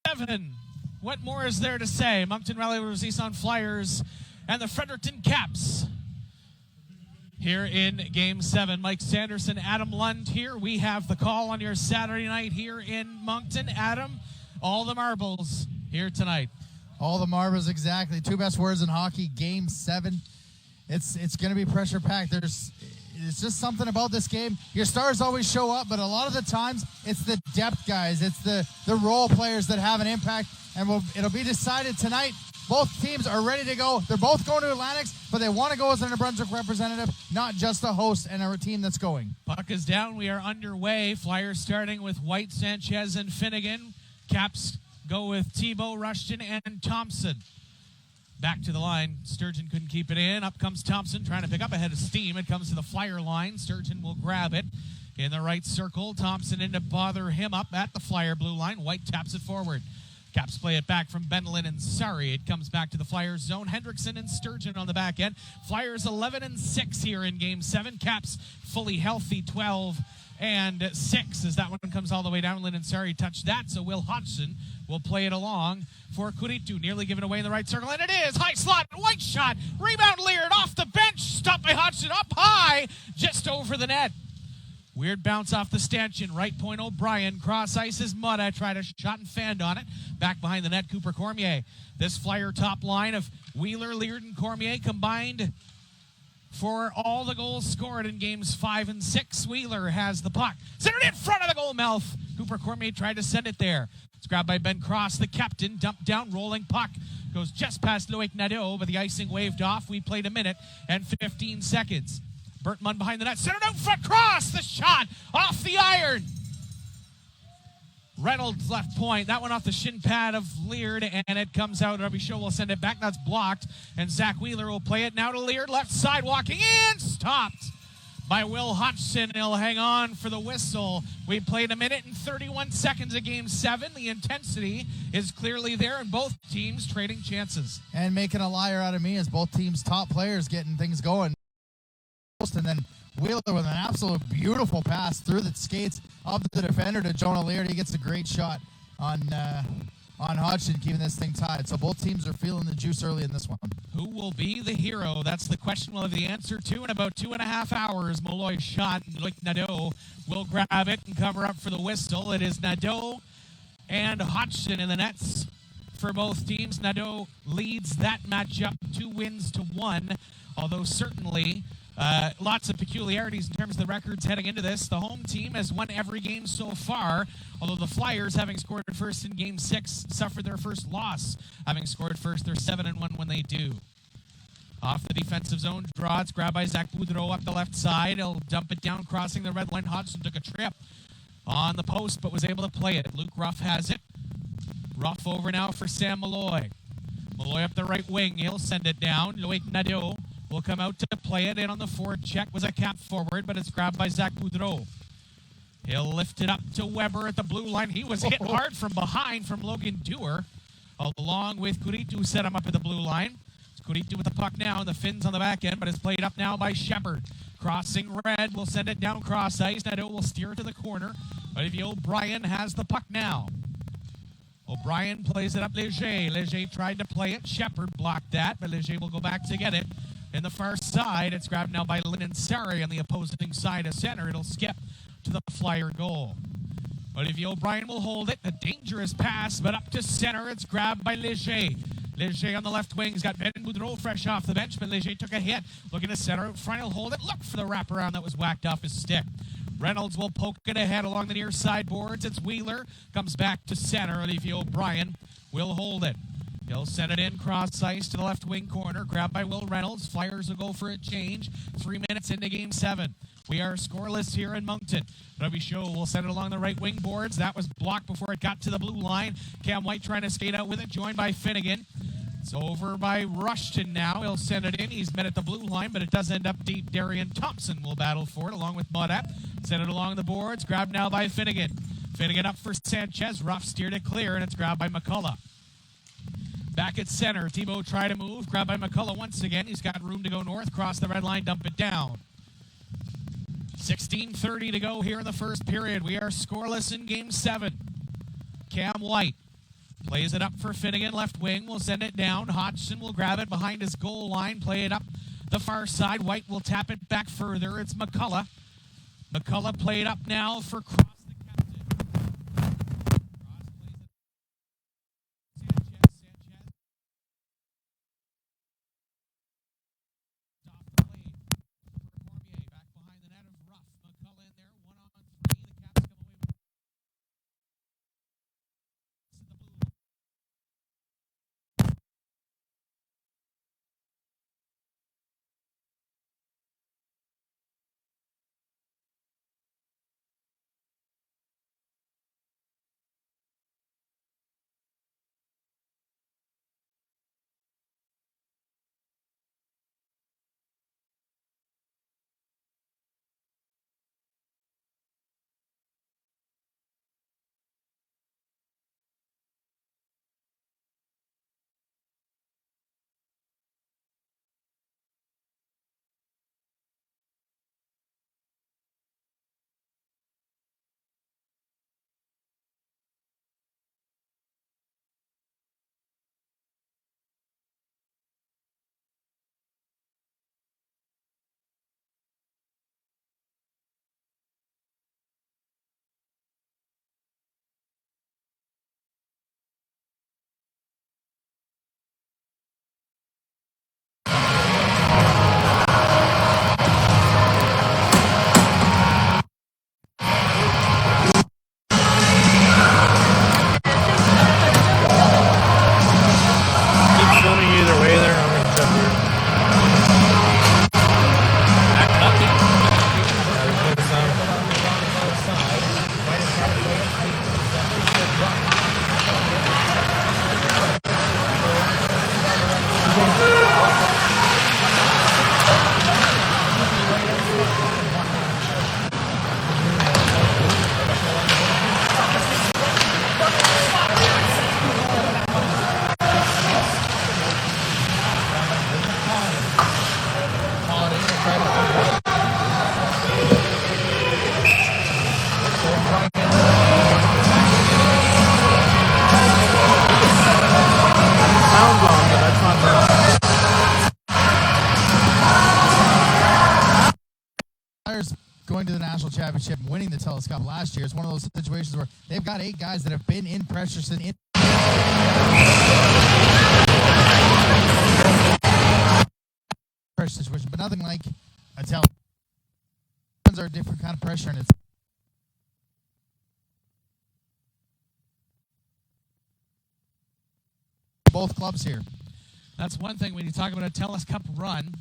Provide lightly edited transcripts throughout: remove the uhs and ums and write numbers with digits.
Seven. What more is there to say? Moncton Rally Rosison Flyers and the Fredericton Caps here in Game 7. Mike Sanderson, Adam Lund here. We have the call on your Saturday night here in Moncton. Adam, all the marbles here tonight. All the marbles, exactly. Two best words in hockey, Game 7. It's going to be pressure-packed. It's just something about this game. Your stars always show up, but a lot of the times it's the depth guys. It's the role players that have an impact, and it'll be decided tonight. Both teams are ready to go. They're both going to Atlantics, but they want to go as a New Brunswick representative, not just a host and a team that's going. Puck is down. We are underway. Flyers starting with White, Sanchez, and Finnegan. Caps go with Thibault, Rushton, and Thompson. Back to the line. Sturgeon couldn't keep it in. Up comes Thompson, trying to pick up ahead of steam. It comes to the Flyer line. Sturgeon will grab it in the right circle. Thompson in to bother him up at the Flyer blue line. White taps it forward. Caps play it back from Bendelin and Surrey. It comes back to the Flyers zone. Hendrickson and Sturgeon on the back end. Flyers 11-6 here in Game 7. Caps fully healthy 12-6 as that one comes all the way down. Lynn and Surrey touch that, so Will Hodgson will play it along for Kuritu. Nearly given away in the right circle, and it is. High slot, White shot. Rebound Leard off the bench. Stopped by Hodgson up high, just over the net. Weird bounce off the stanchion. Right point O'Brien. Cross ice is Mutta. Tried a shot and fanned on it. Back behind the net, Cooper Cormier. This Flyer top line of Wheeler, Leard, and Cormier combined for all the goals scored in Games 5 and 6. Wheeler has the puck. Centered in front of the goal mouth. Cooper Cormier tried to send it there. It's grabbed by Ben Cross, the captain. Dumped down, rolling puck. Goes just past Loic Nadeau, but the icing waved off. We played a minute and 15 seconds. Bertman behind the net, centered out front, Cross, the shot, off the iron. Reynolds left point, that one off the shin pad of Leard, and it comes out. Robbie Show will send it back, that's blocked, and Zach Wheeler will play it now to Leard, left side, walking in, stopped by Will Hodgson. He'll hang on for the whistle. We played a minute and 31 seconds of Game 7. The intensity is clearly there, and both teams trading chances. And making a liar out of me as both teams' top players getting things going. And then Wheeler with an absolute beautiful pass through the skates of the defender to Jonah Leard. He gets a great shot on Hodgson, keeping this thing tied. So both teams are feeling the juice early in this one. Who will be the hero? That's the question we'll have the answer to in about 2.5 hours. Molloy's shot. Loic Nadeau will grab it and cover up for the whistle. It is Nadeau and Hodgson in the nets for both teams. Nadeau leads that matchup 2-1, although certainly lots of peculiarities in terms of the records heading into this. The home team has won every game so far, although the Flyers, having scored first in Game 6, suffered their first loss. Having scored first, they're 7-1 when they do. Off the defensive zone draw, it's grabbed by Zach Boudreau up the left side. He'll dump it down, crossing the red line. Hodgson took a trip on the post, but was able to play it. Luke Ruff has it. Ruff over now for Sam Malloy. Malloy up the right wing. He'll send it down. Loic Nadeau will come out to play it. In on the forward check was a cap forward, but it's grabbed by Zach Boudreau. He'll lift it up to Weber at the blue line. He was hit hard from behind from Logan Dewar, along with Kuritu, set him up at the blue line. It's Kuritu with the puck now, and the Finns on the back end, but it's played up now by Shepard. Crossing red, will send it down cross ice. Nadeau will steer it to the corner. Olivier O'Brien has the puck now. O'Brien plays it up Léger. Léger tried to play it. Shepard blocked that, but Léger will go back to get it. In the far side, it's grabbed now by Lynn and Surrey on the opposing side of center. It'll skip to the Flyer goal. Olivier O'Brien will hold it. A dangerous pass, but up to center. It's grabbed by Léger. Léger on the left wing. He's got Ben Boudreau fresh off the bench, but Léger took a hit. Looking to center out front. He'll hold it. Look for the wraparound that was whacked off his stick. Reynolds will poke it ahead along the near side boards. It's Wheeler. Comes back to center. Olivier O'Brien will hold it. He'll send it in cross ice to the left wing corner. Grabbed by Will Reynolds. Flyers will go for a change. 3 minutes into Game 7. We are scoreless here in Moncton. Robbie Show will send it along the right wing boards. That was blocked before it got to the blue line. Cam White trying to skate out with it, joined by Finnegan. It's over by Rushton now. He'll send it in. He's met at the blue line, but it does end up deep. Darian Thompson will battle for it along with Mutta. Send it along the boards. Grabbed now by Finnegan. Finnegan up for Sanchez. Ruff steered it clear, and it's grabbed by McCullough. Back at center, Thibault try to move. Grabbed by McCullough once again. He's got room to go north, cross the red line, dump it down. 16:30 to go here in the first period. We are scoreless in Game 7. Cam White plays it up for Finnegan, left wing. Will send it down. Hodgson will grab it behind his goal line. Play it up the far side. White will tap it back further. It's McCullough. McCullough played up now for Cross, the captain. Cross plays it. Sanchez. Off the blade. For Cormier. Back behind the net of Ruff. McCullough in there. 1-on-3. The Caps come away with the blue. Keep filming either way there. I'm gonna check here. Sounds on, but that's not Flyers going to the national championship and winning the Telus Cup last year. It's one of those situations where they've got 8 guys that have been in pressure situation, but nothing like a Telus. Are a different kind of pressure, and it's both clubs here. That's one thing when you talk about a TELUS Cup run.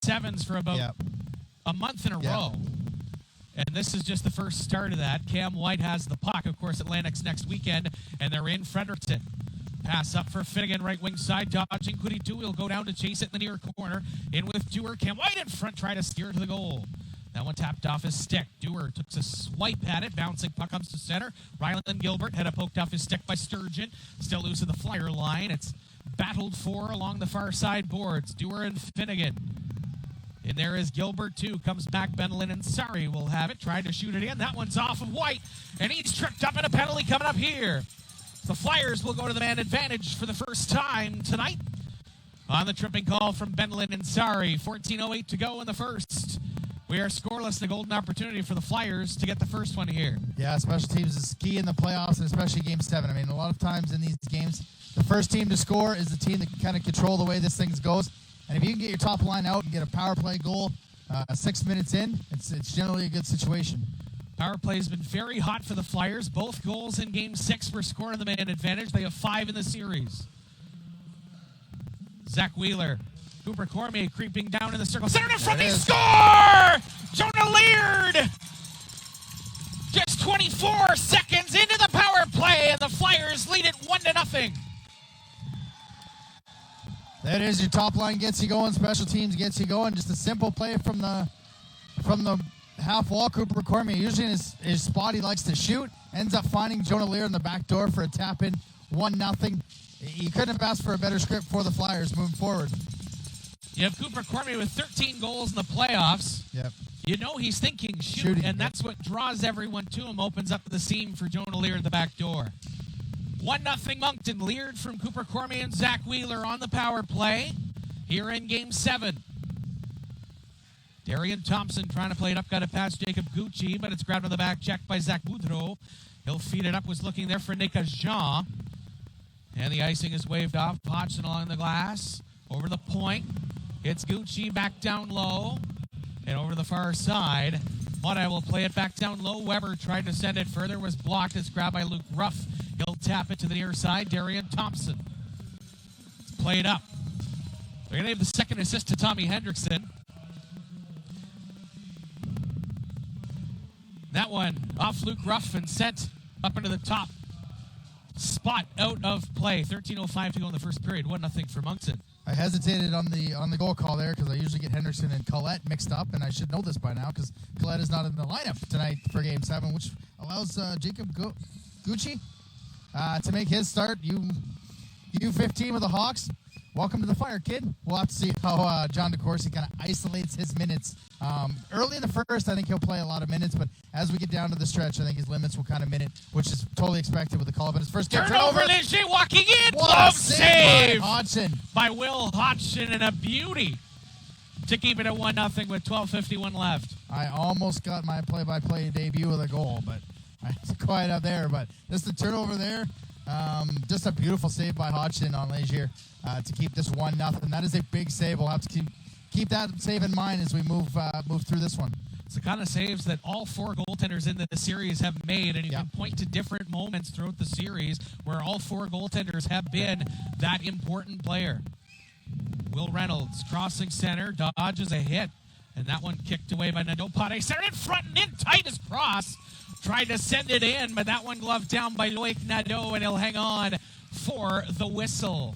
Sevens for about a month in a row. And this is just the first start of that. Cam White has the puck. Of course, Atlantic's next weekend, and they're in Fredericton. Pass up for Finnegan, right wing side, dodging. Kuritu will go down to chase it in the near corner. In with Dewar. Cam White in front, try to steer to the goal. That one tapped off his stick. Dewar took a swipe at it. Bouncing puck comes to center. Ryland Gilbert had it poked off his stick by Sturgeon. Still loose in the Flyer line. It's battled for along the far side boards. Dewar and Finnegan. And there is Gilbert, too. Comes back. Benelin and Sari will have it. Tried to shoot it in. That one's off of White. And he's tripped up in a penalty coming up here. The Flyers will go to the man advantage for the first time tonight. On the tripping call from Benelin and Sari. 14:08 to go in the first. We are scoreless. The golden opportunity for the Flyers to get the first one here. Yeah, special teams is key in the playoffs, and especially Game 7. I mean, a lot of times in these games, the first team to score is the team that can kind of control the way this thing goes. And if you can get your top line out and get a power play goal 6 minutes in, it's generally a good situation. Power play has been very hot for the Flyers. Both goals in Game 6 were scored on the man advantage. They have 5 in the series. Zach Wheeler. Cooper Cormier creeping down in the circle. Center in front, they score! Jonah Leard! Just 24 seconds into the power play, and the Flyers lead it 1-0. That is, your top line gets you going, special teams gets you going. Just a simple play from the half wall. Cooper Cormier, usually in his spot he likes to shoot, ends up finding Jonah Lear in the back door for a tap in. 1-0. You couldn't have asked for a better script for the Flyers moving forward. You have Cooper Cormier with 13 goals in the playoffs. Yep. You know he's thinking Shooting, and that's what draws everyone to him, opens up the seam for Jonah Leard at the back door. 1-0 Moncton. Leard from Cooper Cormier and Zach Wheeler on the power play here in Game 7. Darian Thompson trying to play it up, got it past Jacob Gucci, but it's grabbed on the back check by Zach Boudreau. He'll feed it up, was looking there for Nika Jean. And the icing is waved off. Hodgson along the glass, over the point. It's Gucci back down low. And over the far side, Mona will play it back down low. Weber tried to send it further, was blocked. It's grabbed by Luke Ruff. He'll tap it to the near side. Darian Thompson. It's played up. They're going to give the second assist to Tommy Hendrickson. That one off Luke Ruff and sent up into the top spot, out of play. 13:05 to go in the first period. 1-0 for Moncton. I hesitated on the goal call there because I usually get Henderson and Collette mixed up, and I should know this by now because Collette is not in the lineup tonight for Game 7, which allows Jacob Gucci to make his start. U15 with the Hawks. Welcome to the fire, kid. We'll have to see how John DeCourcy kind of isolates his minutes. Early in the first, I think he'll play a lot of minutes, but as we get down to the stretch, I think his limits will kind of minute, which is totally expected with the call. But his first game turnover. Léger walking in. Glove save by Hodgson. By Will Hodgson, and a beauty to keep it at 1-0 with 12:51 left. I almost got my play-by-play debut with a goal, but I was quite up there. But just the turnover there, just a beautiful save by Hodgson on Léger to keep this 1-0. That is a big save. We'll have to keep that save in mind as we move through this one. It's the kind of saves that all four goaltenders in the series have made, and you can point to different moments throughout the series where all four goaltenders have been that important player. Will Reynolds crossing center, dodges a hit, and that one kicked away by Nadeau Pate. Center in front and in tight as cross. Tried to send it in, but that one gloved down by Loic Nadeau, and he'll hang on for the whistle.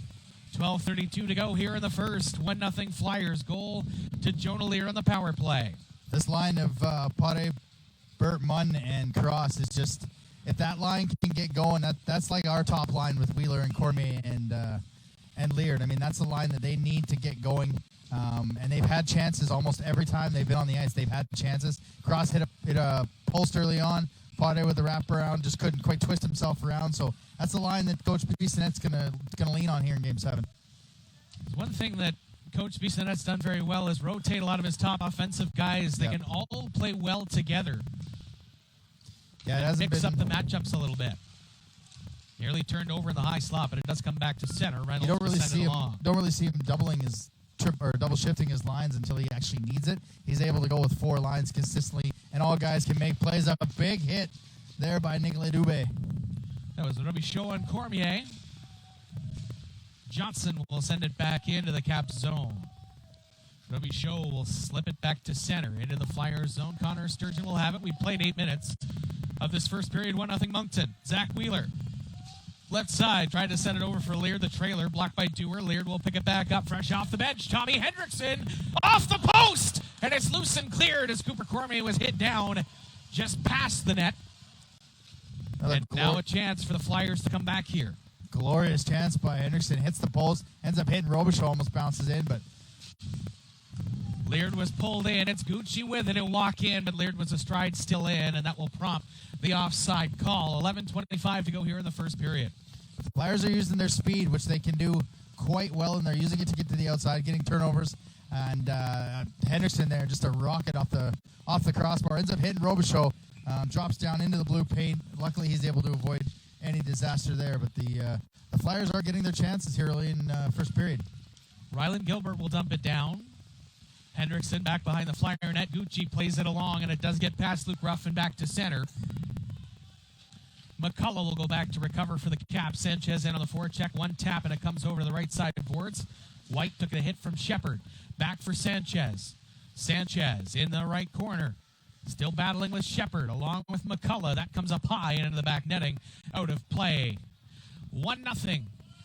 12:32 to go here in the first. 1-0 Flyers. Goal to Jonah Lear on the power play. This line of Pate, Burt, Munn, and Cross is just, if that line can get going, that's like our top line with Wheeler and Cormier and Leard. I mean, that's the line that they need to get going. And they've had chances almost every time they've been on the ice. They've had chances. Cross hit a post early on. Pate with the wraparound just couldn't quite twist himself around. So that's the line that Coach Bissonnette's gonna lean on here in Game 7. One thing that Coach Bissonnette's done very well is rotate a lot of his top offensive guys. They can all play well together. Yeah, it hasn't mix up the matchups a little bit. Nearly turned over in the high slot, but it does come back to center. Reynolds you don't really see him doubling his double shifting his lines until he actually needs it. He's able to go with four lines consistently, and all guys can make plays. A big hit there by Nicolas Dubé. That was Robbie Shaw and Cormier. Johnson will send it back into the Cap zone. Robbie Shaw will slip it back to center into the Flyers zone. Connor Sturgeon will have it. We played 8 minutes of this first period. 1-0 Moncton. Zach Wheeler. Left side, tried to send it over for Leard, the trailer, blocked by Dewar. Leard will pick it back up, fresh off the bench. Tommy Hendrickson off the post, and it's loose and cleared as Cooper Cormier was hit down just past the net. And now a chance for the Flyers to come back here. Glorious chance by Hendrickson. Hits the post, ends up hitting Robichaud, almost bounces in, but Leard was pulled in. It's Gucci with it. He'll walk in, but Leard was astride still in, and that will prompt the offside call. 11:25 to go here in the first period. The Flyers are using their speed, which they can do quite well, and they're using it to get to the outside, getting turnovers. And Hendrickson there, just a rocket off the crossbar, ends up hitting Robichaud, drops down into the blue paint. Luckily, he's able to avoid any disaster there. But the Flyers are getting their chances here early in first period. Ryland Gilbert will dump it down. Hendrickson back behind the Flyer net. Gucci plays it along, and it does get past Luke Ruff and back to center. McCullough will go back to recover for the Cap. Sanchez in on the forecheck. One tap, and it comes over to the right side boards. White took a hit from Shepard. Back for Sanchez. Sanchez in the right corner. Still battling with Shepard along with McCullough. That comes up high and into the back netting. Out of play. 1-0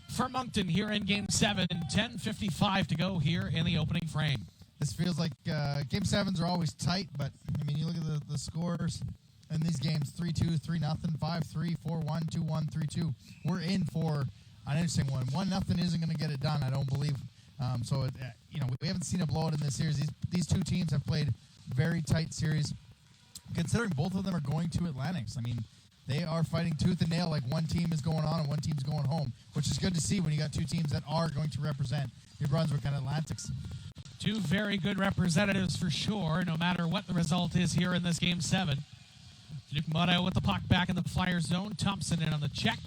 for Moncton here in Game 7. 10:55 to go here in the opening frame. This feels like Game 7s are always tight, but, I mean, you look at the scores in these games, 3-2, 3-0, 5-3, 4-1, 2-1, 3-2. We're in for an interesting one. 1-0 isn't going to get it done, I don't believe. We haven't seen a blowout in this series. These two teams have played very tight series. Considering both of them are going to Atlantics, I mean, they are fighting tooth and nail. Like one team is going on and one team's going home, which is good to see when you got two teams that are going to represent New Brunswick and Atlantics. Two very good representatives for sure, no matter what the result is here in this Game 7. Luke Motto with the puck back in the Flyer zone. Thompson in on the check.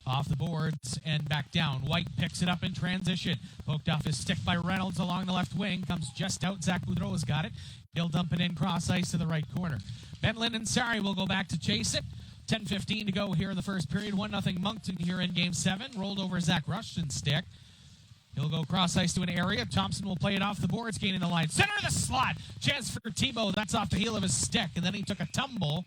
Off the boards and back down. White picks it up in transition. Poked off his stick by Reynolds along the left wing. Comes just out. Zach Boudreau's got it. He'll dump it in cross ice to the right corner. Ben Linden-Sari will go back to chase it. 10:15 to go here in the first period. 1-0 Moncton here in Game 7. Rolled over Zach Rushton's stick. He'll go cross ice to an area. Thompson will play it off the boards, gaining the line. Center of the slot. Chance for Thibault. That's off the heel of his stick. And then he took a tumble,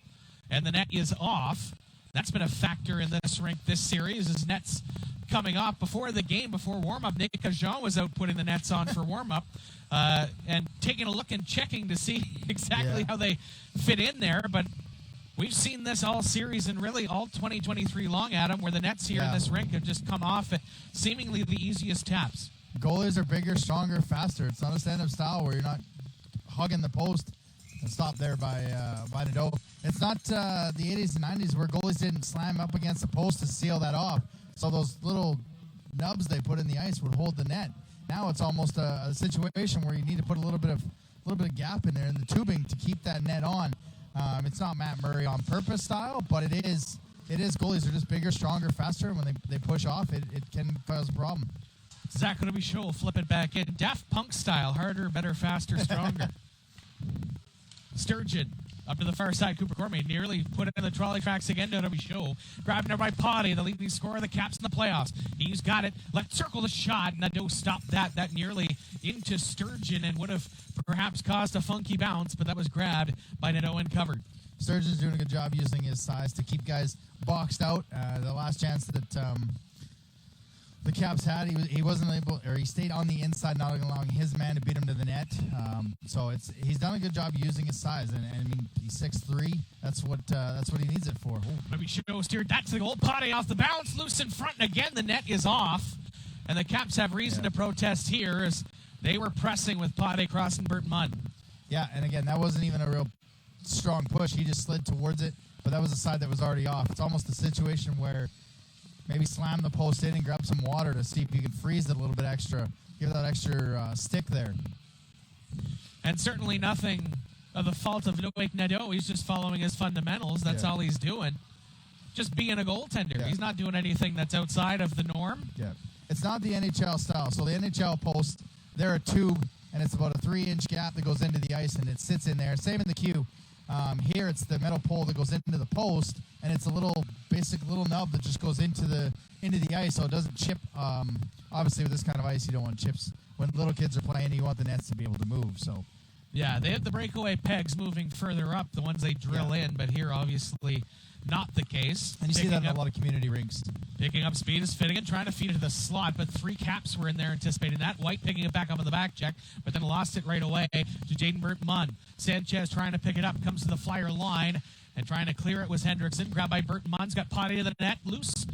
and the net is off. That's been a factor in this rink this series. His nets coming off before the game, before warm-up. Nick Jean was out putting the nets on for warm-up and taking a look and checking to see exactly how they fit in there. But we've seen this all series and really all 2023 long, Adam, where the nets here in this rink have just come off at seemingly the easiest taps. Goalies are bigger, stronger, faster. It's not a stand-up style where you're not hugging the post and stopped there by Nadeau. It's not the 80s and 90s where goalies didn't slam up against the post to seal that off. So those little nubs they put in the ice would hold the net. Now it's almost a situation where you need to put a little bit of gap in there in the tubing to keep that net on. It's not Matt Murray on purpose style, but it is goalies are just bigger, stronger, faster. And when they push off, it can cause a problem. Zach going to be sure will flip it back in. Daft Punk style, harder, better, faster, stronger. Sturgeon up to the far side. Cooper Cormier nearly put it in the trolley tracks again. No, be show. Grabbed there by Potty, the leading scorer of the Caps in the playoffs. He's got it. Left circle the shot. Nadeau stopped that. That nearly into Sturgeon and would have perhaps caused a funky bounce, but that was grabbed by Nadeau and covered. Sturgeon's doing a good job using his size to keep guys boxed out. The last chance that the Caps had, he wasn't able, or he stayed on the inside, not allowing his man to beat him to the net. So he's done a good job using his size, and I mean he's 6'3". That's what he needs it for. Maybe Show steered that to the goal. Potty off the bounce, loose in front, and again the net is off. And the Caps have reason to protest here as they were pressing with Potty crossing Burt Munn. Yeah, and again that wasn't even a real strong push. He just slid towards it, but that was a side that was already off. It's almost a situation where maybe slam the post in and grab some water to see if you can freeze it a little bit extra. Give that extra stick there. And certainly nothing of the fault of Loic Nadeau. He's just following his fundamentals. That's all he's doing. Just being a goaltender. Yeah. He's not doing anything that's outside of the norm. Yeah. It's not the NHL style. So the NHL post, they're a tube, and it's about a 3-inch gap that goes into the ice, and it sits in there. Same in the queue. Here it's the metal pole that goes into the post, and it's a little nub that just goes into the ice, so it doesn't chip. Obviously, with this kind of ice, you don't want chips. When little kids are playing, you want the nets to be able to move. So, yeah, they have the breakaway pegs moving further up, the ones they drill in, but here obviously not the case. And you see that in a lot of community rinks. Picking up speed is Finnegan, trying to feed it to the slot, but 3 Caps were in there anticipating that. White picking it back up on the back check, but then lost it right away to Jaden Burt Munn. Sanchez trying to pick it up, comes to the Flyer line, and trying to clear it was Hendrickson. Grabbed by Burt Munn's got Potty to the net, loose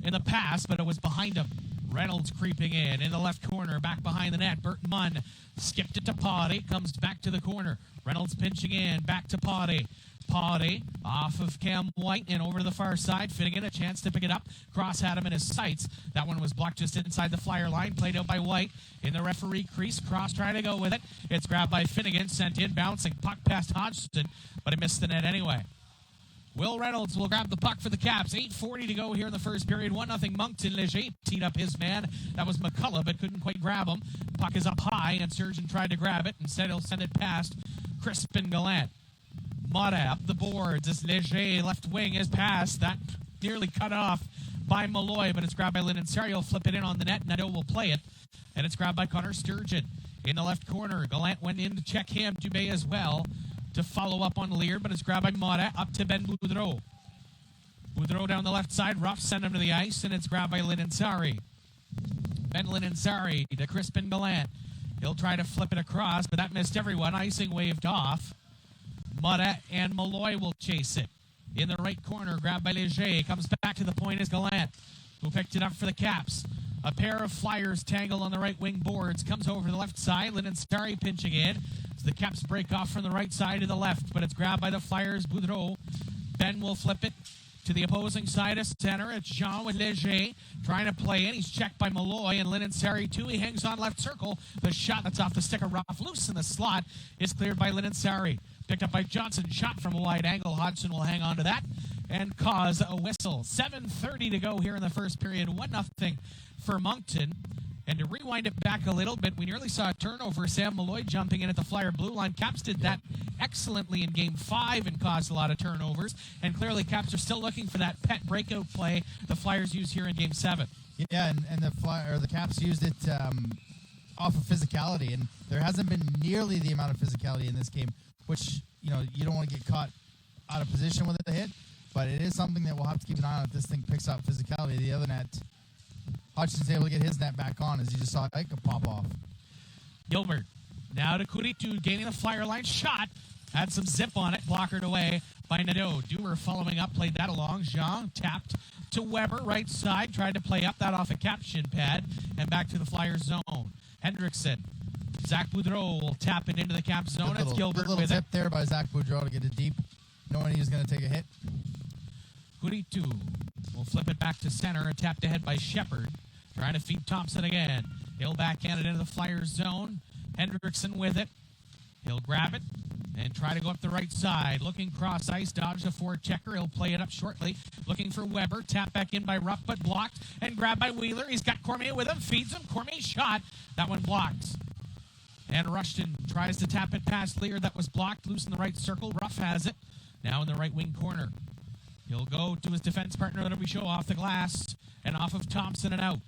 in the pass, but it was behind him. Reynolds creeping in the left corner, back behind the net. Burt Munn skipped it to Potty, comes back to the corner. Reynolds pinching in, back to Potty. Potty off of Cam White and over to the far side. Finnegan a chance to pick it up. Cross had him in his sights. That one was blocked just inside the Flyer line. Played out by White in the referee crease. Cross trying to go with it. It's grabbed by Finnegan. Sent in, bouncing. Puck past Hodgson, but he missed the net anyway. Will Reynolds will grab the puck for the Caps. 8:40 to go here in the first period. 1-0 Moncton. Leger teed up his man. That was McCullough, but couldn't quite grab him. Puck is up high, and Sturgeon tried to grab it. Instead, he'll send it past Crispin Gallant. Mata up the boards as Leger left wing is passed. That nearly cut off by Malloy, but it's grabbed by Linden-Sari. He'll flip it in on the net. Nadeau will play it, and it's grabbed by Connor Sturgeon. In the left corner, Gallant went in to check him. Dubé as well to follow up on Lear, but it's grabbed by Mata up to Ben Boudreau. Boudreau down the left side. Ruff sent him to the ice, and it's grabbed by Linden-Sari. Ben Linden-Sari to Crispin Gallant. He'll try to flip it across, but that missed everyone. Icing waved off. Mata and Malloy will chase it. In the right corner, grabbed by Leger. Comes back to the point is Gallant, who picked it up for the Caps. A pair of Flyers tangle on the right wing boards. Comes over to the left side. Lininsari pinching in. So the Caps break off from the right side to the left, but it's grabbed by the Flyers. Boudreau. Ben will flip it to the opposing side of center. It's Jean with Leger trying to play in. He's checked by Malloy, and Lininsari too. He hangs on left circle. The shot that's off the stick of Ruff, loose in the slot, is cleared by Lininsari. Picked up by Johnson. Shot from a wide angle. Hodgson will hang on to that and cause a whistle. 7:30 to go here in the first period. 1-0 for Moncton. And to rewind it back a little bit, we nearly saw a turnover. Sam Malloy jumping in at the Flyer blue line. Caps did that excellently in Game 5 and caused a lot of turnovers. And clearly Caps are still looking for that pet breakout play the Flyers use here in Game 7. Yeah, and the Caps used it off of physicality, and there hasn't been nearly the amount of physicality in this game, which, you don't want to get caught out of position with a hit, but it is something that we'll have to keep an eye on if this thing picks up physicality. The other net, Hodgson's able to get his net back on, as you just saw it could pop off. Gilbert now to Kuritu, gaining the Flyer line. Shot had some zip on it, blockered away by Nadeau. Dewar following up, played that along. Jean tapped to Weber, right side, tried to play up that off a caption pad, and back to the Flyers zone. Hendrickson. Zach Boudreau will tap it into the Cap zone. It's Gilbert good little with tip it. there by Zach Boudreau to get it deep, knowing he was going to take a hit. Kuritu will flip it back to center and tapped ahead by Shepard. Trying to feed Thompson again. He'll backhand it into the Flyers zone. Hendrickson with it. He'll grab it and try to go up the right side. Looking cross ice, dodge the forward checker. He'll play it up shortly. Looking for Weber. Tap back in by Rupp, but blocked and grabbed by Wheeler. He's got Cormier with him. Feeds him. Cormier shot. That one blocked. And Rushton tries to tap it past Lear. That was blocked. Loose in the right circle. Ruff has it. Now in the right wing corner. He'll go to his defense partner. That'll be show off the glass and off of Thompson and out.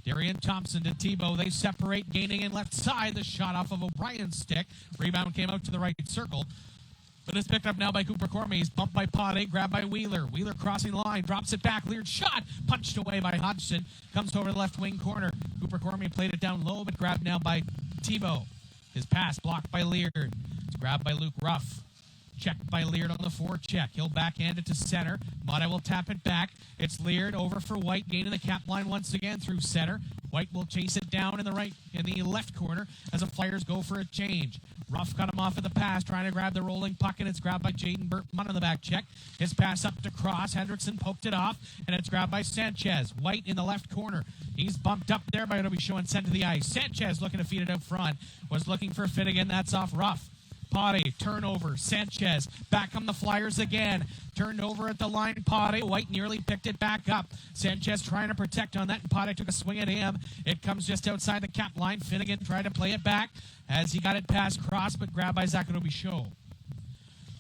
Darian Thompson to Tebow. They separate, gaining in left side. The shot off of O'Brien's stick. Rebound came out to the right circle. But it's picked up now by Cooper Cormier. He's bumped by Potte, grabbed by Wheeler. Wheeler crossing the line, drops it back. Leard shot, punched away by Hodgson. Comes over the left wing corner. Cooper Cormier played it down low, but grabbed now by Tebow. His pass blocked by Leard. It's grabbed by Luke Ruff. Checked by Leard on the forecheck. He'll backhand it to center. Motta will tap it back. It's Leard over for White, gaining the cap line once again through center. White will chase it down in the left corner as the Flyers go for a change. Ruff cut him off at the pass, trying to grab the rolling puck, and it's grabbed by Jaden Burton on the back check. His pass up to Cross. Hendrickson poked it off, and it's grabbed by Sanchez. White in the left corner. He's bumped up there, but it'll be showing sent to the ice. Sanchez looking to feed it out front. Was looking for Finnegan. That's off Ruff. Potte, turnover. Sanchez back on the Flyers again. Turned over at the line. Potte. White nearly picked it back up. Sanchez trying to protect on that, and Potte took a swing at him. It comes just outside the cap line. Finnegan tried to play it back as he got it past Cross, but grabbed by Zachary Show.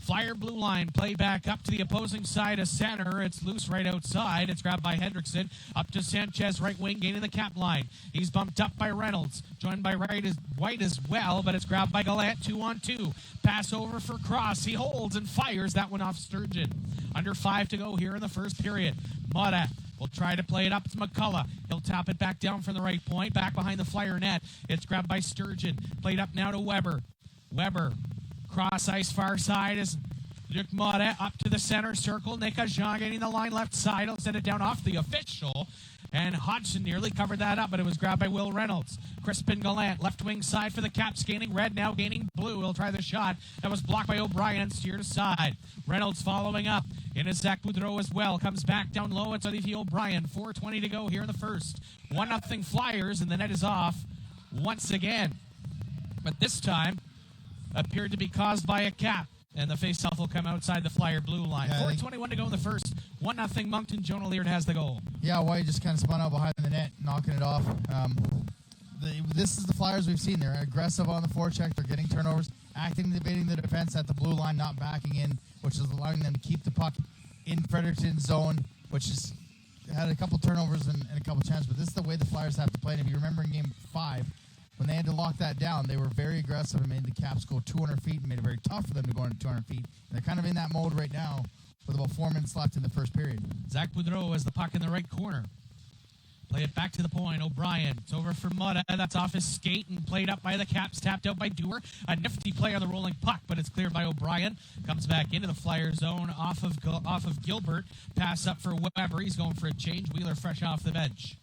Flyer blue line, play back up to the opposing side of center. It's loose right outside. It's grabbed by Hendrickson. Up to Sanchez, right wing, gaining the cap line. He's bumped up by Reynolds. Joined by White as well, but it's grabbed by Gallant. 2-on-2. Pass over for Cross. He holds and fires that one off Sturgeon. Under 5 to go here in the first period. Motta will try to play it up to McCullough. He'll tap it back down from the right point, back behind the Flyer net. It's grabbed by Sturgeon. Played up now to Weber. Weber. Cross ice far side is Luc Motta up to the center circle. Nick Jean getting the line left side. He'll send it down off the official. And Hodgson nearly covered that up, but it was grabbed by Will Reynolds. Crispin Gallant, left wing side for the Caps, gaining red, now gaining blue. He'll try the shot. That was blocked by O'Brien, steered aside. Reynolds following up. In is Zach Boudreau as well. Comes back down low. It's Olivier O'Brien. 4:20 to go here in the first. 1-0 Flyers, and the net is off once again. But this time appeared to be caused by a cap. And the faceoff will come outside the Flyer blue line. 4:21 to go in the first. 1-0 Moncton. Jonah Leard has the goal. Yeah, White just kind of spun out behind the net, knocking it off. This is the Flyers we've seen. They're aggressive on the forecheck. They're getting turnovers, evading the defense at the blue line, not backing in, which is allowing them to keep the puck in Fredericton zone, which is had a couple turnovers and a couple chances. But this is the way the Flyers have to play. And if you remember in Game 5, when they had to lock that down, they were very aggressive and made the Caps go 200 feet and made it very tough for them to go into 200 feet. And they're kind of in that mode right now with about 4 minutes left in the first period. Zach Boudreau has the puck in the right corner. Play it back to the point. O'Brien. It's over for Motta. That's off his skate and played up by the Caps. Tapped out by Dewar. A nifty play on the rolling puck, but it's cleared by O'Brien. Comes back into the Flyer zone off of Gilbert. Pass up for Weber. He's going for a change. Wheeler fresh off the bench.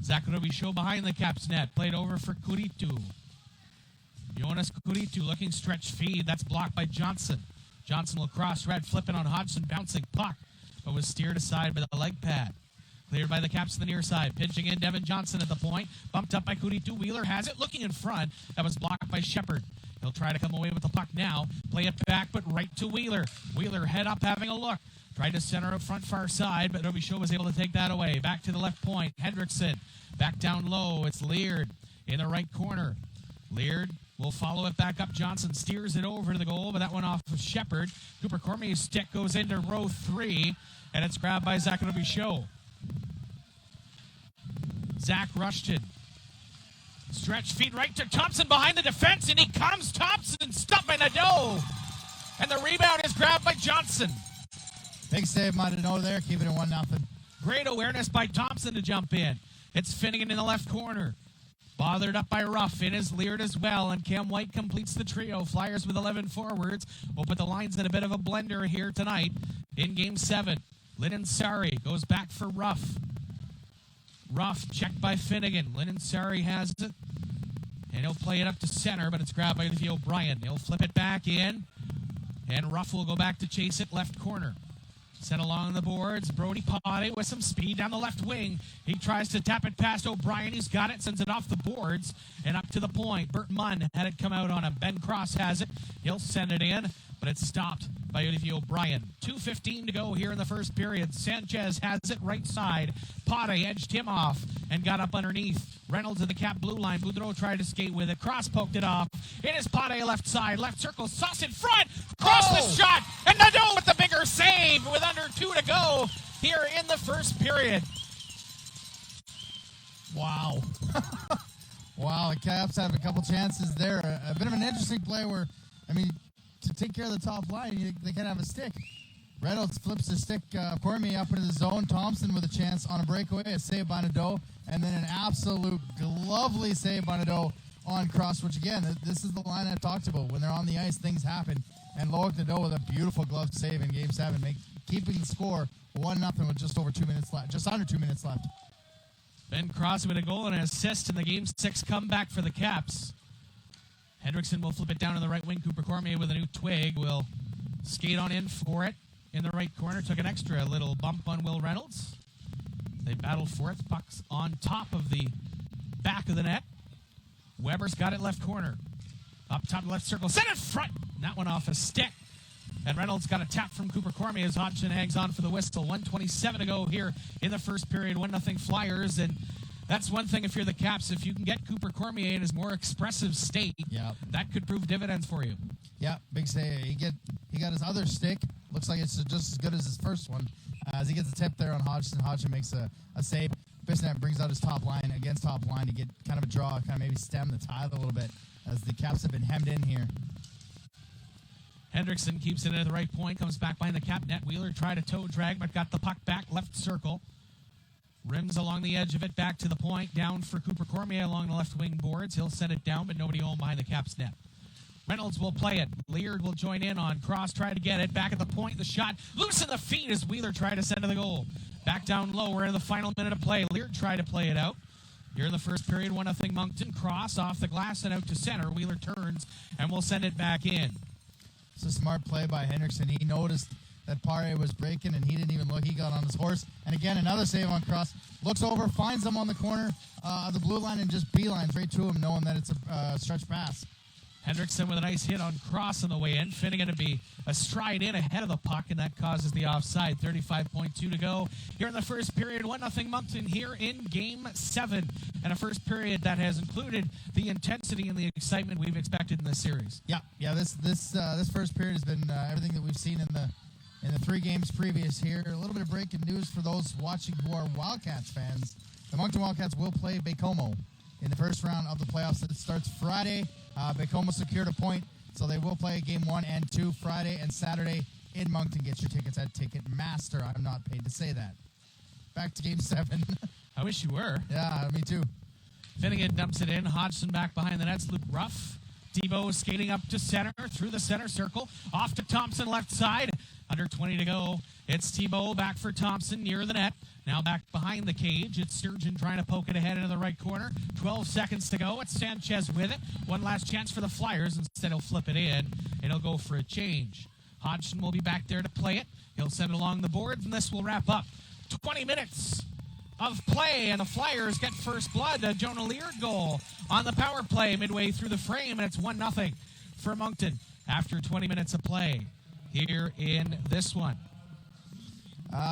Zachary Show behind the Caps net. Played over for Kuritu. Jonas Kuritu looking stretch feed. That's blocked by Johnson. Johnson will cross red, flipping on Hodgson, bouncing puck, but was steered aside by the leg pad. Cleared by the Caps to the near side. Pinching in Devin Johnson at the point. Bumped up by Kuritu. Wheeler has it, looking in front. That was blocked by Shepard. He'll try to come away with the puck now. Play it back, but right to Wheeler. Wheeler head up, having a look. Tried to center up front far side, but Roby Show was able to take that away. Back to the left point. Hendrickson. Back down low. It's Leard in the right corner. Leard will follow it back up. Johnson steers it over to the goal, but that went off of Shepard. Cooper Cormier's stick goes into row 3, and it's grabbed by Zachary Show. Zach Rushton. Stretch feed right to Thompson behind the defense, and he comes. Thompson stopped by Nadeau. And the rebound is grabbed by Johnson. Big save by Nadeau there, keeping it 1-0. Great awareness by Thompson to jump in. It's Finnegan in the left corner. Bothered up by Ruff. In is Leard as well, and Cam White completes the trio. Flyers with 11 forwards. We'll put the lines in a bit of a blender here tonight in Game 7. Lennon Sari goes back for Ruff. Ruff checked by Finnegan. Lennon Sari has it, and he'll play it up to center, but it's grabbed by Olivia O'Brien. He'll flip it back in, and Ruff will go back to chase it left corner. Sent along the boards, Brody Potty with some speed down the left wing. He tries to tap it past O'Brien. He's got it, sends it off the boards, and up to the point. Bert Munn had it come out on him. Ben Cross has it. He'll send it in, but it's stopped by Olivia O'Brien. 2:15 to go here in the first period. Sanchez has it right side. Potty edged him off and got up underneath. Reynolds at the Cap blue line. Boudreau tried to skate with it. Cross poked it off. It is Potty left side. Left circle. Sauce in front. Cross the shot. And Nadeau with the bigger save with under 2 to go here in the first period. Wow. Wow, the Caps have a couple chances there. A bit of an interesting play where, I mean, to take care of the top line, they can have a stick. Reynolds flips the stick, Cormier up into the zone. Thompson with a chance on a breakaway, a save by Nadeau, and then an absolute lovely save by Nadeau on cross, which again, this is the line I talked about. When they're on the ice, things happen. And Loic Nadeau with a beautiful glove save in Game 7, keeping the score 1-0 with just over 2 minutes left, just under 2 minutes left. Ben Crosby with a goal and an assist in the Game 6 comeback for the Caps. Hendrickson will flip it down to the right wing. Cooper Cormier with a new twig will skate on in for it in the right corner. Took an extra little bump on Will Reynolds. They battled for it. The puck's on top of the back of the net. Weber's got it left corner. Up top left circle. Set it front. That one off a stick. And Reynolds got a tap from Cooper Cormier as Hodgson hangs on for the whistle. 1:27 to go here in the first period. 1-0 Flyers. And that's one thing if you're the Caps. If you can get Cooper Cormier in his more expressive state, that could prove dividends for you. Yeah, big save. He got his other stick. Looks like it's just as good as his first one. As he gets a tip there on Hodgson, Hodgson makes a save. Bissonnette brings out his top line against top line to get kind of a draw, kind of maybe stem the tide a little bit as the Caps have been hemmed in here. Hendrickson keeps it at the right point, comes back behind the Cap net. Wheeler tried a toe drag, but got the puck back left circle. Rims along the edge of it, back to the point, down for Cooper Cormier along the left wing boards. He'll send it down, but nobody home behind the Caps net. Reynolds will play it. Leard will join in on cross, try to get it. Back at the point, the shot. Loose in the feet as Wheeler tried to send to the goal. Back down low, we're in the final minute of play. Leard tried to play it out. Here in the first period, 1-0 Moncton. Cross off the glass and out to center. Wheeler turns and will send it back in. It's a smart play by Hendrickson. He noticed that Pare was breaking, and he didn't even look. He got on his horse. And again, another save on cross. Looks over, finds him on the corner of the blue line, and just beelines right to him, knowing that it's a stretch pass. Hendrickson with a nice hit on cross on the way in. Finnegan to be a stride in ahead of the puck, and that causes the offside. 35.2 to go here in the first period. 1-0 Moncton here in Game 7. And a first period that has included the intensity and the excitement we've expected in this series. Yeah. This first period has been everything that we've seen in the 3 games previous here. A little bit of breaking news for those watching who are Wildcats fans. The Moncton Wildcats will play Baie-Comeau in the first round of the playoffs. It starts Friday. Baie-Comeau secured a point, so they will play Game 1 and 2 Friday and Saturday in Moncton. Get your tickets at Ticketmaster. I'm not paid to say that. Back to Game 7. I wish you were. Yeah, me too. Finnegan dumps it in. Hodgson back behind the nets. Luke Ruff. Tebow skating up to center, through the center circle. Off to Thompson left side. Under 20 to go It's Thibault back for Thompson near the net. Now back behind the cage. It's Sturgeon trying to poke it ahead into the right corner. 12 seconds to go. It's Sanchez with it. One last chance for the Flyers. Instead, he'll flip it in, and he'll go for a change. Hodgson will be back there to play it. He'll send it along the boards, and this will wrap up 20 minutes of play, and the Flyers get first blood. A Jonah Leard goal on the power play midway through the frame, and it's 1-0 for Moncton after 20 minutes of play here in this one.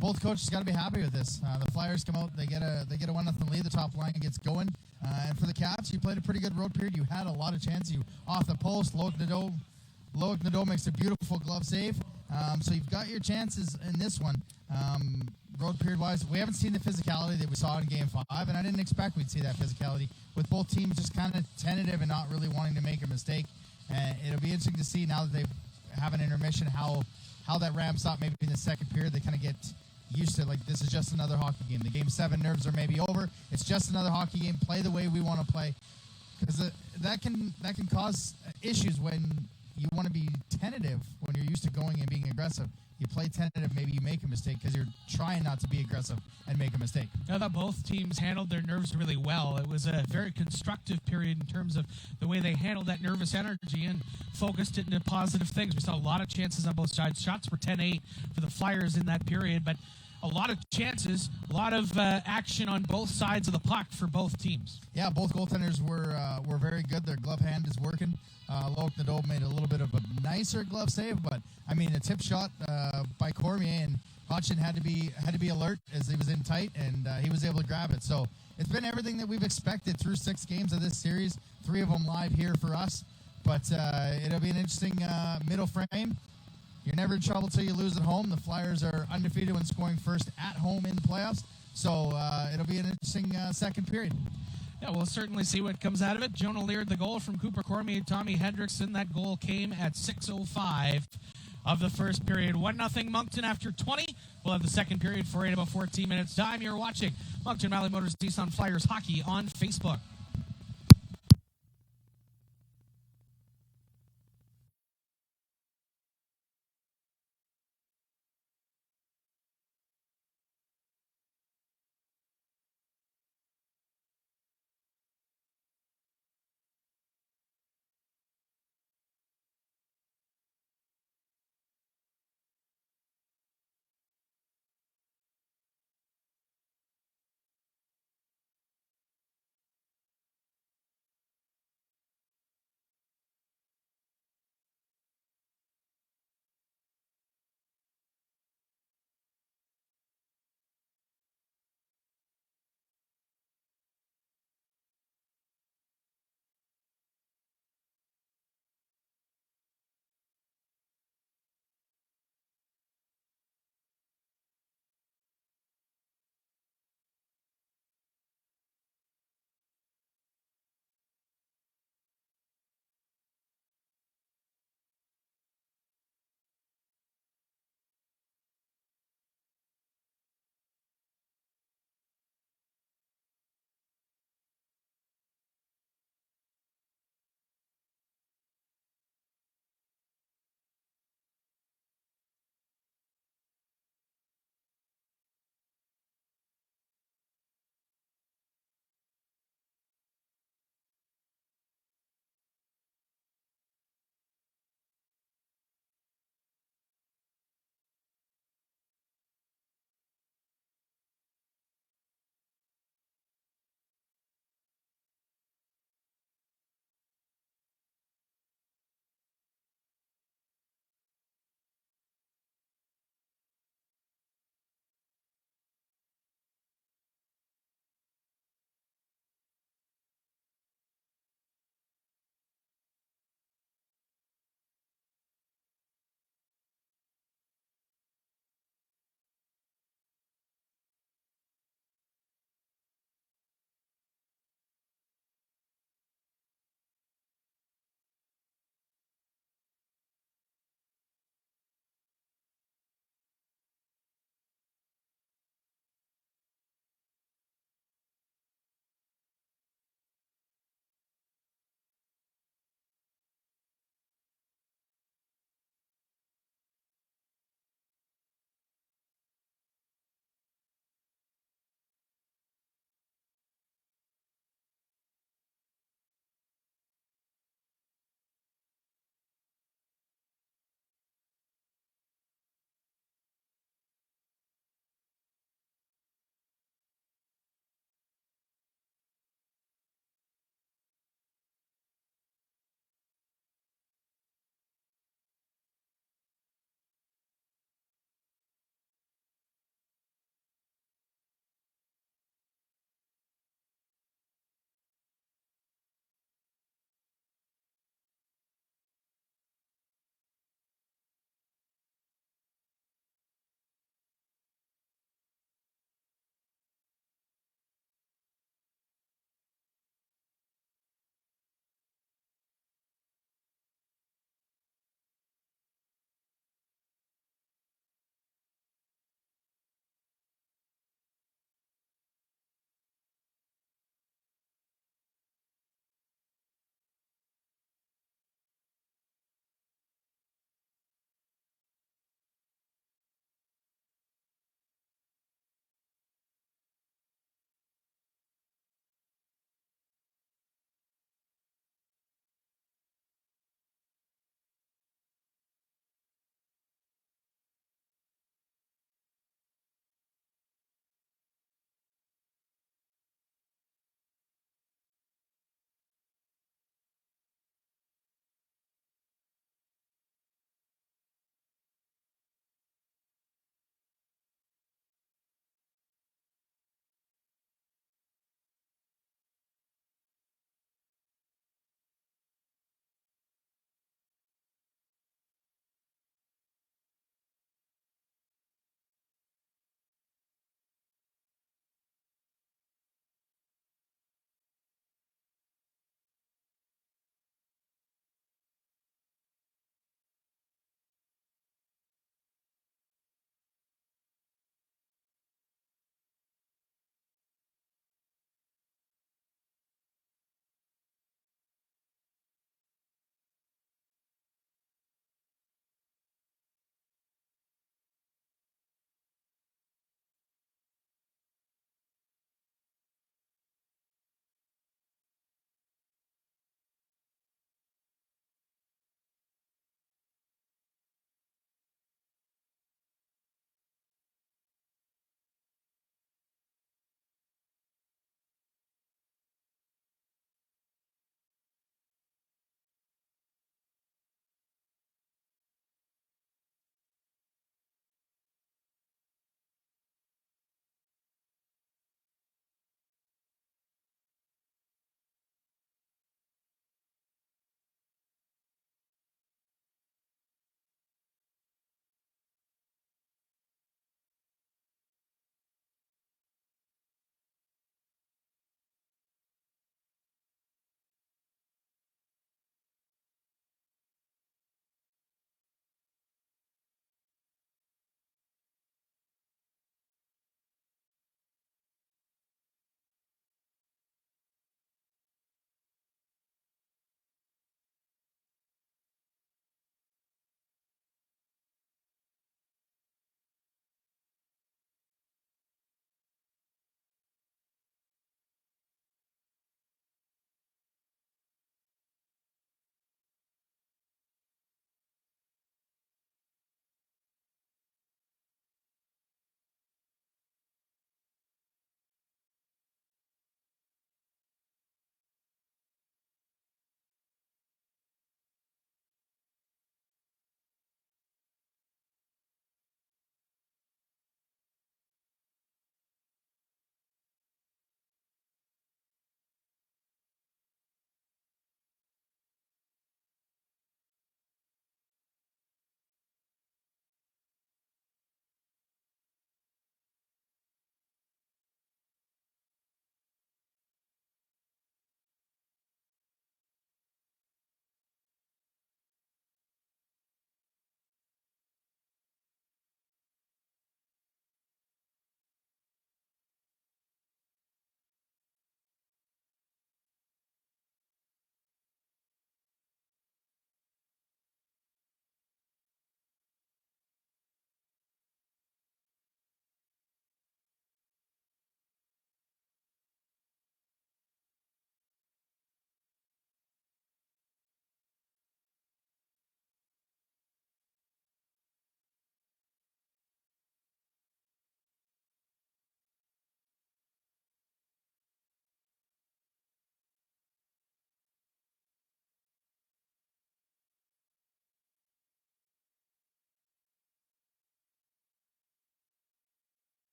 Both coaches got to be happy with this. The Flyers come out, they get a 1-0 lead. The top line gets going, and for the Caps, you played a pretty good road period. You had a lot of chances. You off the post, Loic Nadeau makes a beautiful glove save. So you've got your chances in this one. Road period wise, we haven't seen the physicality that we saw in Game 5, and I didn't expect we'd see that physicality with both teams just kind of tentative and not really wanting to make a mistake. It'll be interesting to see now that they have an intermission how that ramps up. Maybe in the second period they kind of get used to, like, this is just another hockey game. The Game 7 nerves are maybe over. It's just another hockey game. Play the way we want to play, because that can cause issues when you want to be tentative when you're used to going and being aggressive. You play tentative, maybe you make a mistake because you're trying not to be aggressive and make a mistake. I thought both teams handled their nerves really well. It was a very constructive period in terms of the way they handled that nervous energy and focused it into positive things. We saw a lot of chances on both sides. Shots were 10-8 for the Flyers in that period, but a lot of chances, a lot of action on both sides of the puck for both teams. Yeah, both goaltenders were very good. Their glove hand is working. Loic Nadeau made a little bit of a nicer glove save, but I mean a tip shot by Cormier, and Hodgson had to be alert as he was in tight, and he was able to grab it. So it's been everything that we've expected through 6 games of this series. 3 of them live here for us, but it'll be an interesting middle frame. You're never in trouble till you lose at home. The Flyers are undefeated when scoring first at home in the playoffs, so it'll be an interesting second period. Yeah, we'll certainly see what comes out of it. Jonah Leard, the goal from Cooper Cormier, Tommy Hendrickson. That goal came at 6:05 of the first period. 1-0 Moncton after 20. We'll have the second period for in about 14 minutes time. You're watching Moncton Valley Motors Nissan Flyers Hockey on Facebook.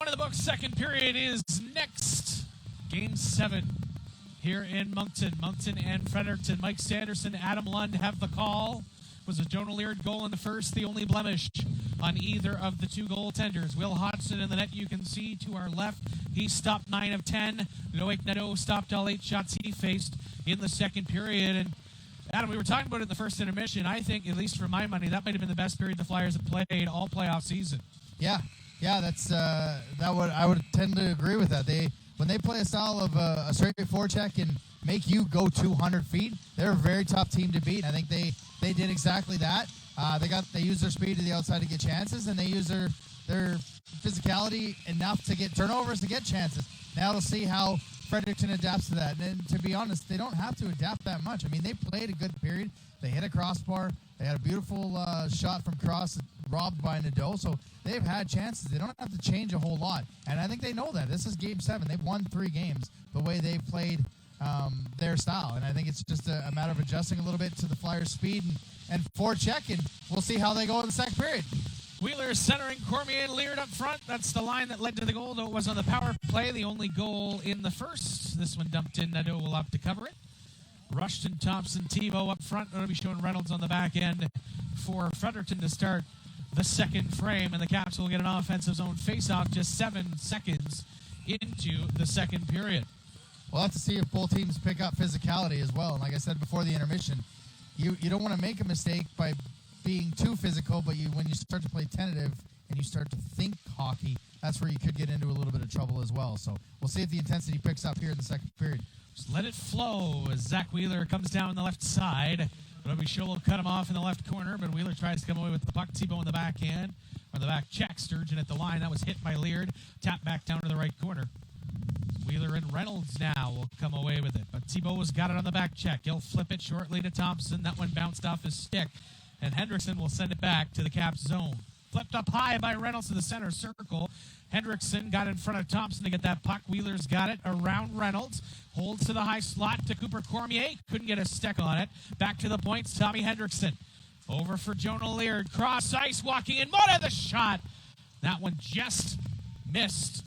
one in the books. Second period is next. Game 7 here in Moncton. Moncton and Fredericton. Mike Sanderson, Adam Lund have the call. Was a Jonah Leard goal in the first, the only blemish on either of the two goaltenders. Will Hodgson in the net, you can see to our left. He stopped 9 of 10. Loic Nadeau stopped all 8 shots he faced in the second period. And Adam, we were talking about it in the first intermission. I think, at least for my money, that might have been the best period the Flyers have played all playoff season. Yeah, that's I would tend to agree with that. When they play a style of a straight forecheck and make you go 200 feet, they're a very tough team to beat. I think they did exactly that. They use their speed to the outside to get chances, and they use their physicality enough to get turnovers to get chances. Now we'll see how Fredericton adapts to that. And to be honest, they don't have to adapt that much. I mean, they played a good period. They hit a crossbar. They had a beautiful shot from cross robbed by Nadeau. So they've had chances. They don't have to change a whole lot. And I think they know that. This is Game 7. They've won 3 games the way they've played their style. And I think it's just a matter of adjusting a little bit to the Flyers' speed and forecheck, and we'll see how they go in the second period. Wheeler centering Cormier and Leard up front. That's the line that led to the goal, though it was on the power play. The only goal in the first. This one dumped in. Nadeau will opt to cover it. Rushton, Thompson, Tebow up front. It'll be showing Reynolds on the back end for Fredericton to start the second frame, and the Caps will get an offensive zone face-off just 7 seconds into the second period. We'll have to see if both teams pick up physicality as well. And like I said before the intermission, you don't want to make a mistake by being too physical, but when you start to play tentative and you start to think hockey, that's where you could get into a little bit of trouble as well. So we'll see if the intensity picks up here in the second period. Just let it flow as Zach Wheeler comes down the left side. Roby Scholl will cut him off in the left corner, but Wheeler tries to come away with the puck. Tebow in the backhand, or the back check. Sturgeon at the line. That was hit by Leard. Tap back down to the right corner. Wheeler and Reynolds now will come away with it, but Tebow has got it on the back check. He'll flip it shortly to Thompson. That one bounced off his stick, and Hendrickson will send it back to the Caps zone. Flipped up high by Reynolds to the center circle. Hendrickson got in front of Thompson to get that puck. Wheeler's got it around Reynolds. Holds to the high slot to Cooper Cormier. Couldn't get a stick on it. Back to the points, Tommy Hendrickson. Over for Jonah Leard. Cross ice, walking in. Mota the shot. That one just missed.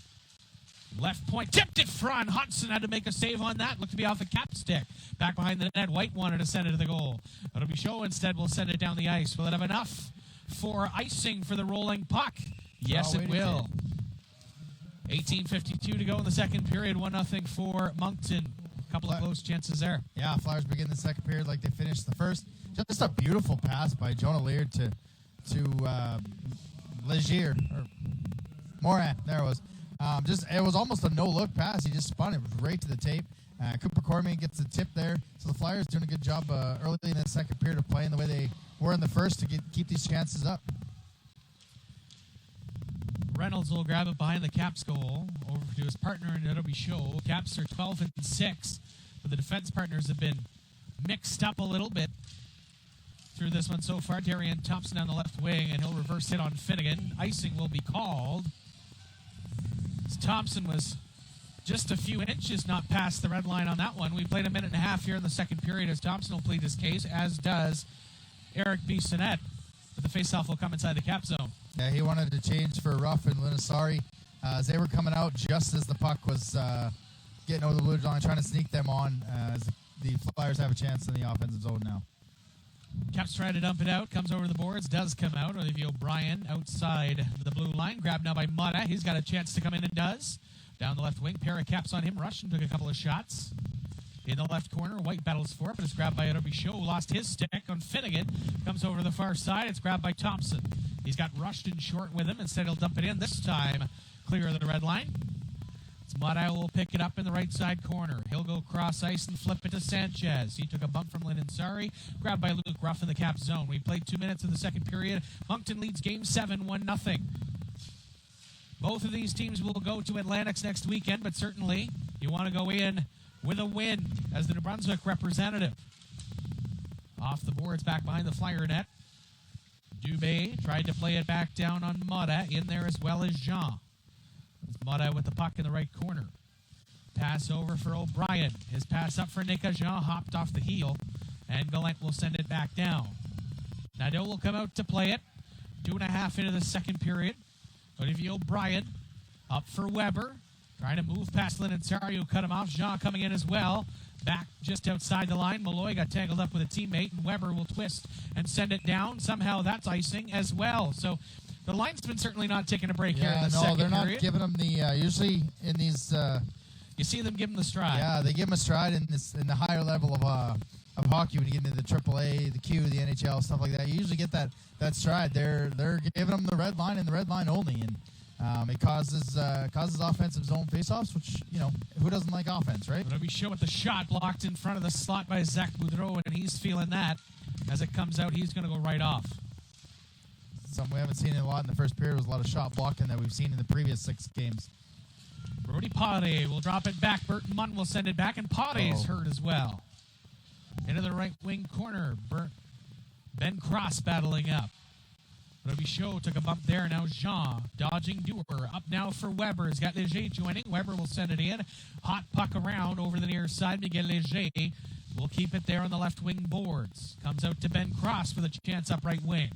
Left point, tipped it front. Hodgson had to make a save on that. Looked to be off the cap stick. Back behind the net, White wanted to send it to the goal. It'll be Show instead. Will send it down the ice. Will it have enough for icing for the rolling puck? Yes, it will. 18:52 to go in the second period. 1-0 for Moncton. A couple of close chances there. Yeah, Flyers begin the second period like they finished the first. Just a beautiful pass by Jonah Leard to Legier or Morin. There it was. It was almost a no-look pass. He just spun it right to the tape. Cooper Cormier gets the tip there. So the Flyers doing a good job early in the second period of playing the way they were in the first to keep these chances up. Reynolds will grab it behind the Caps goal. Over to his partner, and it'll be Show. Caps are 12-6, but the defense partners have been mixed up a little bit through this one so far. Darian Thompson on the left wing, and he'll reverse hit on Finnegan. Icing will be called. Thompson was just a few inches not past the red line on that one. We played a minute and a half here in the second period as Thompson will plead his case, as does Eric Bissonnette. But the faceoff will come inside the Cap zone. Yeah, he wanted to change for Ruff and Linasari as they were coming out just as the puck was getting over the blue line, trying to sneak them on as the Flyers have a chance in the offensive zone now. Caps try to dump it out. Comes over the boards. Does come out. Olivier O'Brien outside the blue line. Grabbed now by Mota. He's got a chance to come in and does. Down the left wing. Pair of Caps on him. Rushton took a couple of shots. In the left corner. White battles for it, but it's grabbed by Roby Scholl. Lost his stick on Finnegan. Comes over to the far side. It's grabbed by Thompson. He's got Rushton short with him. Instead, he'll dump it in. This time, clear of the red line. Mota will pick it up in the right side corner. He'll go cross ice and flip it to Sanchez. He took a bump from Linasari. Grabbed by Luke Ruff in the Cap zone. We played 2 minutes in the second period. Moncton leads Game 7, 1-0. Both of these teams will go to Atlantics next weekend, but certainly you want to go in with a win as the New Brunswick representative. Off the boards, back behind the Flyer net. Dubé tried to play it back down on Mota. In there as well as Jean. Mota with the puck in the right corner. Pass over for O'Brien. His pass up for Nick Jean hopped off the heel, and Gallant will send it back down. Nadeau will come out to play it. 2.5 into the second period. Olivier O'Brien Up for Weber. Trying to move past Lynn and Ontario, cut him off. Jean coming in as well. Back just outside the line. Malloy got tangled up with a teammate, and Weber will twist and send it down. Somehow that's icing as well. So the linesman certainly not taking a break here in the second period. No, they're not giving them the, usually in these... you see them give him the stride. Yeah, they give him a stride in the higher level of hockey when you get into the AAA, the Q, the NHL, stuff like that. You usually get that stride. They're giving them the red line and the red line only, and it causes offensive zone faceoffs, which, who doesn't like offense, right? It'll be show with the shot blocked in front of the slot by Zach Boudreau, and he's feeling that. As it comes out, he's going to go right off. Something we haven't seen a lot in the first period was a lot of shot blocking that we've seen in the previous 6 games. Brody Pate will drop it back. Burton Munn will send it back, and Pate's hurt as well. Into the right wing corner. Ben Cross battling up. Robichaud took a bump there. Now Jean dodging Dewar. Up now for Weber. He's got Leger joining. Weber will send it in. Hot puck around over the near side. Miguel Leger will keep it there on the left wing boards. Comes out to Ben Cross for the chance up right wing.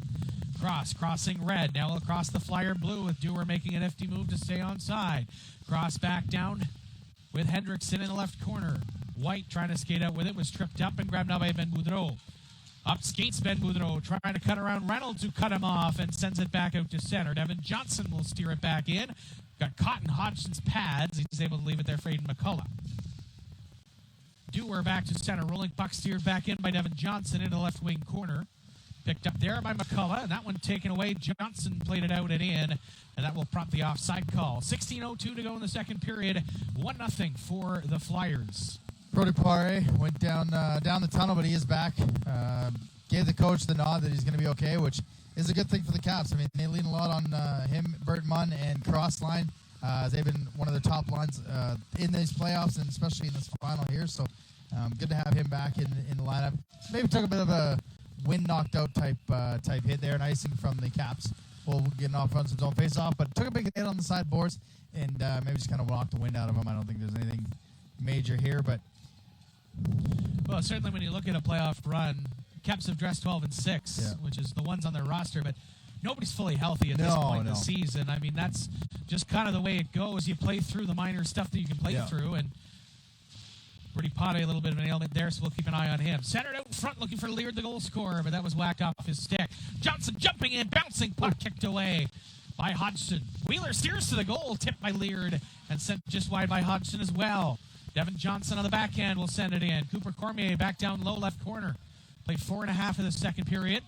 Cross crossing red. Now across the Flyer blue with Dewar making a nifty move to stay onside. Cross back down with Hendrickson in the left corner. White trying to skate out with it. Was tripped up and grabbed now by Ben Boudreau. Up skates Ben Boudreau, trying to cut around Reynolds, who cut him off and sends it back out to center. Devin Johnson will steer it back in. Got caught in Hodgson's pads. He's able to leave it there for Aiden McCullough. Dewar back to center. Rolling puck steered back in by Devin Johnson into the left wing corner. Picked up there by McCullough, and that one taken away. Johnson played it out and in, and that will prompt the offside call. 16:02 to go in the second period. 1-0 for the Flyers. Brody Poirier went down the tunnel, but he is back. Gave the coach the nod that he's going to be okay, which is a good thing for the Caps. I mean, they lean a lot on him, Burton Munn, and Cross line. They've been one of the top lines in these playoffs, and especially in this final here. So good to have him back in the lineup. Maybe took a bit of a wind knocked out type hit there, and icing from the Caps. We'll get an offensive zone face off, but took a big hit on the sideboards, and maybe just kind of knocked the wind out of him. I don't think there's anything major here, but. Well, certainly when you look at a playoff run, Caps have dressed 12-6, which is the ones on their roster, but nobody's fully healthy at this point in the season. I mean, that's just kind of the way it goes. You play through the minor stuff that you can play through, and Brody Pate, a little bit of an ailment there, so we'll keep an eye on him. Centered out in front, looking for Leard, the goal scorer, but that was whacked off his stick. Johnson jumping in, bouncing puck kicked away by Hodgson. Wheeler steers to the goal, tipped by Leard, and sent just wide by Hodgson as well. Devin Johnson on the backhand will send it in. Cooper Cormier back down low left corner. Played 4.5 of the second period.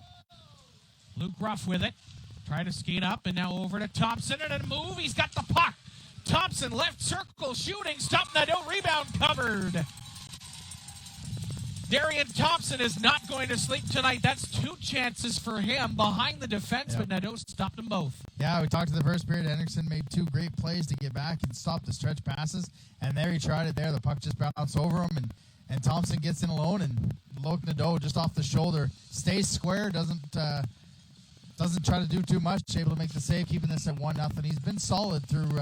Luke Ruff with it. Try to skate up, and now over to Thompson, and a move. He's got the puck. Thompson left circle shooting. Stop Nadeau. Rebound covered. Darian Thompson is not going to sleep tonight. That's 2 chances for him behind the defense, but Nadeau stopped them both. Yeah, we talked to the first period. Henderson made 2 great plays to get back and stop the stretch passes, and there he tried it there. The puck just bounced over him, and Thompson gets in alone, and Loic Nadeau just off the shoulder stays square, doesn't try to do too much, able to make the save, keeping this at 1-0. He's been solid through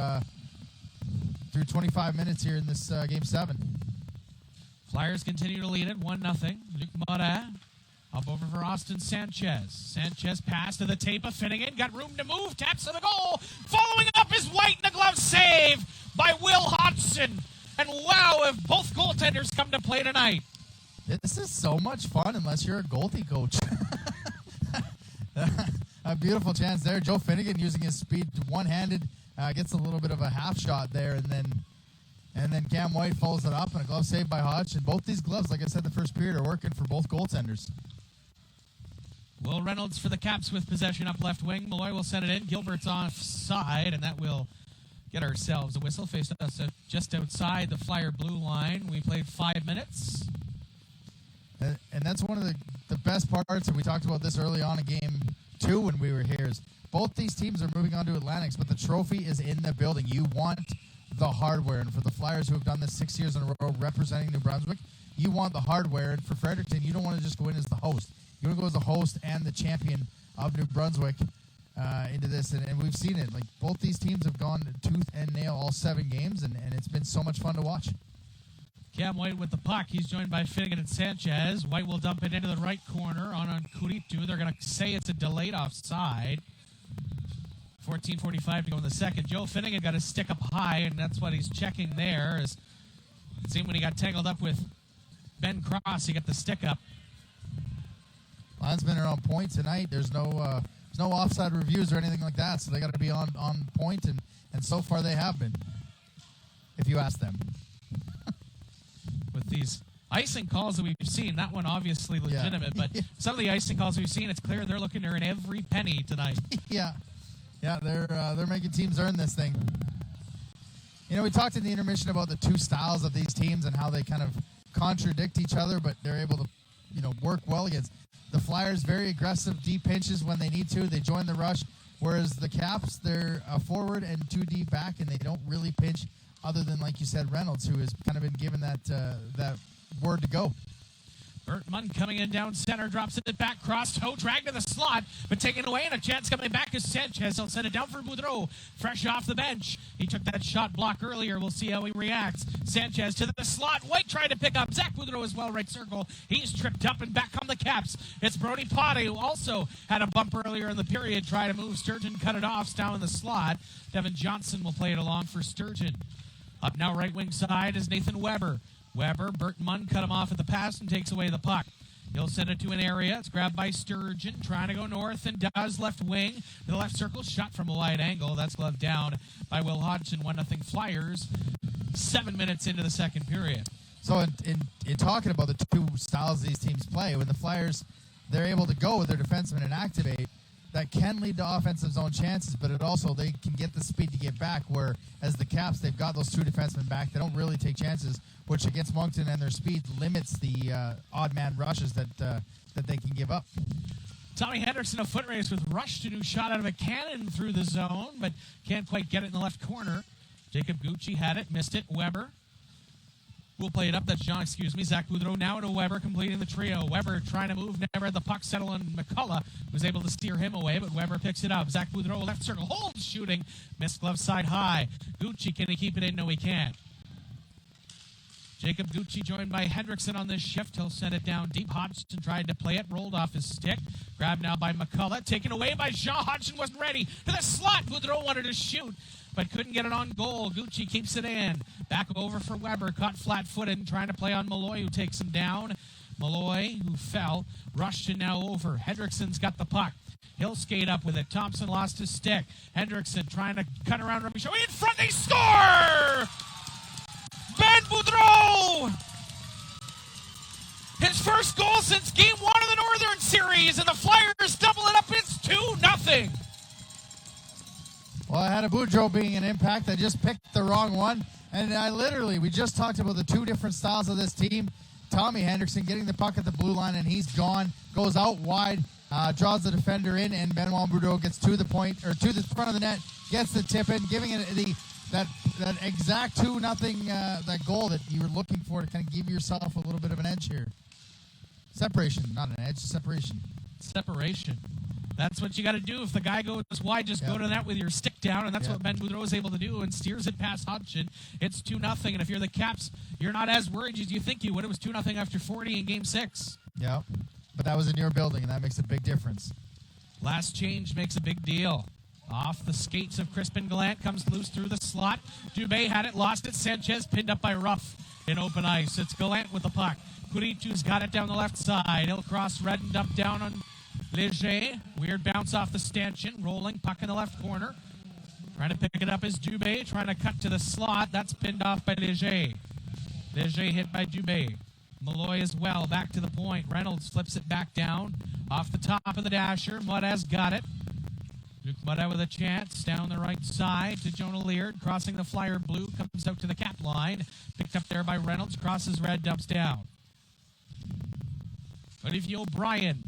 25 minutes here in this Game 7. Flyers continue to lead it 1-0. Luc Morin up over for Austin Sanchez. Sanchez pass to the tape of Finnegan. Got room to move. Taps to the goal. Following up is White and a glove save by Will Hodgson. And wow, if both goaltenders come to play tonight. This is so much fun unless you're a goalie coach. A beautiful chance there. Joe Finnegan using his speed one-handed. Gets a little bit of a half shot there, and then Cam White follows it up, and a glove save by Hodge. And both these gloves, like I said, the first period are working for both goaltenders. Will Reynolds for the Caps with possession up left wing. Malloy will send it in. Gilbert's offside, and that will get ourselves a whistle. Faced us just outside the Flyer blue line. We played 5 minutes. And that's one of the best parts, and we talked about this early on in Game 2 when we were here, is both these teams are moving on to Atlantics, but the trophy is in the building. You want the hardware, and for the Flyers who have done this 6 years in a row representing New Brunswick, you want the hardware, and for Fredericton, you don't want to just go in as the host. You want to go as the host and the champion of New Brunswick into this, and we've seen it. Like, both these teams have gone tooth and nail all 7 games, and it's been so much fun to watch. Cam White with the puck. He's joined by Finnegan and Sanchez. White will dump it into the right corner on Kuritu. They're going to say it's a delayed offside. 14:45 to go in the second. Joe Finnegan got his stick up high, and that's what he's checking there. It seemed when he got tangled up with Ben Cross, he got the stick up. Linesmen are on point tonight. There's no offside reviews or anything like that, so they got to be on point, and so far they have been, if you ask them. With these icing calls that we've seen, that one obviously legitimate, but some of the icing calls we've seen, it's clear they're looking to earn every penny tonight. Yeah, they're making teams earn this thing. You know, we talked in the intermission about the two styles of these teams and how they kind of contradict each other, but they're able to, work well against. The Flyers, very aggressive, deep pinches when they need to. They join the rush, whereas the Caps, they're forward and too deep back, and they don't really pinch other than, like you said, Reynolds, who has kind of been given that word to go. Bertman coming in down center, drops it back, cross toe, dragged to the slot, but taken away, and a chance coming back is Sanchez. He'll send it down for Boudreau, fresh off the bench. He took that shot block earlier. We'll see how he reacts. Sanchez to the slot. White trying to pick up. Zach Boudreau as well, right circle. He's tripped up and back on the Caps. It's Brody Potty, who also had a bump earlier in the period. Try to move Sturgeon, cut it off, down in the slot. Devin Johnson will play it along for Sturgeon. Up now right wing side is Nathan Weber. Burton Munn cut him off at the pass and takes away the puck. He'll send it to an area. It's grabbed by Sturgeon, trying to go north and does left wing. To the left circle, shot from a wide angle. That's gloved down by Will Hodgson. 1-0 Flyers. 7 minutes into the second period. So in talking about the two styles these teams play, when the Flyers, they're able to go with their defensemen and activate, that can lead to offensive zone chances, but it also, they can get the speed to get back, where as the Caps, they've got those two defensemen back. They don't really take chances, which against Moncton and their speed limits the odd man rushes that they can give up. Tommy Hendrickson, a foot race with Rush to do shot out of a cannon through the zone, but can't quite get it in the left corner. Jacob Gucci had it, missed it. Weber will play it up. That's John, Zach Boudreau now to Weber, completing the trio. Weber trying to move, never had the puck settle on McCullough, was able to steer him away, but Weber picks it up. Zach Boudreau, left circle, holds, shooting, missed glove side high. Gucci, can he keep it in? No, he can't. Jacob Gucci joined by Hendrickson on this shift. He'll send it down deep. Hodgson tried to play it, rolled off his stick. Grabbed now by McCullough, taken away by Jean. Hodgson wasn't ready. To the slot, Boudreau wanted to shoot, but couldn't get it on goal. Gucci keeps it in. Back over for Weber, caught flat-footed and trying to play on Malloy, who takes him down. Malloy, who fell, rushed to now over. Hendrickson's got the puck. He'll skate up with it. Thompson lost his stick. Hendrickson trying to cut around Robbie Shaw. In front, they score! Ben Boudreau! His first goal since Game 1 of the Northern Series, and the Flyers double it up. It's 2-0. Well, I had a Boudreau being an impact. I just picked the wrong one. And we just talked about the two different styles of this team. Tommy Hendrickson getting the puck at the blue line, and he's gone. Goes out wide, draws the defender in, and Benoit Boudreau gets to the point, or to the front of the net, gets the tip in, giving it that exact 2-0, that goal that you were looking for to kind of give yourself a little bit of an edge here. Separation, not an edge, separation. Separation. That's what you got to do. If the guy goes wide, just go to the net with your stick down, and that's what Ben Boudreau is able to do, and steers it past Hodgson. It's 2-0, and if you're the Caps, you're not as worried as you think you would. It was 2-0 after 40 in Game 6. Yeah, but that was in your building, and that makes a big difference. Last change makes a big deal. Off the skates of Crispin Gallant, comes loose through the slot. Dubé had it, lost it. Sanchez pinned up by Ruff in open ice. It's Gallant with the puck. Kuritu's got it down the left side. He'll cross red and dump down on Léger. Weird bounce off the stanchion. Rolling, puck in the left corner. Trying to pick it up is Dubé. Trying to cut to the slot. That's pinned off by Léger. Léger hit by Dubé. Malloy as well, back to the point. Reynolds flips it back down. Off the top of the dasher. Mudaz got it. Luke Mudda with a chance down the right side to Jonah Leard, crossing the Flyer blue, comes out to the cap line. Picked up there by Reynolds, crosses red, dumps down. Olivier O'Brien,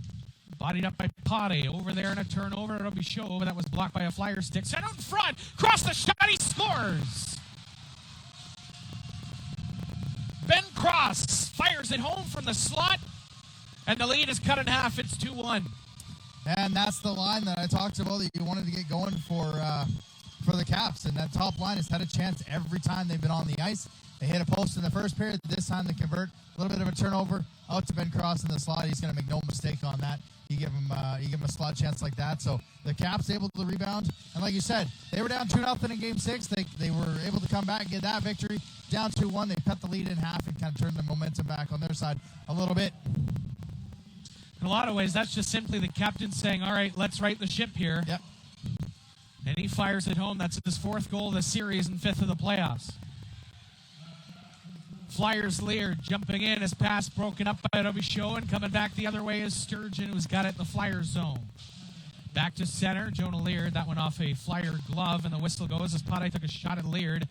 bodied up by Potty. Over there in a turnover, it'll be show, but that was blocked by a Flyer stick. Set out in front, cross the shot, he scores! Ben Cross fires it home from the slot, and the lead is cut in half. It's 2-1. And that's the line that I talked about that you wanted to get going for the Caps. And that top line has had a chance every time they've been on the ice. They hit a post in the first period. This time they convert. A little bit of a turnover out to Ben Cross in the slot. He's going to make no mistake on that. you give them a slot chance like that. So the Caps able to rebound, and like you said, they were down 2-0 in Game 6. They were able to come back and get that victory. Down 2-1, they cut the lead in half and kind of turned the momentum back on their side a little bit. In a lot of ways, that's just simply the captain saying, all right, let's right the ship here. Yep. And he fires it home. That's his 4th goal of the series and 5th of the playoffs. Flyers Lear jumping in. His pass broken up by Robichaud, and coming back the other way is Sturgeon, who's got it in the Flyers zone. Back to center, Jonah Leard. That one off a Flyer glove, and the whistle goes as Pate took a shot at Leard.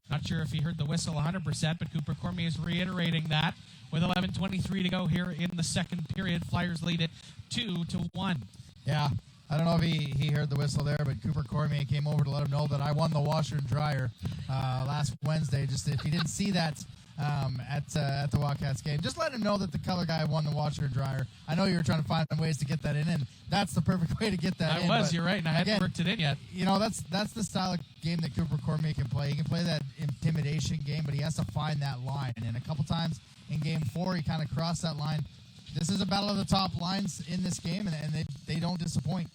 Not sure if he heard the whistle 100%, but Cooper Cormier is reiterating that with 11:23 to go here in the second period. Flyers lead it 2-1. Yeah, I don't know if he heard the whistle there, but Cooper Cormier came over to let him know that I won the washer and dryer last Wednesday. Just if he didn't see that at the Wildcats game, just let him know that the color guy won the washer and dryer. I know you were trying to find ways to get that in, and that's the perfect way to get that in. You're right, and I hadn't worked it in yet. You know, that's the style of game that Cooper Cormier can play. He can play that intimidation game, but he has to find that line. And a couple times in Game 4, he kind of crossed that line. This is a battle of the top lines in this game, and they don't disappoint.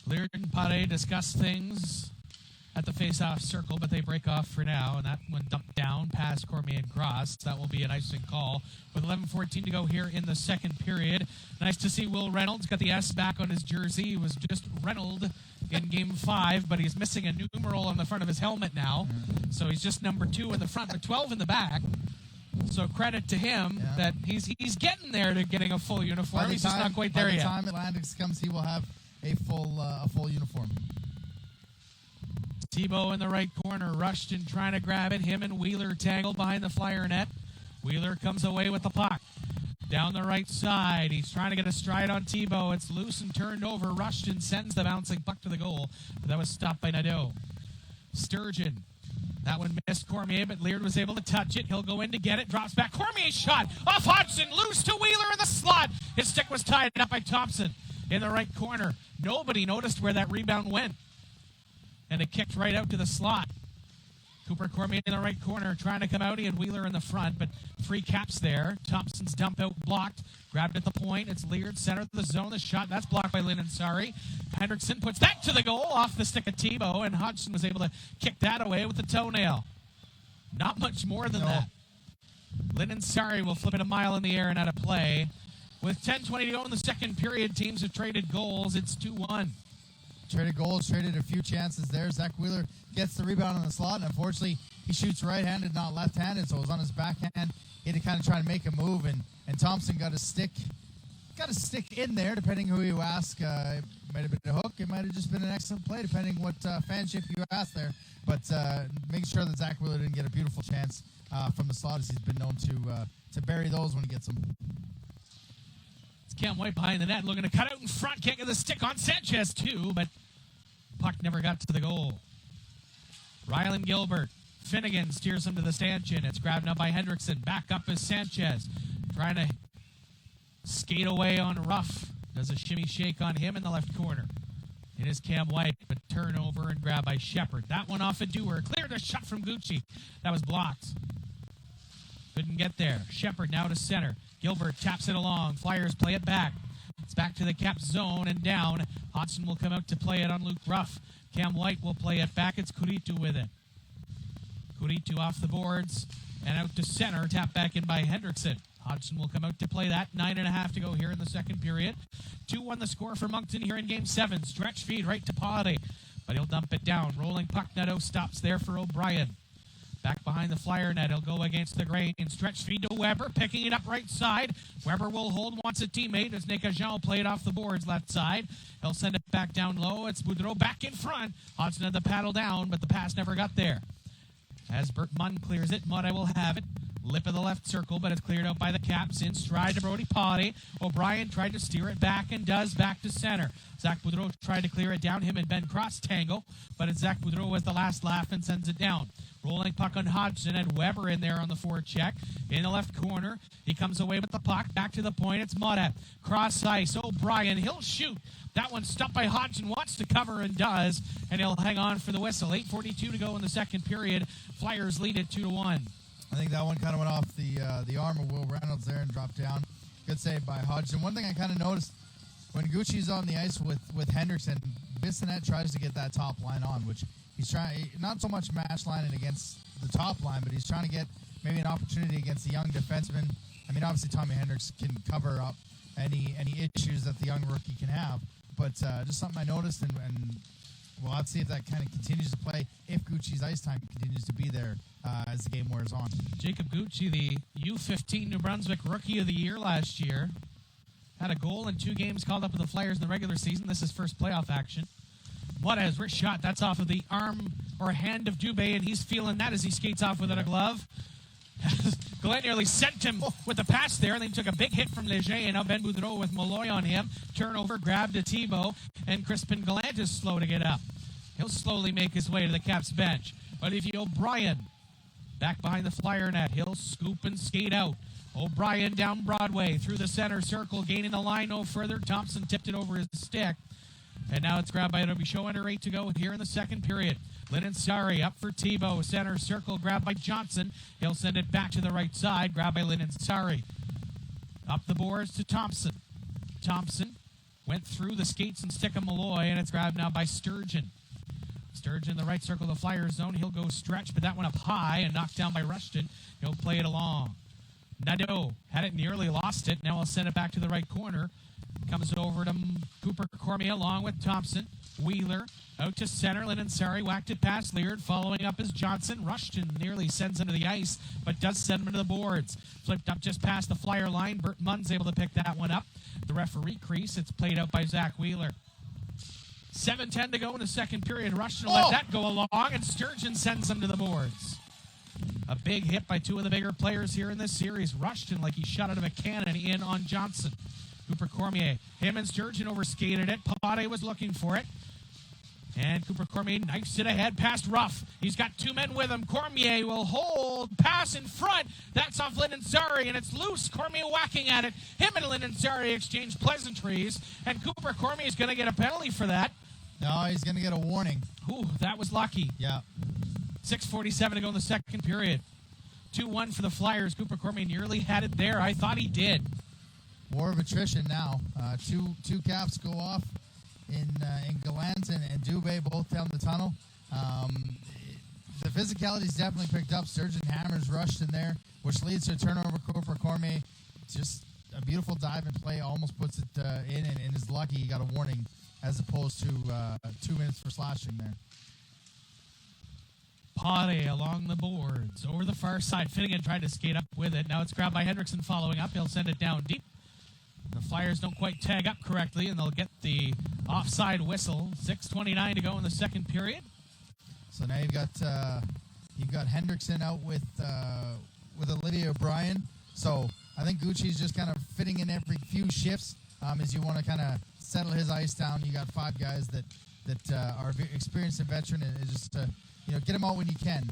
Leard and Pate discuss things at the face-off circle, but they break off for now, and that one dumped down past Cormier and Cross. That will be an icing call with 11:14 to go here in the second period. Nice to see Will Reynolds got the S back on his jersey. He was just Reynolds in Game 5, but he's missing a numeral on the front of his helmet now, so he's just number 2 in the front, but 12 in the back. So credit to him that he's getting there to getting a full uniform. He's just not quite there yet. By the time Atlantics comes, he will have a full uniform. Tebow in the right corner, Rushton trying to grab it. Him and Wheeler tangled behind the Flyer net. Wheeler comes away with the puck. Down the right side, he's trying to get a stride on Tebow. It's loose and turned over. Rushton sends the bouncing puck to the goal, but that was stopped by Nadeau. Sturgeon. That one missed Cormier, but Leard was able to touch it. He'll go in to get it. Drops back. Cormier's shot off Hodgson. Loose to Wheeler in the slot. His stick was tied up by Thompson in the right corner. Nobody noticed where that rebound went. And it kicked right out to the slot. Cooper Cormier in the right corner trying to come out. He had Wheeler in the front, but 3 Caps there. Thompson's dump out blocked. Grabbed at the point. It's Leard, center of the zone. The shot, that's blocked by Linnensari. Hendrickson puts that to the goal off the stick of Tebow, and Hodgson was able to kick that away with the toenail. Not much more than that. Linnensari will flip it a mile in the air and out of play. With 10:20 to go in the second period, teams have traded goals. It's 2-1. Traded goals, traded a few chances there. Zach Wheeler gets the rebound on the slot, and unfortunately, he shoots right-handed, not left-handed, so it was on his backhand. He had to kind of try to make a move, and Thompson got a stick in there, depending who you ask. It might have been a hook. It might have just been an excellent play, depending what fanship you ask there. But making sure that Zach Wheeler didn't get a beautiful chance from the slot, as he's been known to bury those when he gets them. It's Cam White behind the net, looking to cut out in front, can't get the stick on Sanchez too, but puck never got to the goal. Rylan Gilbert. Finnegan steers him to the stanchion. It's grabbed up by Hendrickson. Back up is Sanchez. Trying to skate away on Ruff. Does a shimmy shake on him in the left corner. It is Cam White, but turnover and grab by Shepard. That one off a Dewar. Cleared a shot from Gucci. That was blocked. Couldn't get there. Shepard now to center. Gilbert taps it along. Flyers play it back. It's back to the Caps zone and down. Hodgson will come out to play it on Luke Ruff. Cam White will play it back. It's Kuritu with it. Kuritu off the boards and out to center. Tap back in by Hendrickson. Hodgson will come out to play that. 9.5 to go here in the second period. 2-1 the score for Moncton here in Game 7. Stretch feed right to Pate, but he'll dump it down. Rolling puck, Nadeau stops there for O'Brien. Back behind the Flyer net, he'll go against the grain. Stretch feed to Weber, picking it up right side. Weber will hold, wants a teammate as Nekajan will play it off the boards left side. He'll send it back down low. It's Boudreau back in front. Hodgson had the paddle down, but the pass never got there. As Bert Munn clears it, Mudde will have it. Lip of the left circle, but it's cleared out by the Caps. In stride to Brody Pate. O'Brien tried to steer it back and does back to center. Zach Boudreau tried to clear it down. Him and Ben Cross tangle, but it's Zach Boudreau was the last laugh and sends it down. Rolling puck on Hodgson and Weber in there on the forecheck. In the left corner, he comes away with the puck. Back to the point, it's Mudde. Cross ice, O'Brien, he'll shoot. That one stopped by Hodgson, wants to cover and does, and he'll hang on for the whistle. 8:42 to go in the second period. Flyers lead it 2-1. I think that one kind of went off the arm of Will Reynolds there and dropped down. Good save by Hodgson. One thing I kind of noticed when Gucci's on the ice with Hendrickson, Bissonnette tries to get that top line on, which he's trying, not so much match lining against the top line, but he's trying to get maybe an opportunity against the young defenseman. I mean, obviously Tommy Hendricks can cover up any issues that the young rookie can have, but just something I noticed, and we'll have to see if that kind of continues to play, if Gucci's ice time continues to be there as the game wears on. Jacob Gucci, the U15 New Brunswick Rookie of the Year last year, had a goal in 2 games called up with the Flyers in the regular season. This is first playoff action. Juarez, rich shot. That's off of the arm or hand of Dubé, and he's feeling that as he skates off without a glove. Glenn nearly sent him with the pass there, and then he took a big hit from Leger, and now Ben Boudreau with Malloy on him. Turnover, grab to Thibault, and Crispin Gallant is slow to get up. He'll slowly make his way to the Caps bench. Olivier O'Brien back behind the Flyer net. He'll scoop and skate out. O'Brien down Broadway through the center circle, gaining the line no further. Thompson tipped it over his stick. And now it's grabbed by Robichaud under 8 to go here in the second period. Lininsari up for Thibault. Center circle grabbed by Johnson. He'll send it back to the right side. Grabbed by Lininsari. Up the boards to Thompson. Thompson went through the skates and stick of Malloy, and it's grabbed now by Sturgeon. Sturgeon in the right circle of the Flyers zone. He'll go stretch, but that one up high and knocked down by Rushton. He'll play it along. Nadeau had it, nearly lost it. Now he'll send it back to the right corner. Comes over to Cooper Cormier along with Thompson. Wheeler out to center. Lininsari whacked it past Leard. Following up is Johnson. Rushton nearly sends him to the ice, but does send him to the boards. Flipped up just past the Flyer line. Bert Munn's able to pick that one up. The referee crease. It's played out by Zach Wheeler. 7:10 to go in the second period. Rushton will let that go along, and Sturgeon sends him to the boards. A big hit by 2 of the bigger players here in this series. Rushton, like he shot out of a cannon, in on Johnson. Cooper Cormier, him and Sturgeon overskated it. Pavade was looking for it. And Cooper Cormier knifes it ahead past Ruff. He's got 2 men with him. Cormier will hold. Pass in front. That's off Lininsari, and it's loose. Cormier whacking at it. Him and Lininsari exchange pleasantries, and Cooper Cormier is going to get a penalty for that. No, he's going to get a warning. Ooh, that was lucky. Yeah. 6:47 to go in the second period. 2-1 for the Flyers. Cooper Cormier nearly had it there. I thought he did. War of attrition now. Two caps go off in Gallant and Dubé, both down the tunnel. The physicality's definitely picked up. Sturgeon hammers rushed in there, which leads to a turnover for Cormier. Just a beautiful dive and play, almost puts it in, and is lucky he got a warning as opposed to 2 minutes for slashing there. Pade along the boards. Over the far side. Finnegan tried to skate up with it. Now it's grabbed by Hendrickson following up. He'll send it down deep. The Flyers don't quite tag up correctly, and they'll get the offside whistle. 6:29 to go in the second period. So now you've got Hendrickson out with Olivier O'Brien. So I think Gucci's just kind of fitting in every few shifts as you want to kind of settle his ice down. You got 5 guys that are experienced and veteran, and just get them out when you can.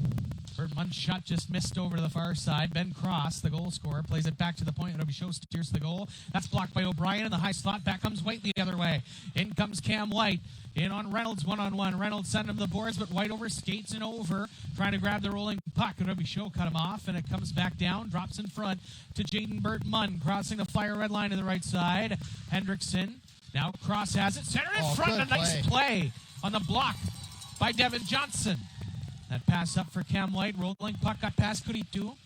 Bert Munn's shot just missed over to the far side. Ben Cross, the goal scorer, plays it back to the point. Robichaud steers to the goal. That's blocked by O'Brien in the high slot. Back comes White the other way. In comes Cam White. In on Reynolds, one-on-one. Reynolds sent him to the boards, but White over skates and over, trying to grab the rolling puck. Robichaud cut him off, and it comes back down, drops in front to Jaden Bert Munn, crossing the Flyer red line to the right side. Hendrickson, now Cross has it. Center in front, a nice play on the block by Devin Johnson. That pass up for Cam White. Rolling puck got past Kuritu.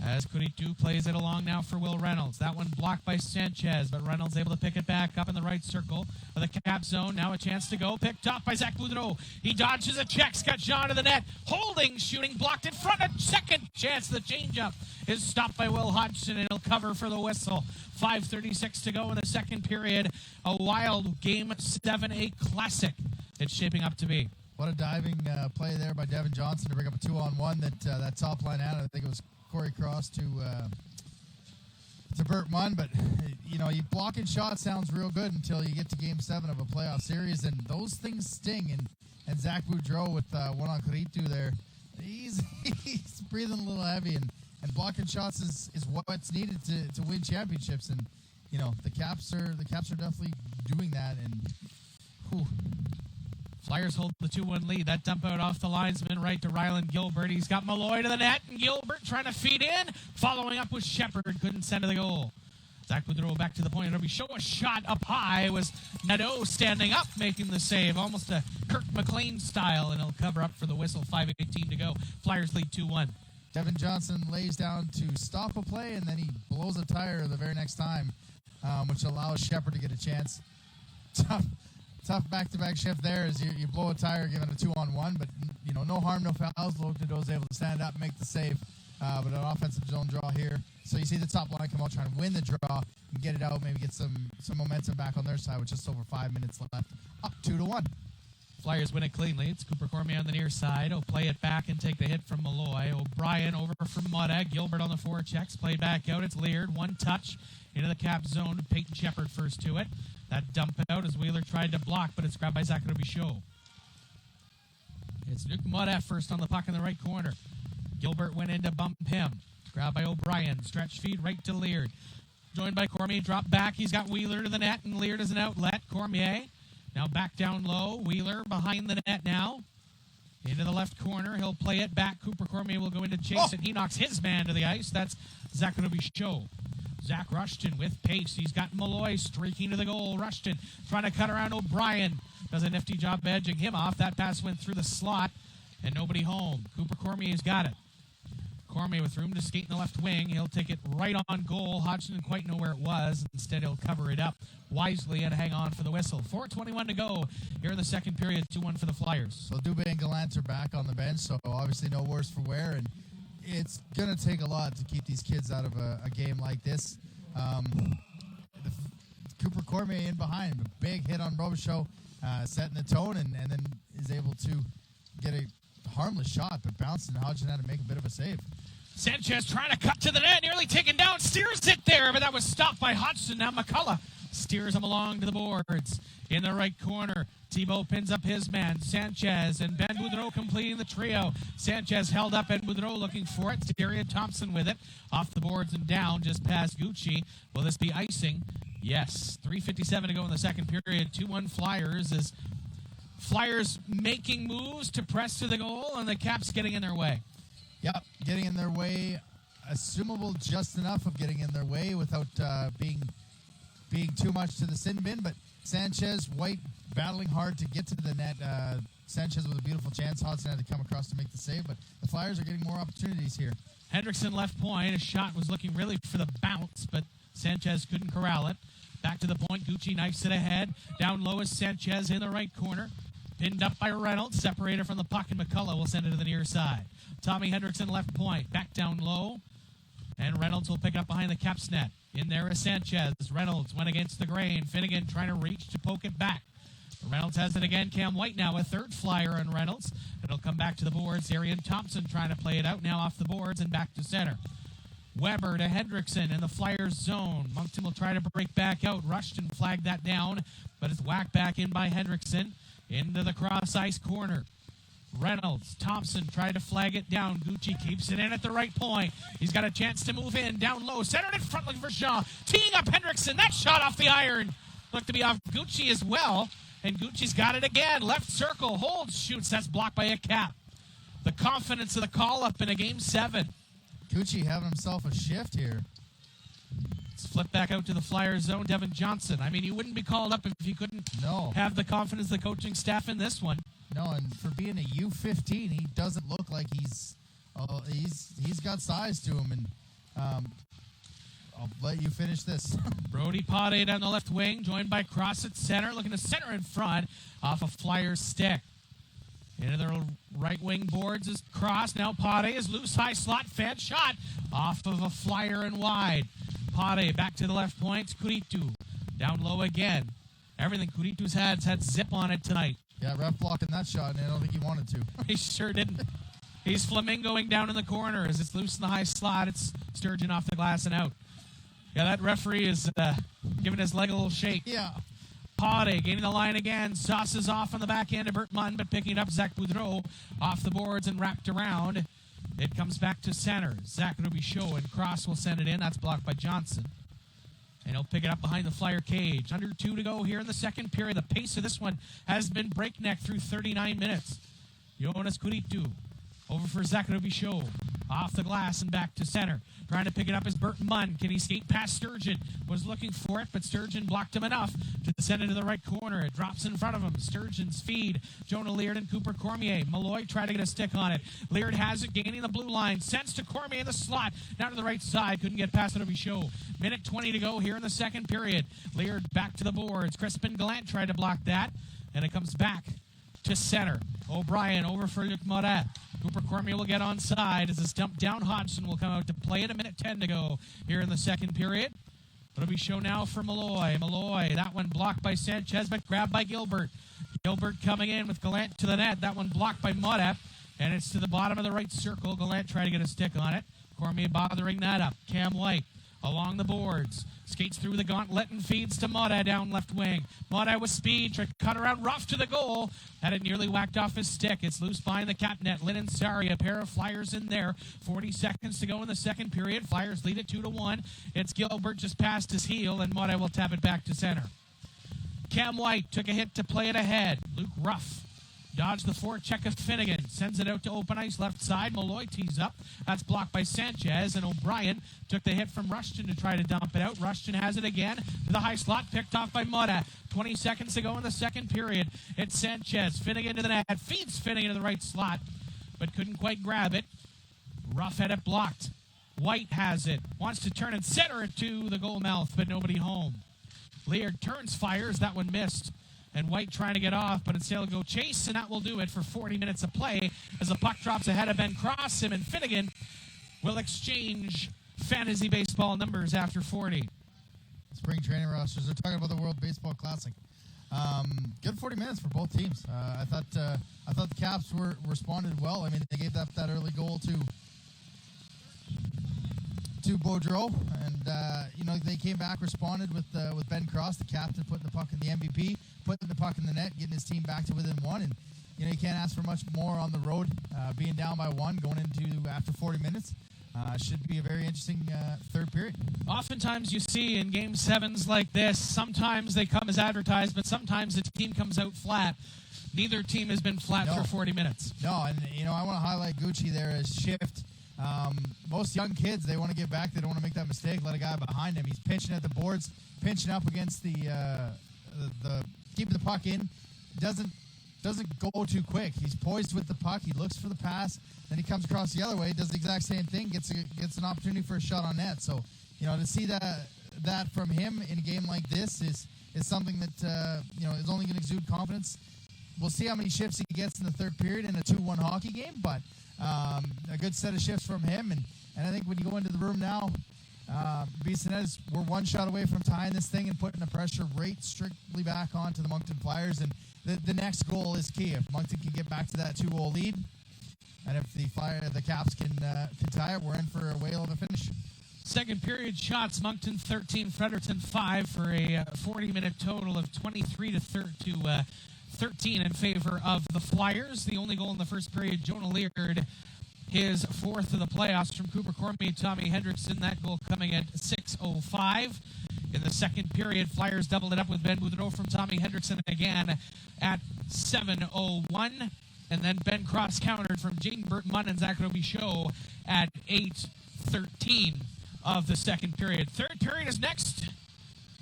As Kuritu plays it along now for Will Reynolds. That one blocked by Sanchez, but Reynolds able to pick it back up in the right circle of the cap zone. Now a chance to go. Picked up by Zach Boudreau. He dodges a check. Got Jean to the net. Holding, shooting, blocked in front. A second chance. The changeup is stopped by Will Hodgson, and he'll cover for the whistle. 5:36 to go in the second period. A wild Game 7-8 classic it's shaping up to be. What a diving play there by Devin Johnson to bring up a 2-on-1 that top line out. I think it was Corey Cross to Bert Munn. But, you blocking shots sounds real good until you get to Game 7 of a playoff series, and those things sting. And Zach Boudreau with one on Kuritu there, he's breathing a little heavy, and blocking shots is what's needed to win championships. And, the Caps are definitely doing that. And, whew. Flyers hold the 2-1 lead. That dump out off the linesman right to Ryland Gilbert. He's got Malloy to the net, and Gilbert trying to feed in. Following up with Shepard. Couldn't send to the goal. Zach Boudreau back to the point. It'll be show a shot up high. It was Nadeau standing up, making the save. Almost a Kirk McLean style, and he'll cover up for the whistle. 5:18 to go. Flyers lead 2-1. Devin Johnson lays down to stop a play, and then he blows a tire the very next time, which allows Shepard to get a chance. Tough back-to-back shift there as you blow a tire, giving a 2-on-1, but no harm, no fouls. Luke Nadeau is able to stand up, make the save, but an offensive zone draw here. So you see the top line come out trying to win the draw and get it out, maybe get some momentum back on their side with just over 5 minutes left. Up 2-1. Flyers win it cleanly. It's Cooper Cormier on the near side. He'll play it back and take the hit from Malloy. O'Brien over from Mudda. Gilbert on the forechecks. Played back out. It's Leard. One touch into the cap zone. Peyton Shepard first to it. That dump out as Wheeler tried to block, but it's grabbed by Zach Robichaud. It's Nuke Mudda first on the puck in the right corner. Gilbert went in to bump him. Grabbed by O'Brien. Stretch feed right to Leard. Joined by Cormier. Drop back. He's got Wheeler to the net, and Leard is an outlet. Cormier now back down low. Wheeler behind the net now. Into the left corner. He'll play it back. Cooper Cormier will go in to chase it. He knocks his man to the ice. That's Zach Robichaud. Zach Rushton with pace. He's got Malloy streaking to the goal. Rushton trying to cut around O'Brien. Does a nifty job edging him off. That pass went through the slot, and nobody home. Cooper Cormier's got it. Cormier with room to skate in the left wing. He'll take it right on goal. Hodgson didn't quite know where it was. Instead, he'll cover it up wisely and hang on for the whistle. 4:21 to go here in the second period. 2-1 for the Flyers. So Dubé and Gallant are back on the bench, so obviously no worse for wear, and it's going to take a lot to keep these kids out of a game like this. Cooper Cormier in behind. A big hit on Robichaud, setting the tone, and then is able to get a harmless shot, but bounced, and Hodgson had to make a bit of a save. Sanchez trying to cut to the net, nearly taken down, steers it there, but that was stopped by Hodgson. Now McCullough steers him along to the boards. In the right corner, Thibault pins up his man, Sanchez, and Ben Boudreau completing the trio. Sanchez held up, Ben Boudreau looking for it. Darian Thompson with it. Off the boards and down, just past Gucci. Will this be icing? Yes. 3:57 to go in the second period. 2-1 Flyers as Flyers making moves to press to the goal, and the Caps getting in their way. Yep, getting in their way. Assumable just enough of getting in their way without being too much to the sin bin, but Sanchez, White battling hard to get to the net. Sanchez with a beautiful chance. Hodgson had to come across to make the save, but the Flyers are getting more opportunities here. Hendrickson left point. His shot was looking really for the bounce, but Sanchez couldn't corral it. Back to the point. Gucci knifes it ahead. Down low is Sanchez in the right corner. Pinned up by Reynolds. Separated from the puck, and McCullough will send it to the near side. Tommy Hendrickson left point. Back down low. And Reynolds will pick it up behind the Caps net. In there is Sanchez. Reynolds went against the grain. Finnegan trying to reach to poke it back. Reynolds has it again. Cam White now a third flyer on Reynolds. It'll come back to the boards. Darian Thompson trying to play it out now off the boards and back to center. Weber to Hendrickson in the Flyers zone. Moncton will try to break back out. Rushton flagged that down, but it's whacked back in by Hendrickson into the cross ice corner. Reynolds, Thompson tried to flag it down. Gucci keeps it in at the right point. He's got a chance to move in, down low, centered in front looking for Shaw. Teeing up Hendrickson, that shot off the iron. Looked to be off Gucci as well, and Gucci's got it again. Left circle, holds, shoots, that's blocked by a Cap. The confidence of the call-up in a Game 7. Gucci having himself a shift here. Let's flip back out to the Flyers zone. Devin Johnson. I mean, he wouldn't be called up if he couldn't have the confidence of the coaching staff in this one. No, and for being a U15, he doesn't look like he's got size to him. And I'll let you finish this. Brody Pade down the left wing, joined by Cross at center, looking to center in front off a Flyers stick. Into the right wing boards is Cross. Now Pade is loose, high slot, fed shot off of a Flyer and wide. Pade back to the left point. Kuritu down low again. Everything Kuritu's had zip on it tonight. Yeah, ref blocking that shot, and I don't think he wanted to. He sure didn't. He's flamingoing down in the corner as it's loose in the high slot. It's Sturgeon off the glass and out. Yeah, that referee is giving his leg a little shake. Yeah. Pade gaining the line again. Sauces off on the back end of Bert Munn, but picking it up Zach Boudreau off the boards and wrapped around. It comes back to center. Zach Robichaud and Cross will send it in. That's blocked by Johnson. And he'll pick it up behind the Flyer cage. Under 2 to go here in the second period. The pace of this one has been breakneck through 39 minutes. Jonas Kuritu over for Zach Robichaud. Off the glass and back to center. Trying to pick it up is Burt Munn. Can he skate past Sturgeon? Was looking for it, but Sturgeon blocked him enough to send it to the right corner. It drops in front of him. Sturgeon's feed. Jonah Leard and Cooper Cormier. Malloy tried to get a stick on it. Leard has it, gaining the blue line. Sends to Cormier in the slot. Down to the right side. Couldn't get past it to be show. Minute 20 to go here in the second period. Leard back to the boards. Crispin Gallant tried to block that, and it comes back to center. O'Brien over for Luc Moret. Cooper Cormier will get onside as it's dumped down. Hodgson will come out to play it. A minute 10 to go here in the second period. It'll be show now for Malloy. Malloy, that one blocked by Sanchez, but grabbed by Gilbert. Gilbert coming in with Gallant to the net. That one blocked by Moret, and it's to the bottom of the right circle. Gallant trying to get a stick on it. Cormier bothering that up. Cam White along the boards. Skates through the gauntlet and feeds to Moret down left wing. Moret with speed, tried to cut around rough to the goal. Had it nearly whacked off his stick. It's loose behind the cap net. Lynn and Sari, a pair of Flyers in there. 40 seconds to go in the second period. Flyers lead it 2-1. It's Gilbert just past his heel, and Moret will tap it back to center. Cam White took a hit to play it ahead. Luke Ruff dodged the forecheck of Finnegan. Sends it out to open ice left side. Malloy tees up. That's blocked by Sanchez. And O'Brien took the hit from Rushton to try to dump it out. Rushton has it again to the high slot. Picked off by Moret. 20 seconds to go in the second period. It's Sanchez. Finnegan to the net. Feeds Finnegan to the right slot, but couldn't quite grab it. Ruff had it blocked. White has it. Wants to turn and center it to the goal mouth, but nobody home. Leard turns, fires. That one missed. And White trying to get off, but instead he'll go chase, and that will do it for 40 minutes of play as the puck drops ahead of Ben Cross. Him and Finnegan will exchange fantasy baseball numbers after 40. Spring training rosters. They're talking about the World Baseball Classic. Good 40 minutes for both teams. I thought the Caps responded well. I mean, they gave that early goal to Boudreau, and they came back, responded with Ben Cross, the captain, putting the puck in the MVP, putting the puck in the net, getting his team back to within one. And you can't ask for much more on the road. Being down by one, going into after 40 minutes, should be a very interesting third period. Oftentimes you see in game sevens like this, sometimes they come as advertised, but sometimes the team comes out flat. Neither team has been flat for 40 minutes. No, and I want to highlight Gucci there as shift. Most young kids, they want to get back. They don't want to make that mistake. Let a guy behind him. He's pinching at the boards, pinching up against the keeping the puck in. Doesn't go too quick. He's poised with the puck. He looks for the pass. Then he comes across the other way. Does the exact same thing. Gets an opportunity for a shot on net. So to see that from him in a game like this is something that is only going to exude confidence. We'll see how many shifts he gets in the third period in a 2-1 hockey game, but a good set of shifts from him. And I think when you go into the room now, Bissonnette, we're one shot away from tying this thing and putting the pressure right strictly back onto the Moncton Flyers. And the next goal is key. If Moncton can get back to that 2-0 lead, and if the Caps can tie it, we're in for a whale of a finish. Second period shots, Moncton 13, Fredericton 5 for a 40-minute total of 23 to 13 in favor of the Flyers. The only goal in the first period, Jonah Leard, his fourth of the playoffs from Cooper Cormier, Tommy Hendrickson. That goal coming at 6:05. In the second period, Flyers doubled it up with Ben Boudreau from Tommy Hendrickson again at 7:01. And then Ben Cross countered from Jaden Burt-Munn and Zach Robichaud at 8:13 of the second period. Third period is next.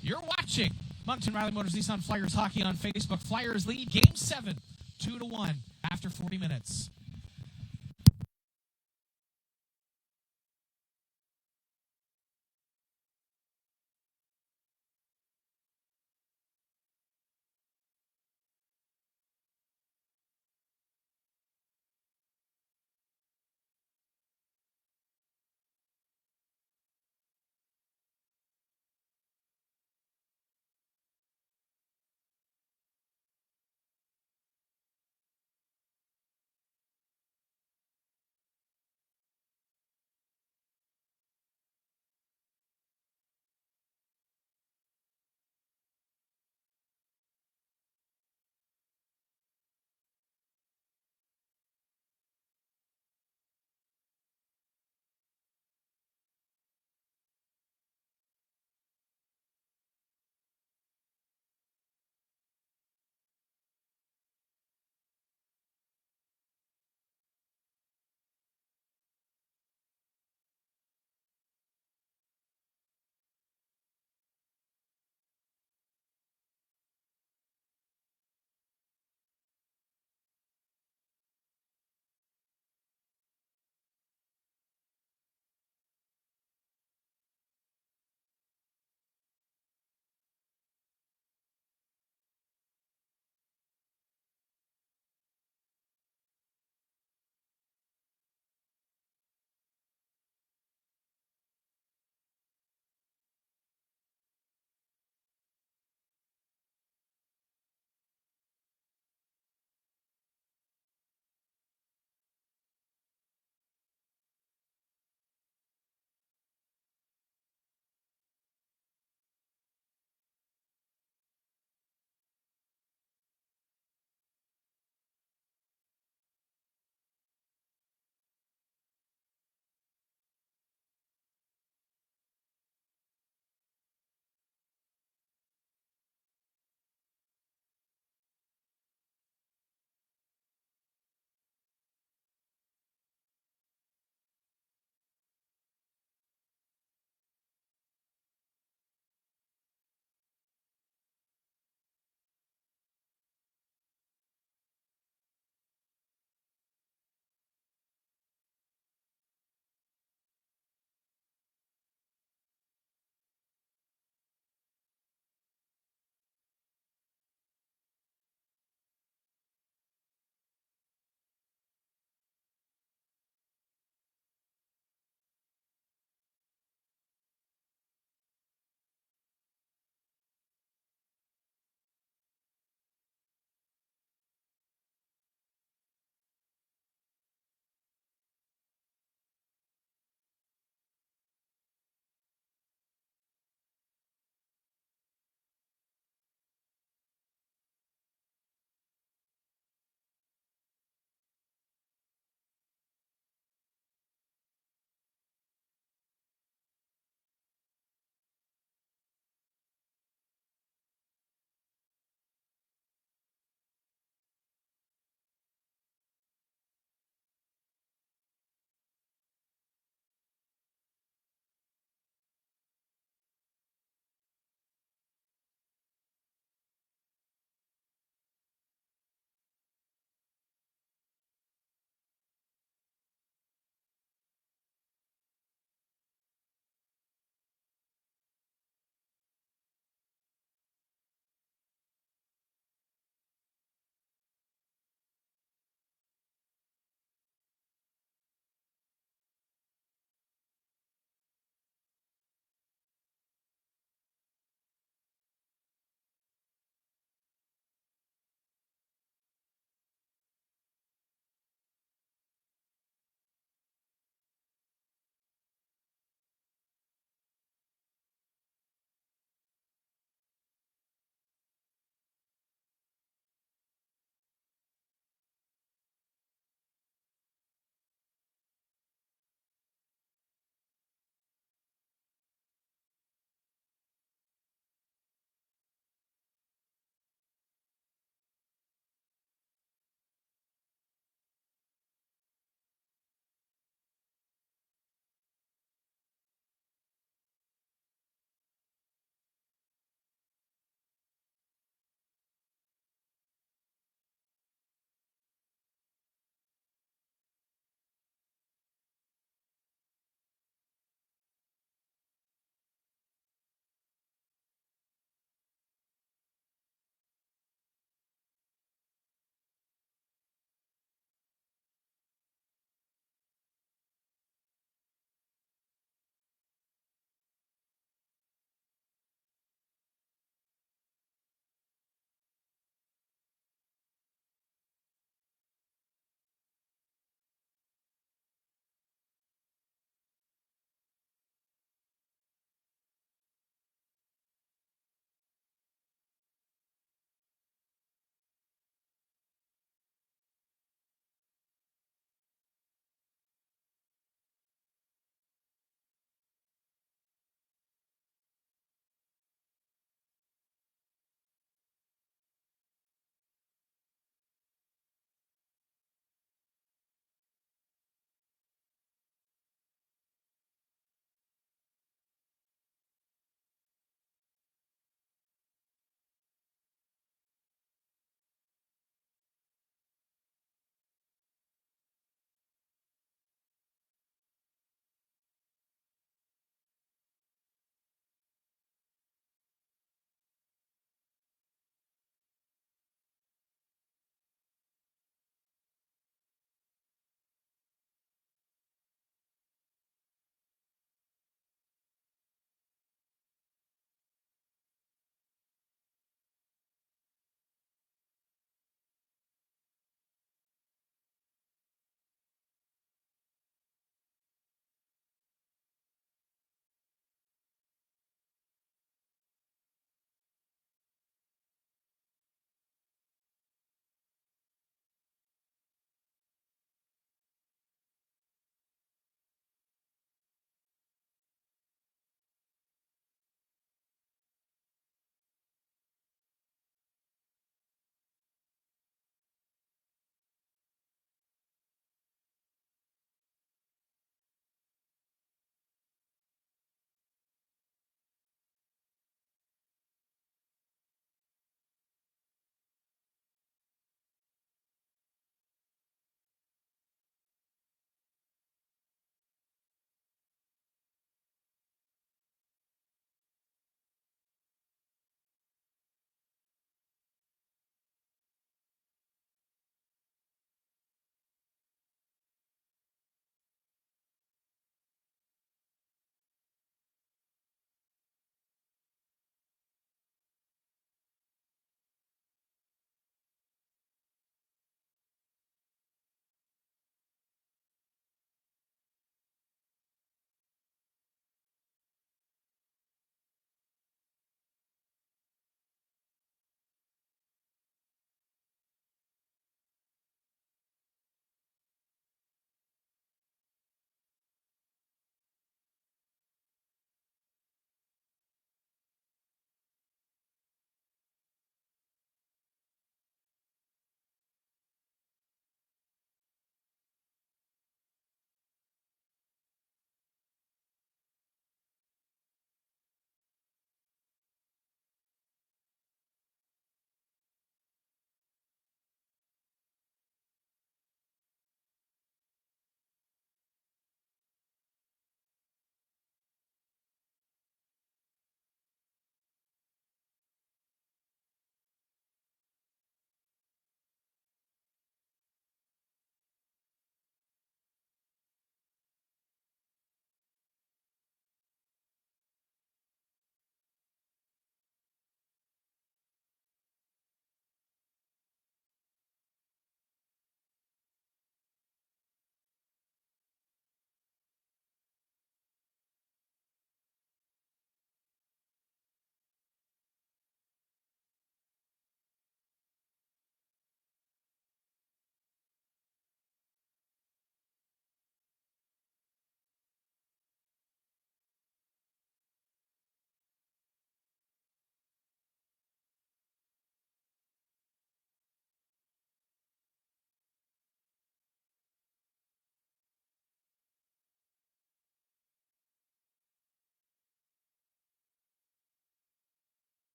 You're watching Moncton Riley Motors Nissan Flyers hockey on Facebook. Flyers lead Game 7, 2-1 after 40 minutes.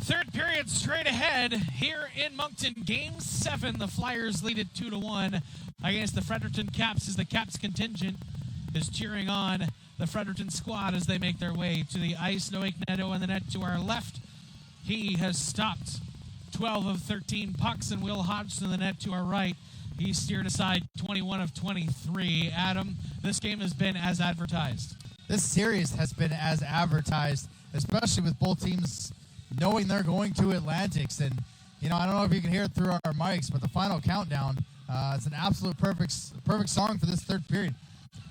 Third period straight ahead here in Moncton. Game 7. The Flyers lead it 2-1 against the Fredericton Caps as the Caps contingent is cheering on the Fredericton squad as they make their way to the ice. Noik Nadeau in the net to our left. He has stopped 12 of 13 pucks, and Will Hodgson in the net to our right. He steered aside 21 of 23. Adam, this game has been as advertised. This series has been as advertised, especially with both teams knowing they're going to Atlantics. And, you know, I don't know if you can hear it through our mics, but the final countdown, it's an absolute perfect song for this third period.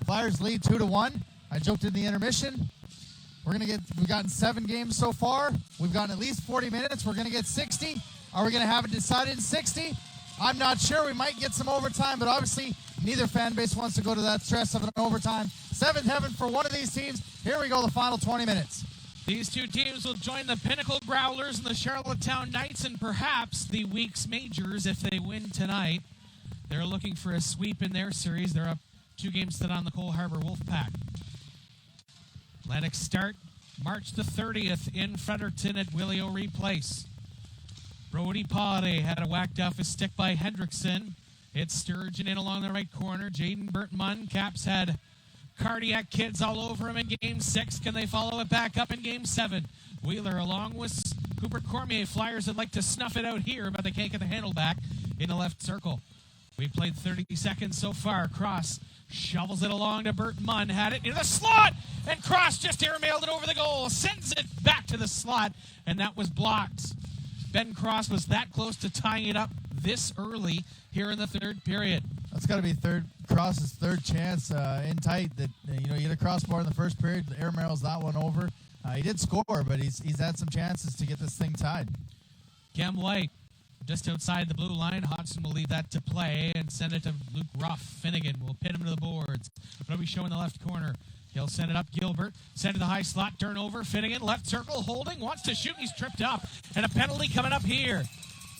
Flyers lead 2-1. I joked in the intermission. We've gotten 7 games so far. We've gotten at least 40 minutes. We're going to get 60. Are we going to have it decided in 60? I'm not sure. We might get some overtime, but obviously neither fan base wants to go to that stress of an overtime. 7th heaven for one of these teams. Here we go, the final 20 minutes. These two teams will join the Pinnacle Growlers and the Charlottetown Knights and perhaps the Weeks Majors if they win tonight. They're looking for a sweep in their series. They're up 2 games to none on the Cole Harbour Wolfpack. Atlantic start March the 30th in Fredericton at Willie O'Ree Place. Brody Pade had a whacked off his stick by Hendrickson. It's Sturgeon in along the right corner. Jaden Burtman. Caps had cardiac kids all over him in Game 6. Can they follow it back up in Game 7? Wheeler along with Cooper Cormier. Flyers would like to snuff it out here, but they can't get the handle back in the left circle. We played 30 seconds so far. Cross shovels it along to Burtman. Had it into the slot, and Cross just airmailed it over the goal. Sends it back to the slot, and that was blocked. Ben Cross was that close to tying it up this early here in the third period. That's got to be Cross's third chance in tight. That you hit a crossbar in the first period. The airmails that one over. He did score, but he's had some chances to get this thing tied. Cam White just outside the blue line. Hodgson will leave that to play and send it to Luke Ruff. Finnegan will pin him to the boards. Roby Show in the left corner. He'll send it up. Gilbert send to the high slot. Turnover. Finnegan left circle holding. Wants to shoot. He's tripped up. And a penalty coming up here.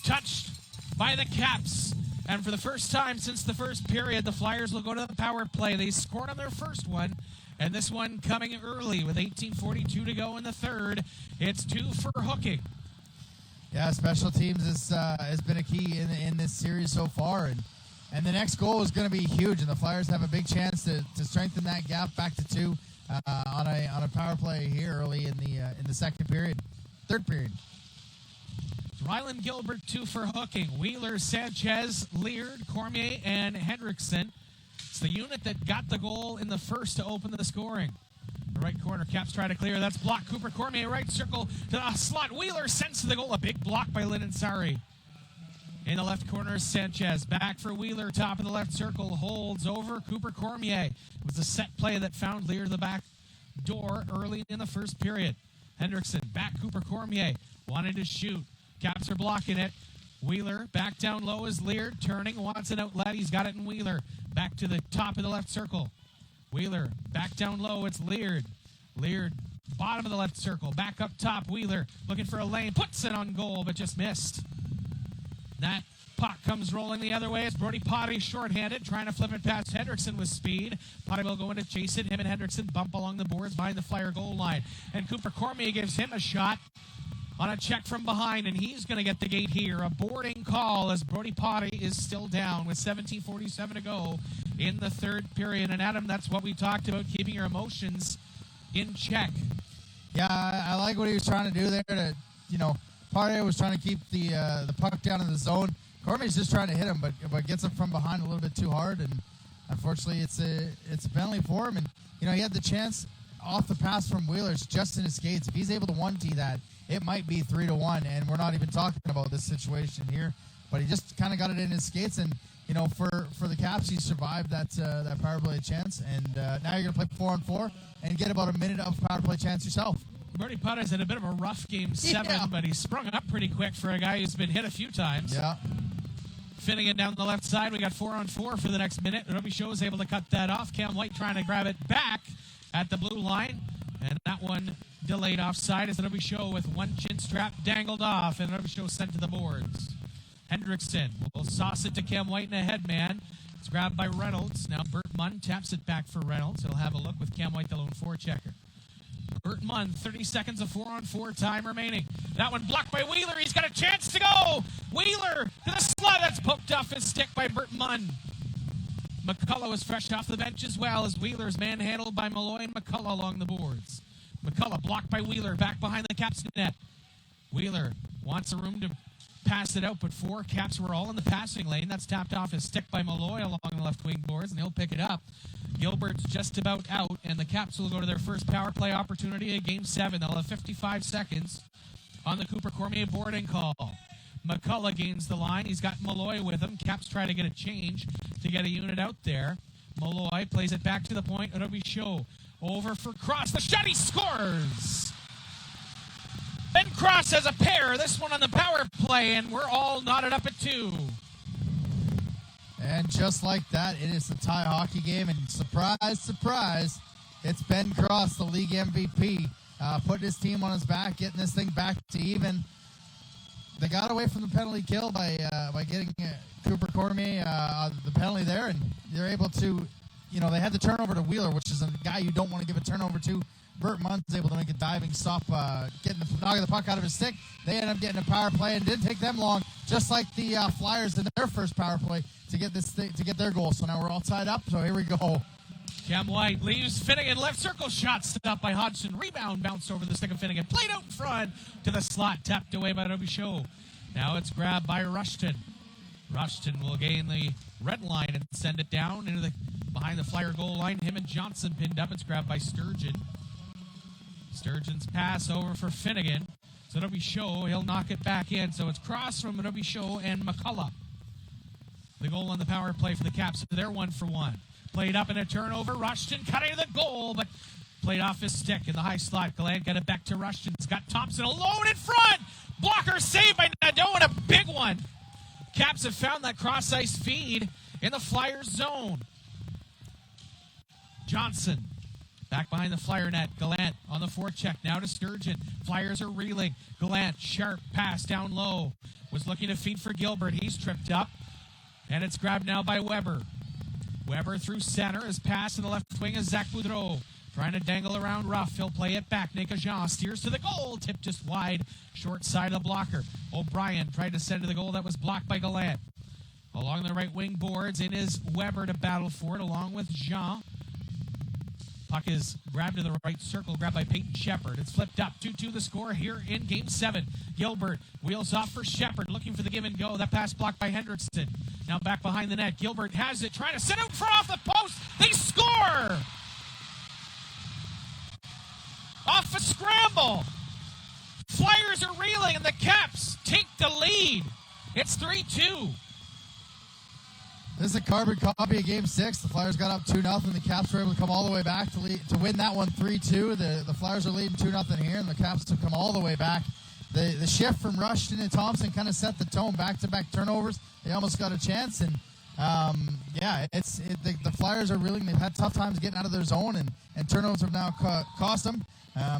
Touched by the Caps. And for the first time since the first period, the Flyers will go to the power play. They scored on their first one. And this one coming early with 18:42 to go in the third. It's 2 for hooking. Yeah, special teams has been a key in this series so far. And the next goal is going to be huge, and the Flyers have a big chance to strengthen that gap back to 2 on a power play here early in the third period. Ryland Gilbert 2 for hooking. Wheeler, Sanchez, Leard, Cormier, and Hendrickson. It's the unit that got the goal in the first to open the scoring. The right corner, Caps try to clear. That's blocked. Cooper Cormier, right circle to the slot. Wheeler sends to the goal. A big block by Lennon Sari. In the left corner, Sanchez. Back for Wheeler, top of the left circle. Holds over Cooper Cormier. It was a set play that found Lear to the back door early in the first period. Hendrickson, back Cooper Cormier. Wanted to shoot. Caps are blocking it. Wheeler, back down low is Lear. Turning, wants an outlet. He's got it in Wheeler. Back to the top of the left circle. Wheeler, back down low, it's Leard. Leard, bottom of the left circle. Back up top, Wheeler, looking for a lane. Puts it on goal, but just missed. That puck comes rolling the other way as Brody Pade shorthanded, trying to flip it past Hendrickson with speed. Pade will go in to chase it. Him and Hendrickson bump along the boards behind the Flyer goal line. And Cooper Cormier gives him a shot on a check from behind, and he's going to get the gate here. A boarding call as Brody Pade is still down with 17:47 to go in the third period. And Adam, that's what we talked about, keeping your emotions in check. Yeah, I like what he was trying to do there. Pade was trying to keep the puck down in the zone. Cormier's just trying to hit him, but gets him from behind a little bit too hard, and unfortunately it's a penalty for him. And he had the chance off the pass from Wheeler's just in his skates. If he's able to 1-T that, it might be 3-1, and we're not even talking about this situation here. But he just kind of got it in his skates, and for the Caps, he survived that power play chance. And now you're going to play 4-on-4 and get about a minute of power play chance yourself. Brody Pade's had a bit of a rough Game 7, but he sprung up pretty quick for a guy who's been hit a few times. Yeah. Finnegan down the left side. We got 4-on-4 for the next minute. Roby Show is able to cut that off. Cam White trying to grab it back at the blue line. And that one delayed offside as the Roby Show with one chin strap dangled off, and Roby Show sent to the boards. Hendrickson will sauce it to Cam White in a head man. It's grabbed by Reynolds. Now Burt Munn taps it back for Reynolds. He'll have a look with Cam White, the lone forechecker. Burt Munn, 30 seconds of 4-on-4 time remaining. That one blocked by Wheeler. He's got a chance to go. Wheeler to the slot. That's poked off his stick by Burt Munn. McCullough was fresh off the bench as well as Wheeler's manhandled by Malloy and McCullough along the boards. McCullough blocked by Wheeler, back behind the Caps net. Wheeler wants a room to pass it out, but 4 Caps were all in the passing lane. That's tapped off his stick by Malloy along the left wing boards, and he'll pick it up. Gilbert's just about out, and the Caps will go to their first power play opportunity in Game 7. They'll have 55 seconds on the Cooper Cormier boarding call. McCullough gains the line. He's got Malloy with him. Caps try to get a change to get a unit out there. Malloy plays it back to the point. Robichaud over for Cross. The shot, he scores! Ben Cross has a pair. This one on the power play, and we're all knotted up at 2. And just like that, it is a tie hockey game. And surprise, surprise, it's Ben Cross, the league MVP, putting his team on his back, getting this thing back to even. They got away from the penalty kill by getting Cooper Cormier the penalty there, and they're able to, they had the turnover to Wheeler, which is a guy you don't want to give a turnover to. Burt Munn's able to make a diving stop, knocking the puck out of his stick. They end up getting a power play, and it didn't take them long, just like the Flyers in their first power play, to get their goal. So now we're all tied up. So here we go. Cam White leaves Finnegan. Left circle shot stopped by Hodgson. Rebound bounced over the stick of Finnegan. Played out in front to the slot. Tapped away by Robichaud. Now it's grabbed by Rushton. Rushton will gain the red line and send it down into behind the Flyer goal line. Him and Johnson pinned up. It's grabbed by Sturgeon. Sturgeon's pass over for Finnegan. So Robichaud, he'll knock it back in. So it's cross from Robichaud and McCullough. The goal on the power play for the Caps. They're 1-for-1. Played up in a turnover. Rushton cutting the goal, but played off his stick in the high slot. Gallant got it back to Rushton. He's got Thompson alone in front. Blocker saved by Nadeau, and a big one. Caps have found that cross-ice feed in the Flyers zone. Johnson back behind the Flyer net. Gallant on the forecheck. Now to Sturgeon. Flyers are reeling. Gallant, sharp pass down low. Was looking to feed for Gilbert. He's tripped up. And it's grabbed now by Weber. Weber through center. His pass in the left wing is Zach Boudreau. Trying to dangle around Ruff. He'll play it back. Nikajan steers to the goal. Tip just wide. Short side of the blocker. O'Brien tried to send to the goal. That was blocked by Gallant. Along the right wing boards, in is Weber to battle for it, along with Jean. Puck is grabbed to the right circle, grabbed by Peyton Shepard. It's flipped up. 2-2 the score here in Game 7. Gilbert wheels off for Shepard, looking for the give and go. That pass blocked by Hendrickson. Now back behind the net. Gilbert has it, trying to send out for off the post. They score! Off a scramble. Flyers are reeling, and the Caps take the lead. It's 3-2. This is a carbon copy of Game 6. The Flyers got up 2-0. The Caps were able to come all the way back to win that one 3-2. The Flyers are leading 2-0 here, and the Caps have come all the way back. The shift from Rushton and Thompson kind of set the tone. Back-to-back turnovers. They almost got a chance, and the Flyers are reeling. They've had tough times getting out of their zone, and turnovers have now cost them.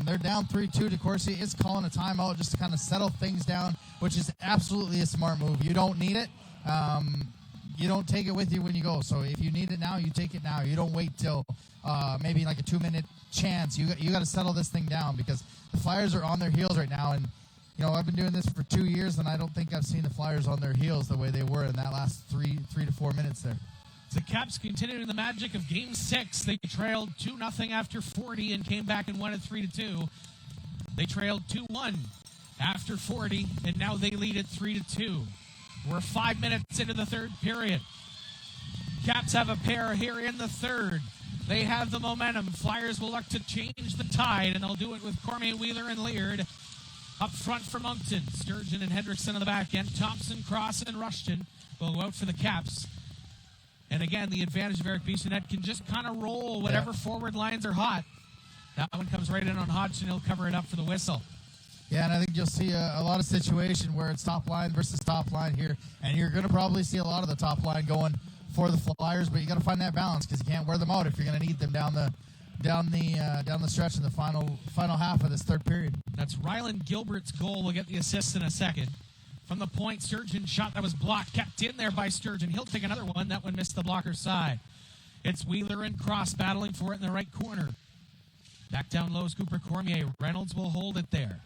They're down 3-2. DeCourcy is calling a timeout just to kind of settle things down, which is absolutely a smart move. You don't need it. You don't take it with you when you go. So if you need it now, you take it now. You don't wait till maybe like a 2-minute chance. You got to settle this thing down because the Flyers are on their heels right now. And I've been doing this for 2 years, and I don't think I've seen the Flyers on their heels the way they were in that last 3 to 4 minutes there. The Caps continuing the magic of Game 6. They trailed 2-0 after 40 and came back and won it 3-2. They trailed 2-1 after 40, and now they lead it 3-2. We're 5 minutes into the third period. Caps have a pair here in the third. They have the momentum. Flyers will look to change the tide, and they'll do it with Cormier, Wheeler, and Leard. Up front for Moncton. Sturgeon and Hendrickson on the back end. Thompson, Cross, and Rushton will go out for the Caps. And again, the advantage of Eric Bissonnette can just kind of roll whatever forward lines are hot. That one comes right in on Hodgson. He'll cover it up for the whistle. Yeah, and I think you'll see a lot of situation where it's top line versus top line here. And you're going to probably see a lot of the top line going for the Flyers, but you got to find that balance because you can't wear them out if you're going to need them down the stretch in the final half of this third period. That's Ryland Gilbert's goal. We'll get the assist in a second. From the point, Sturgeon shot that was blocked, kept in there by Sturgeon. He'll take another one. That one missed the blocker's side. It's Wheeler and Cross battling for it in the right corner. Back down low is Cooper Cormier. Reynolds will hold it there.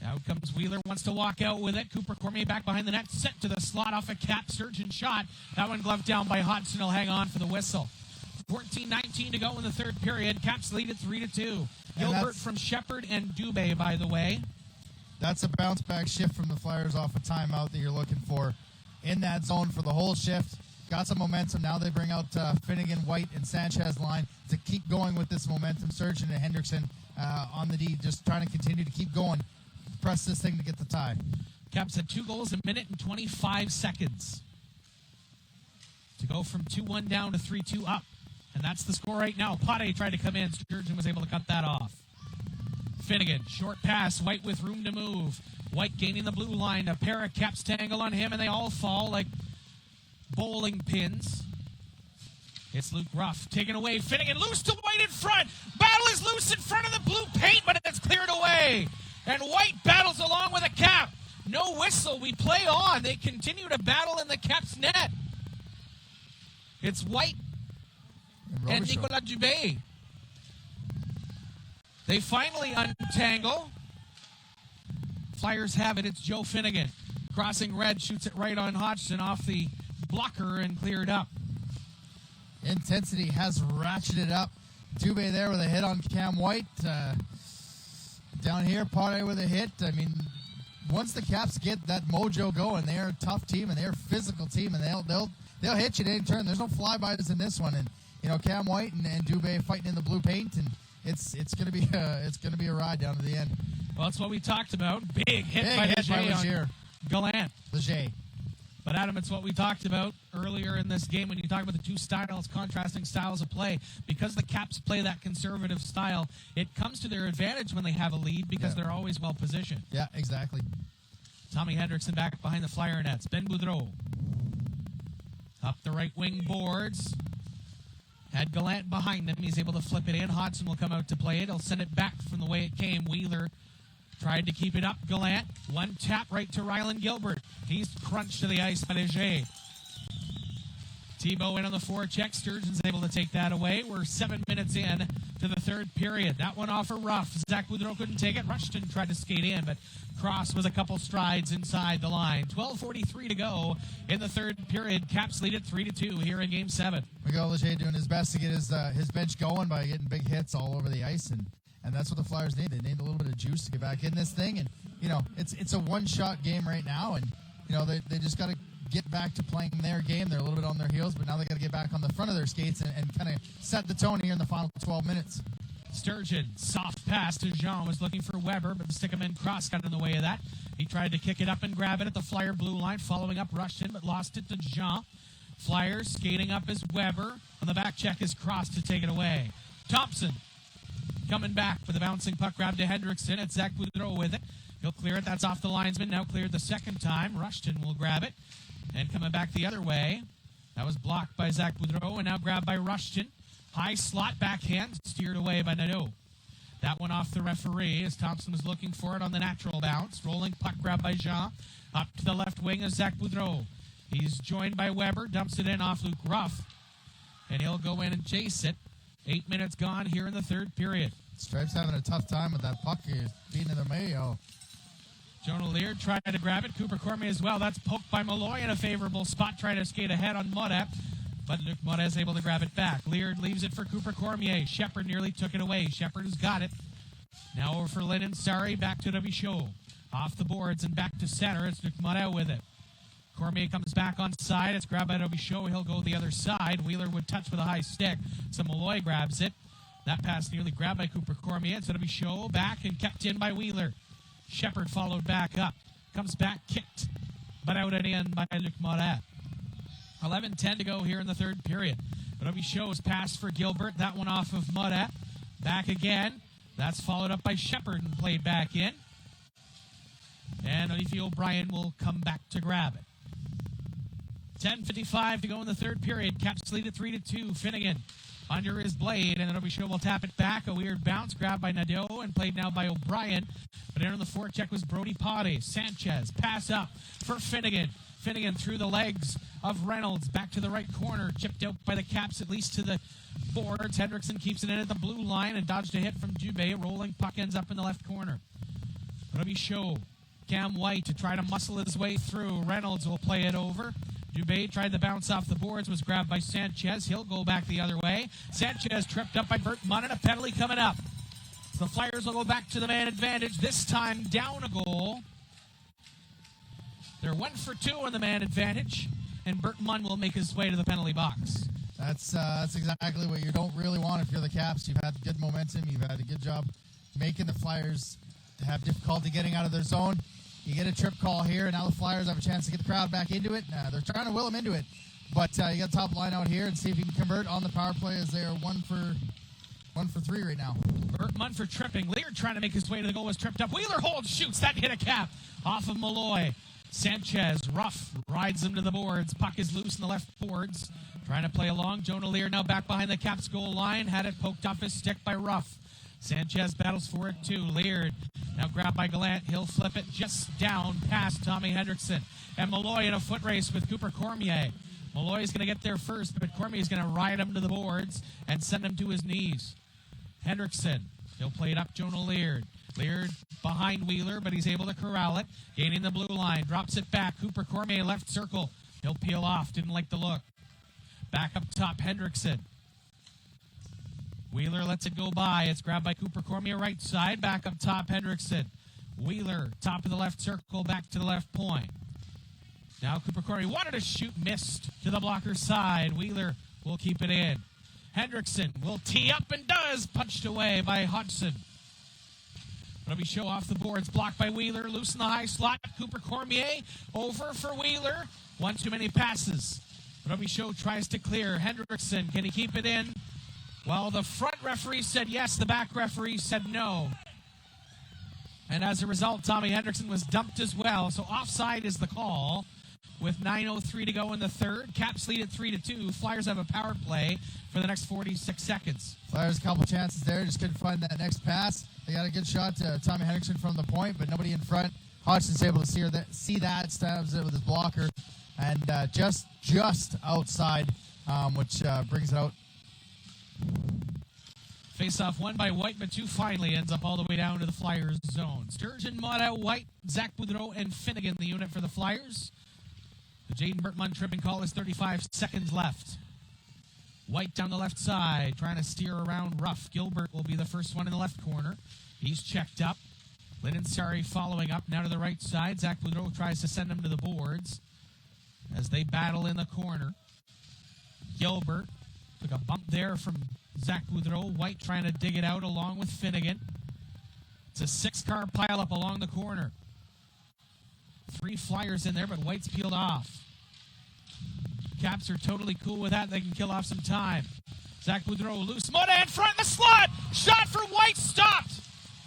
Out comes Wheeler, wants to walk out with it. Cooper Cormier back behind the net, set to the slot off a Cap Sturgeon shot. That one gloved down by Hodgson. He'll hang on for the whistle. 14-19 to go in the third period. Caps lead at 3-2. Gilbert from Shepherd and Dubé, by the way. That's a bounce-back shift from the Flyers off a timeout that you're looking for in that zone for the whole shift. Got some momentum. Now they bring out Finnegan, White, and Sanchez line to keep going with this momentum. Sturgeon and Hendrickson on the D, just trying to continue to keep going. Press this thing to get the tie. Caps had 2 goals, a minute and 25 seconds to go from 2-1 down to 3-2 up. And that's the score right now. Pate tried to come in. Sturgeon was able to cut that off. Finnegan, short pass. White with room to move. White gaining the blue line. A pair of Caps tangle on him, and they all fall like bowling pins. It's Luke Ruff taken away. Finnegan loose to White in front. Battle is loose in front of the blue paint, but it's cleared away. And White battles along with a Cap. No whistle. We play on. They continue to battle in the Caps net. It's White and Nicolas Dubé. They finally untangle. Flyers have it. It's Joe Finnegan. Crossing red, shoots it right on Hodgson off the blocker and cleared up. Intensity has ratcheted up. Dubé there with a hit on Cam White. Down here, Pate with a hit. I mean, once the Caps get that mojo going, they're a tough team and they're a physical team, and they'll hit you at any turn. There's no flybys in this one, and Cam White and Dubé fighting in the blue paint, and it's gonna be a ride down to the end. Well, that's what we talked about. Big hit by Leger on Gallant. Leger. But Adam, it's what we talked about earlier in this game when you talk about the two styles, contrasting styles of play. Because the Caps play that conservative style, it comes to their advantage when they have a lead because they're always well positioned. Yeah, exactly. Tommy Hendrickson back behind the Flyer nets. Ben Boudreau up the right wing boards. Had Gallant behind him. He's able to flip it in. Hodgson will come out to play it. He'll send it back from the way it came. Wheeler tried to keep it up. Gallant. One tap right to Rylan Gilbert. He's crunched to the ice by Leger. Tebow in on the forecheck. Sturgeon's able to take that away. We're 7 minutes in to the third period. That one off a rough. Zach Boudreau couldn't take it. Rushton tried to skate in, but Cross was a couple strides inside the line. 12:43 to go in the third period. Caps lead at 3-2 here in Game 7. Miguel Leger doing his best to get his bench going by getting big hits all over the ice, and that's what the Flyers need. They need a little bit of juice to get back in this thing, and it's a one-shot game right now, and they just got to get back to playing their game. They're a little bit on their heels, but now they got to get back on the front of their skates and kind of set the tone here in the final 12 minutes. Sturgeon, soft pass to Jean, was looking for Weber, but the stick-a-man Cross got in the way of that. He tried to kick it up and grab it at the Flyer blue line, following up Rushton, but lost it to Jean. Flyers skating up is Weber. On the back check is Cross to take it away. Thompson coming back with a bouncing puck grab to Hendrickson. It's Zach Boudreau with it. He'll clear it. That's off the linesman. Now cleared the second time. Rushton will grab it. And coming back the other way. That was blocked by Zach Boudreau and now grabbed by Rushton. High slot backhand, steered away by Nadeau. That one off the referee as Thompson was looking for it on the natural bounce. Rolling puck grab by Jean. Up to the left wing is Zach Boudreau. He's joined by Weber. Dumps it in off Luke Ruff. And he'll go in and chase it. 8 minutes gone here in the third period. Stripes having a tough time with that puck. He's beating the Mayo. Jonah Leard tried to grab it. Cooper Cormier as well. That's poked by Malloy in a favorable spot. Trying to skate ahead on Modet. But Luc Modet is able to grab it back. Leard leaves it for Cooper Cormier. Shepherd nearly took it away. Shepherd has got it. Now over for Lennon Sari. Back to Robichaud. Off the boards and back to center. It's Luc Modet with it. Cormier comes back on side. It's grabbed by Robichaud. He'll go the other side. Wheeler would touch with a high stick. So Malloy grabs it. That pass nearly grabbed by Cooper Cormier. It's Robichaud back and kept in by Wheeler. Shepherd followed back up. Comes back, kicked, but out and in by Luc Modet. 11:10 to go here in the third period. Robichaud's pass for Gilbert. That one off of Modet. Back again. That's followed up by Shepherd and played back in. And Olivier O'Brien will come back to grab it. 10:55 to go in the third period. Caps lead at 3-2. Finnegan under his blade, and then Robichaud will tap it back. A weird bounce grabbed by Nadeau and played now by O'Brien. But in on the forecheck was Brody Pate. Sanchez, pass up for Finnegan. Finnegan through the legs of Reynolds. Back to the right corner. Chipped out by the Caps, at least to the boards. Hendrickson keeps it in at the blue line and dodged a hit from Dubé. Rolling puck ends up in the left corner. It'll be Show. Cam White to try to muscle his way through. Reynolds will play it over. Dubé tried to bounce off the boards, was grabbed by Sanchez. He'll go back the other way. Sanchez tripped up by Burt Munn, and a penalty coming up. The Flyers will go back to the man advantage, this time down a goal. They're 1 for 2 on the man advantage, and Burt Munn will make his way to the penalty box. That's exactly what you don't really want if you're the Caps. You've had good momentum. You've had a good job making the Flyers have difficulty getting out of their zone. You get a trip call here, and now the Flyers have a chance to get the crowd back into it. They're trying to will them into it, but you got top line out here and see if you can convert on the power play as they are 1 for 3 right now. Burt Munn for tripping. Lear trying to make his way to the goal was tripped up. Wheeler holds, shoots. That hit a cap off of Malloy. Sanchez, rough, rides him to the boards. Puck is loose in the left boards. Trying to play along. Jonah Lear now back behind the Caps goal line. Had it poked off his stick by Ruff. Sanchez battles for it too. Leard now grabbed by Gallant. He'll flip it just down past Tommy Hendrickson. And Malloy in a foot race with Cooper Cormier. Malloy's going to get there first, but Cormier's going to ride him to the boards and send him to his knees. Hendrickson, he'll play it up Jonah Leard. Leard behind Wheeler, but he's able to corral it. Gaining the blue line, drops it back. Cooper Cormier left circle. He'll peel off, didn't like the look. Back up top, Hendrickson. Wheeler lets it go by. It's grabbed by Cooper Cormier right side. Back up top, Hendrickson. Wheeler, top of the left circle, back to the left point. Now Cooper Cormier wanted to shoot, missed to the blocker side. Wheeler will keep it in. Hendrickson will tee up and does. Punched away by Hodgson. It'll be Show off the boards. Blocked by Wheeler. Loose in the high slot. Cooper Cormier over for Wheeler. One too many passes. It'll be Show tries to clear. Hendrickson, can he keep it in? Well, the front referee said yes. The back referee said no. And as a result, Tommy Hendrickson was dumped as well. So offside is the call. With 9:03 to go in the third, Caps lead at 3-2. Flyers have a power play for the next 46 seconds. Flyers a couple chances there, just couldn't find that next pass. They got a good shot to Tommy Hendrickson from the point, but nobody in front. Hodgson's able to see that, stabs it with his blocker, and just outside, which brings it out. Face-off won by White, but 2 finally ends up all the way down to the Flyers zone. Sturgeon, Mata, White, Zach Boudreau, and Finnegan, the unit for the Flyers. The Jaden Burtman tripping call is 35 seconds left. White down the left side, trying to steer around Ruff. Gilbert will be the first one in the left corner. He's checked up. Linnensari following up, now to the right side. Zach Boudreau tries to send him to the boards as they battle in the corner. Gilbert took a bump there from Zach Boudreau. White trying to dig it out along with Finnegan. It's a 6-car pileup along the corner. 3 Flyers in there, but White's peeled off. Caps are totally cool with that. They can kill off some time. Zach Boudreau loose. Mota in front of the slot. Shot for White. Stopped.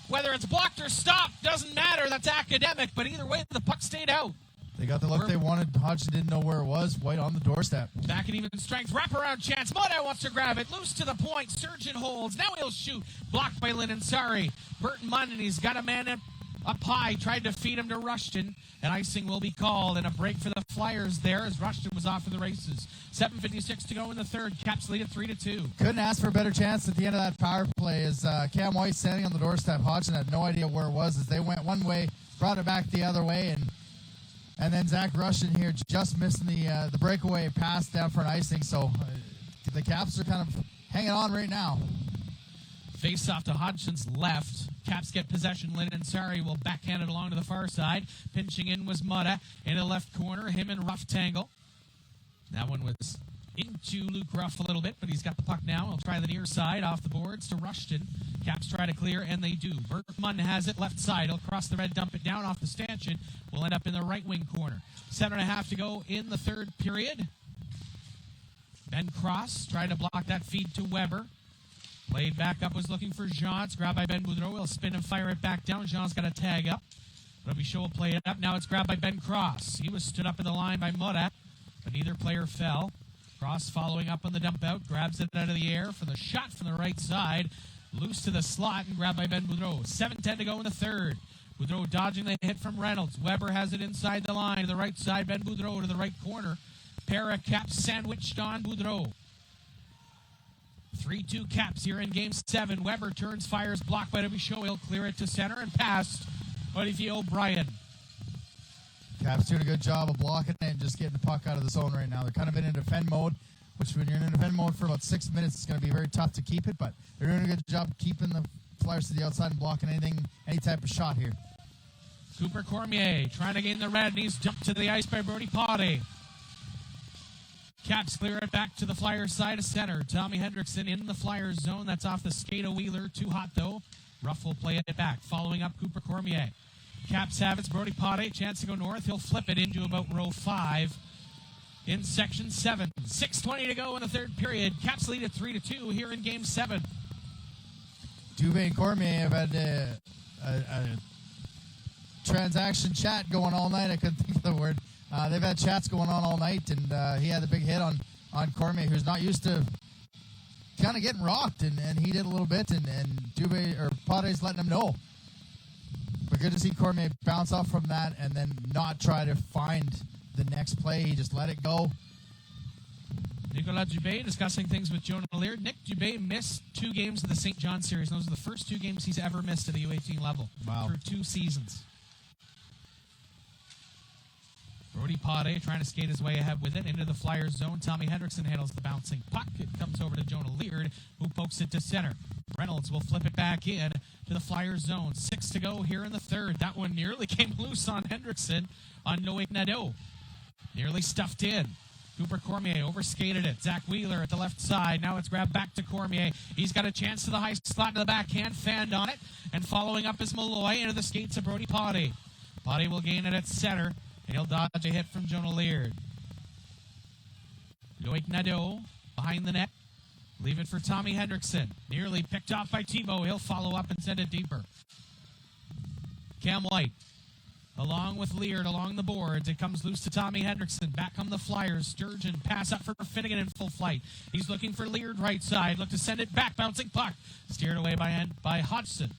Whether it's blocked or stopped doesn't matter. That's academic. But either way, the puck stayed out. They got the look they wanted. Hodgson didn't know where it was. White on the doorstep. Back at even strength. Wraparound chance. Mota wants to grab it. Loose to the point. Surgeon holds. Now he'll shoot. Blocked by Linnensari. Burton Munn, and he's got a man up high. Tried to feed him to Rushton. And icing will be called. And a break for the Flyers there as Rushton was off in the races. 7:56 to go in the third. Caps lead at 3-2. Couldn't ask for a better chance at the end of that power play as Cam White standing on the doorstep. Hodgson had no idea where it was as they went one way, brought it back the other way, and then Zach Rushton here just missing the breakaway pass down for an icing. So the Caps are kind of hanging on right now. Face off to Hodgson's left. Caps get possession. Linnensari will backhand it along to the far side. Pinching in was Mutta in the left corner. Him and Ruff tangle. That one was into Luke Ruff a little bit, but he's got the puck now. He'll try the near side off the boards to Rushton. Caps try to clear, and they do. Berkman has it left side. He'll cross the red, dump it down off the stanchion. Will end up in the right wing corner. 7.5 to go in the third period. Ben Cross trying to block that feed to Weber. Played back up, was looking for Jean. It's grabbed by Ben Boudreau. He'll spin and fire it back down. Jean's got a tag up. Robbie Shaw will play it up. Now it's grabbed by Ben Cross. He was stood up in the line by Mutta, but neither player fell. Cross following up on the dump out. Grabs it out of the air for the shot from the right side. Loose to the slot and grabbed by Ben Boudreau. 7:10 to go in the third. Boudreau dodging the hit from Reynolds. Weber has it inside the line to the right side. Ben Boudreau to the right corner. Para Caps sandwiched on Boudreau. 3-2 Caps here in Game 7. Weber turns, fires, blocked by Michaud. He'll clear it to center and pass Olivier O'Brien. Caps doing a good job of blocking it and just getting the puck out of the zone right now. They're kind of in a defend mode, which when you're in a defend mode for about 6 minutes, it's going to be very tough to keep it, but they're doing a good job keeping the Flyers to the outside and blocking any type of shot here. Cooper Cormier trying to gain the red, and he's dumped to the ice by Brody Potty. Caps clear it back to the Flyers side of center. Tommy Hendrickson in the Flyers zone. That's off the skate of Wheeler. Too hot, though. Ruff will play it back. Following up Cooper Cormier. Caps have it. Brody Potty. Chance to go north. He'll flip it into about row 5 in section 7. 6:20 to go in the third period. Caps lead at 3-2 here in Game 7. Dubé and Cormier have had a transaction chat going all night. I couldn't think of the word. They've had chats going on all night, and he had the big hit on Cormier, who's not used to kind of getting rocked, and he did a little bit, and Dubé or Potte's letting him know. But good to see Cormier bounce off from that and then not try to find the next play. He just let it go. Nicolas Dubé discussing things with Jonah Leard. Nick Dubé missed 2 games of the St. John series. Those are the first 2 games he's ever missed at the U18 level. Wow. Through 2 seasons. Brody Potty trying to skate his way ahead with it into the Flyers zone. Tommy Hendrickson handles the bouncing puck. It comes over to Jonah Leard, who pokes it to center. Reynolds will flip it back in to the Flyers zone. 6 to go here in the third. That one nearly came loose on Hendrickson on Noé Nadeau. Nearly stuffed in. Cooper Cormier overskated it. Zach Wheeler at the left side. Now it's grabbed back to Cormier. He's got a chance to the high slot to the backhand. Fanned on it. And following up is Malloy into the skates of Brody Potty. Potty will gain it at center. And he'll dodge a hit from Jonah Leard. Loic Nadeau behind the net. Leave it for Tommy Hendrickson. Nearly picked off by Tebow. He'll follow up and send it deeper. Cam White along with Leard along the boards. It comes loose to Tommy Hendrickson. Back come the Flyers. Sturgeon pass up for Finnegan in full flight. He's looking for Leard right side. Look to send it back. Bouncing puck. Steered away by Hodgson.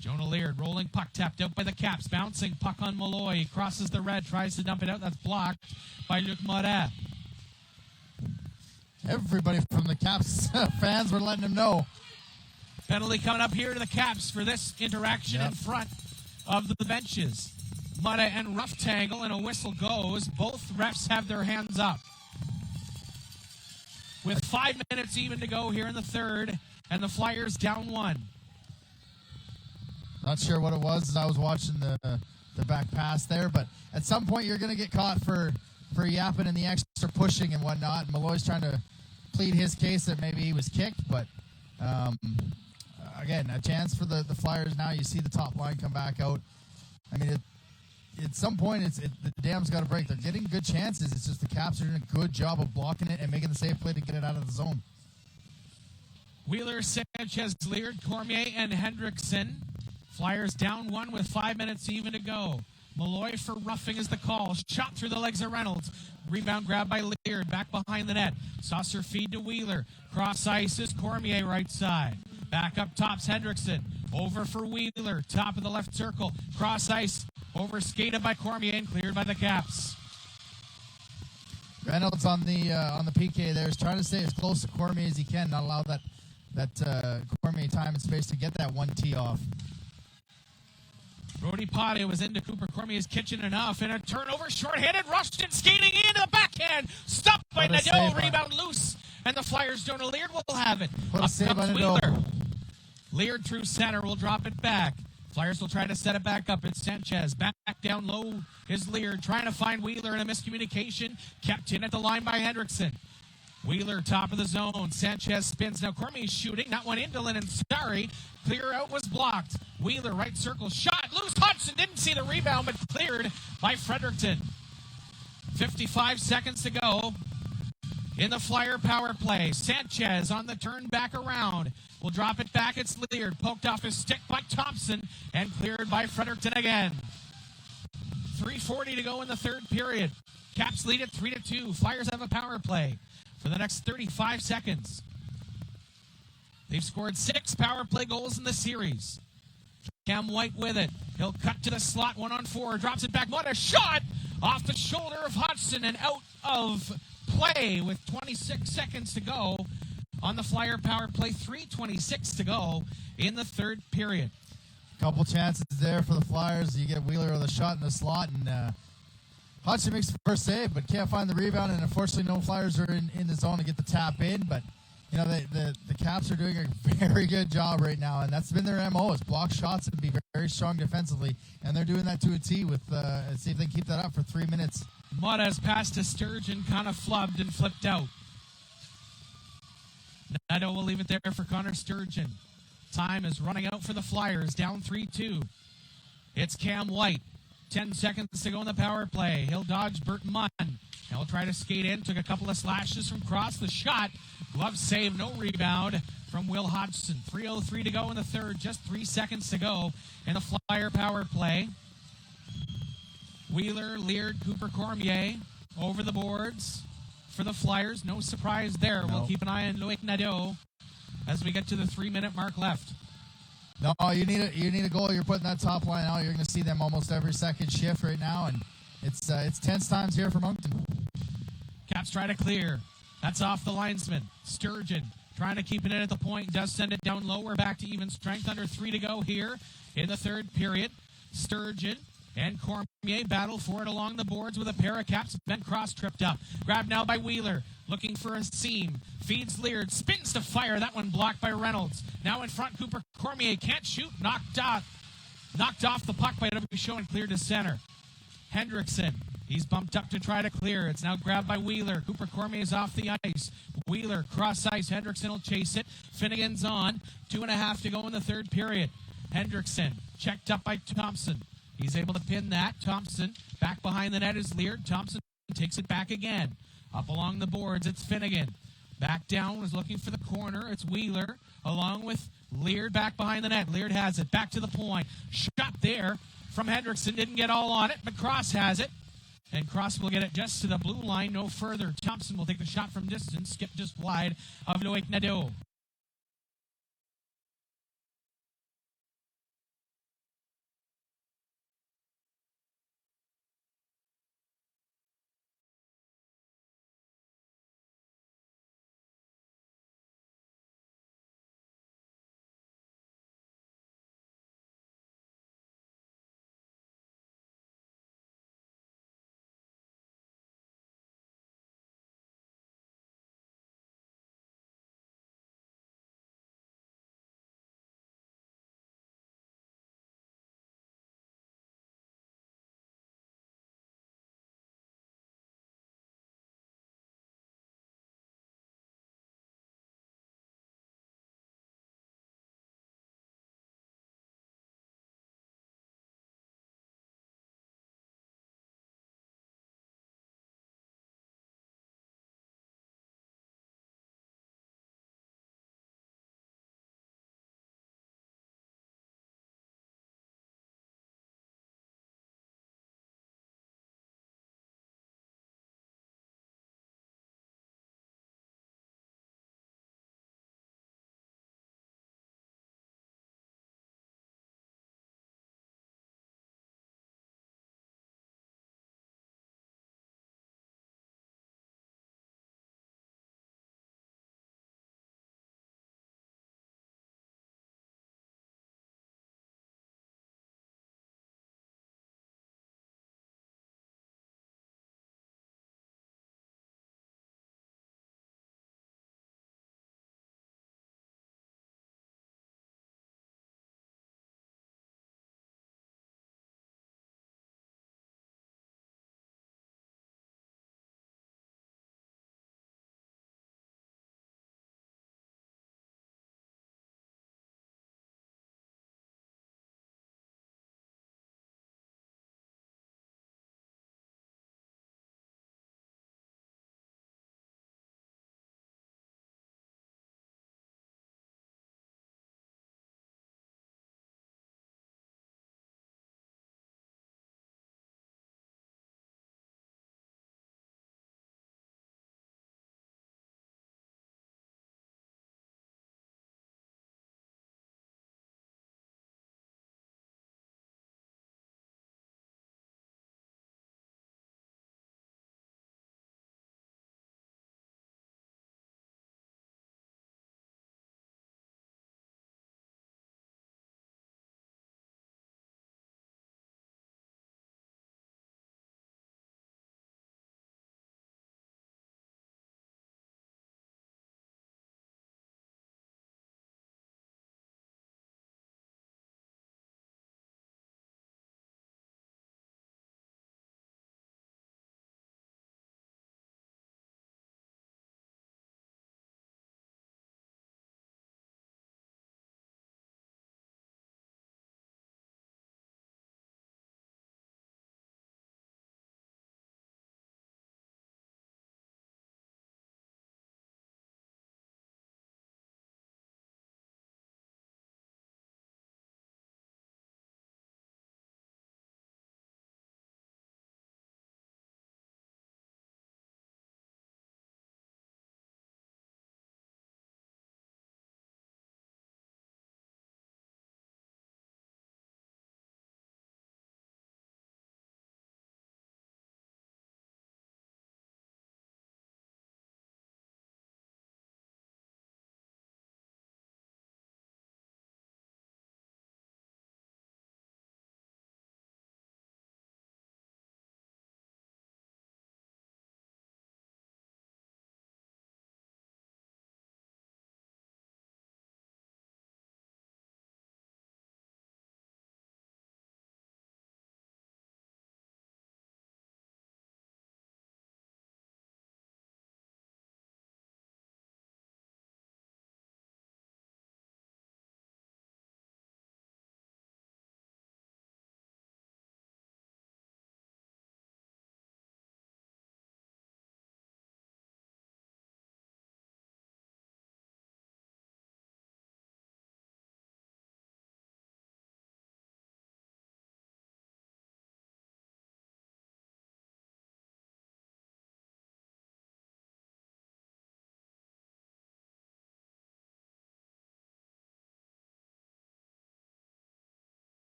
Jonah Leard rolling puck tapped out by the Caps. Bouncing puck on Malloy. He crosses the red. Tries to dump it out. That's blocked by Luc Moret. Everybody from the Caps fans were letting him know. Penalty coming up here to the Caps for this interaction in front of the benches. Mutta and Ruff tangle, and a whistle goes. Both refs have their hands up. With 5 minutes even to go here in the third, and the Flyers down 1. Not sure what it was as I was watching the back pass there, but at some point you're going to get caught for yapping and the extra pushing and whatnot. And Malloy's trying to plead his case that maybe he was kicked, but again, a chance for the Flyers now. You see the top line come back out. I mean, at some point, the dam's got to break. They're getting good chances. It's just the Caps are doing a good job of blocking it and making the safe play to get it out of the zone. Wheeler, Sanchez, Leard, Cormier, and Hendrickson. Flyers down 1 with 5 minutes even to go. Malloy for roughing is the call. Shot through the legs of Reynolds. Rebound grabbed by Leard. Back behind the net. Saucer feed to Wheeler. Cross ice is Cormier right side. Back up top's Hendrickson. Over for Wheeler. Top of the left circle. Cross ice. Over skated by Cormier and cleared by the Caps. Reynolds on the PK there is trying to stay as close to Cormier as he can. Not allow that Cormier time and space to get that one tee off. Brody Potty was into Cooper Cormier's kitchen enough, and a turnover, short-handed, rushed and skating into the backhand. Stopped by Nadeau, rebound loose, and the Flyers' Jonah Leard will have it. Up comes Wheeler. Leard through center will drop it back. Flyers will try to set it back up. It's Sanchez. Back down low is Leard, trying to find Wheeler in a miscommunication. Kept in at the line by Hendrickson. Wheeler, top of the zone. Sanchez spins. Now Cormier's shooting. That one into Lennon. Sorry. Clear out was blocked. Wheeler, right circle. Shot. Loose. Hodgson didn't see the rebound, but cleared by Fredericton. 55 seconds to go in the Flyer power play. Sanchez on the turn back around. Will drop it back. It's Leard. Poked off his stick by Thompson and cleared by Fredericton again. 3:40 to go in the third period. Caps lead at 3-2. Flyers have a power play for the next 35 seconds. They've scored 6 power play goals in the series. Cam White with it. He'll cut to the slot, 1-on-4, drops it back. What a shot off the shoulder of Hodgson and out of play with 26 seconds to go on the Flyer power play. 3:26 to go in the third period. Couple chances there for the Flyers. You get Wheeler with a shot in the slot, and Hodgson makes the first save, but can't find the rebound, and unfortunately no Flyers are in the zone to get the tap in, but you know, the Caps are doing a very good job right now, and that's been their MO, is block shots and be very strong defensively, and they're doing that to a T with, see if they can keep that up for 3 minutes. Muta's pass to Sturgeon kind of flubbed and flipped out. Nadeau will leave it there for Connor Sturgeon. Time is running out for the Flyers, down 3-2. It's Cam White. 10 seconds to go in the power play. He'll dodge Bert Munn. He'll try to skate in. Took a couple of slashes from Cross. The shot. Glove save. No rebound from Will Hodgson. 3:03 to go in the third. Just 3 seconds to go in the Flyer power play. Wheeler, Leard, Cooper, Cormier over the boards for the Flyers. No surprise there. No. We'll keep an eye on Loic Nadeau as we get to the 3-minute mark left. No, you need a goal. You're putting that top line out. You're going to see them almost every second shift right now, and it's tense times here for Moncton. Caps try to clear. That's off the linesman. Sturgeon trying to keep it in at the point. Does send it down low. We're back to even strength. Under 3 to go here in the third period. Sturgeon and Cormier battle for it along the boards with a pair of Caps. Ben Cross tripped up. Grabbed now by Wheeler. Looking for a seam. Feeds Leard. Spins to fire. That one blocked by Reynolds. Now in front, Cooper Cormier can't shoot. Knocked off the puck by Show and cleared to center. Hendrickson. He's bumped up to try to clear. It's now grabbed by Wheeler. Cooper Cormier is off the ice. Wheeler cross ice. Hendrickson will chase it. Finnegan's on. 2.5 to go in the third period. Hendrickson checked up by Thompson. He's able to pin that. Thompson back behind the net is Leard. Thompson takes it back again. Up along the boards, it's Finnegan. Back down, is looking for the corner. It's Wheeler along with Leard back behind the net. Leard has it. Back to the point. Shot there from Hendrickson. Didn't get all on it, but Cross has it. And Cross will get it just to the blue line, no further. Thompson will take the shot from distance, skip just wide of Loic Nadeau.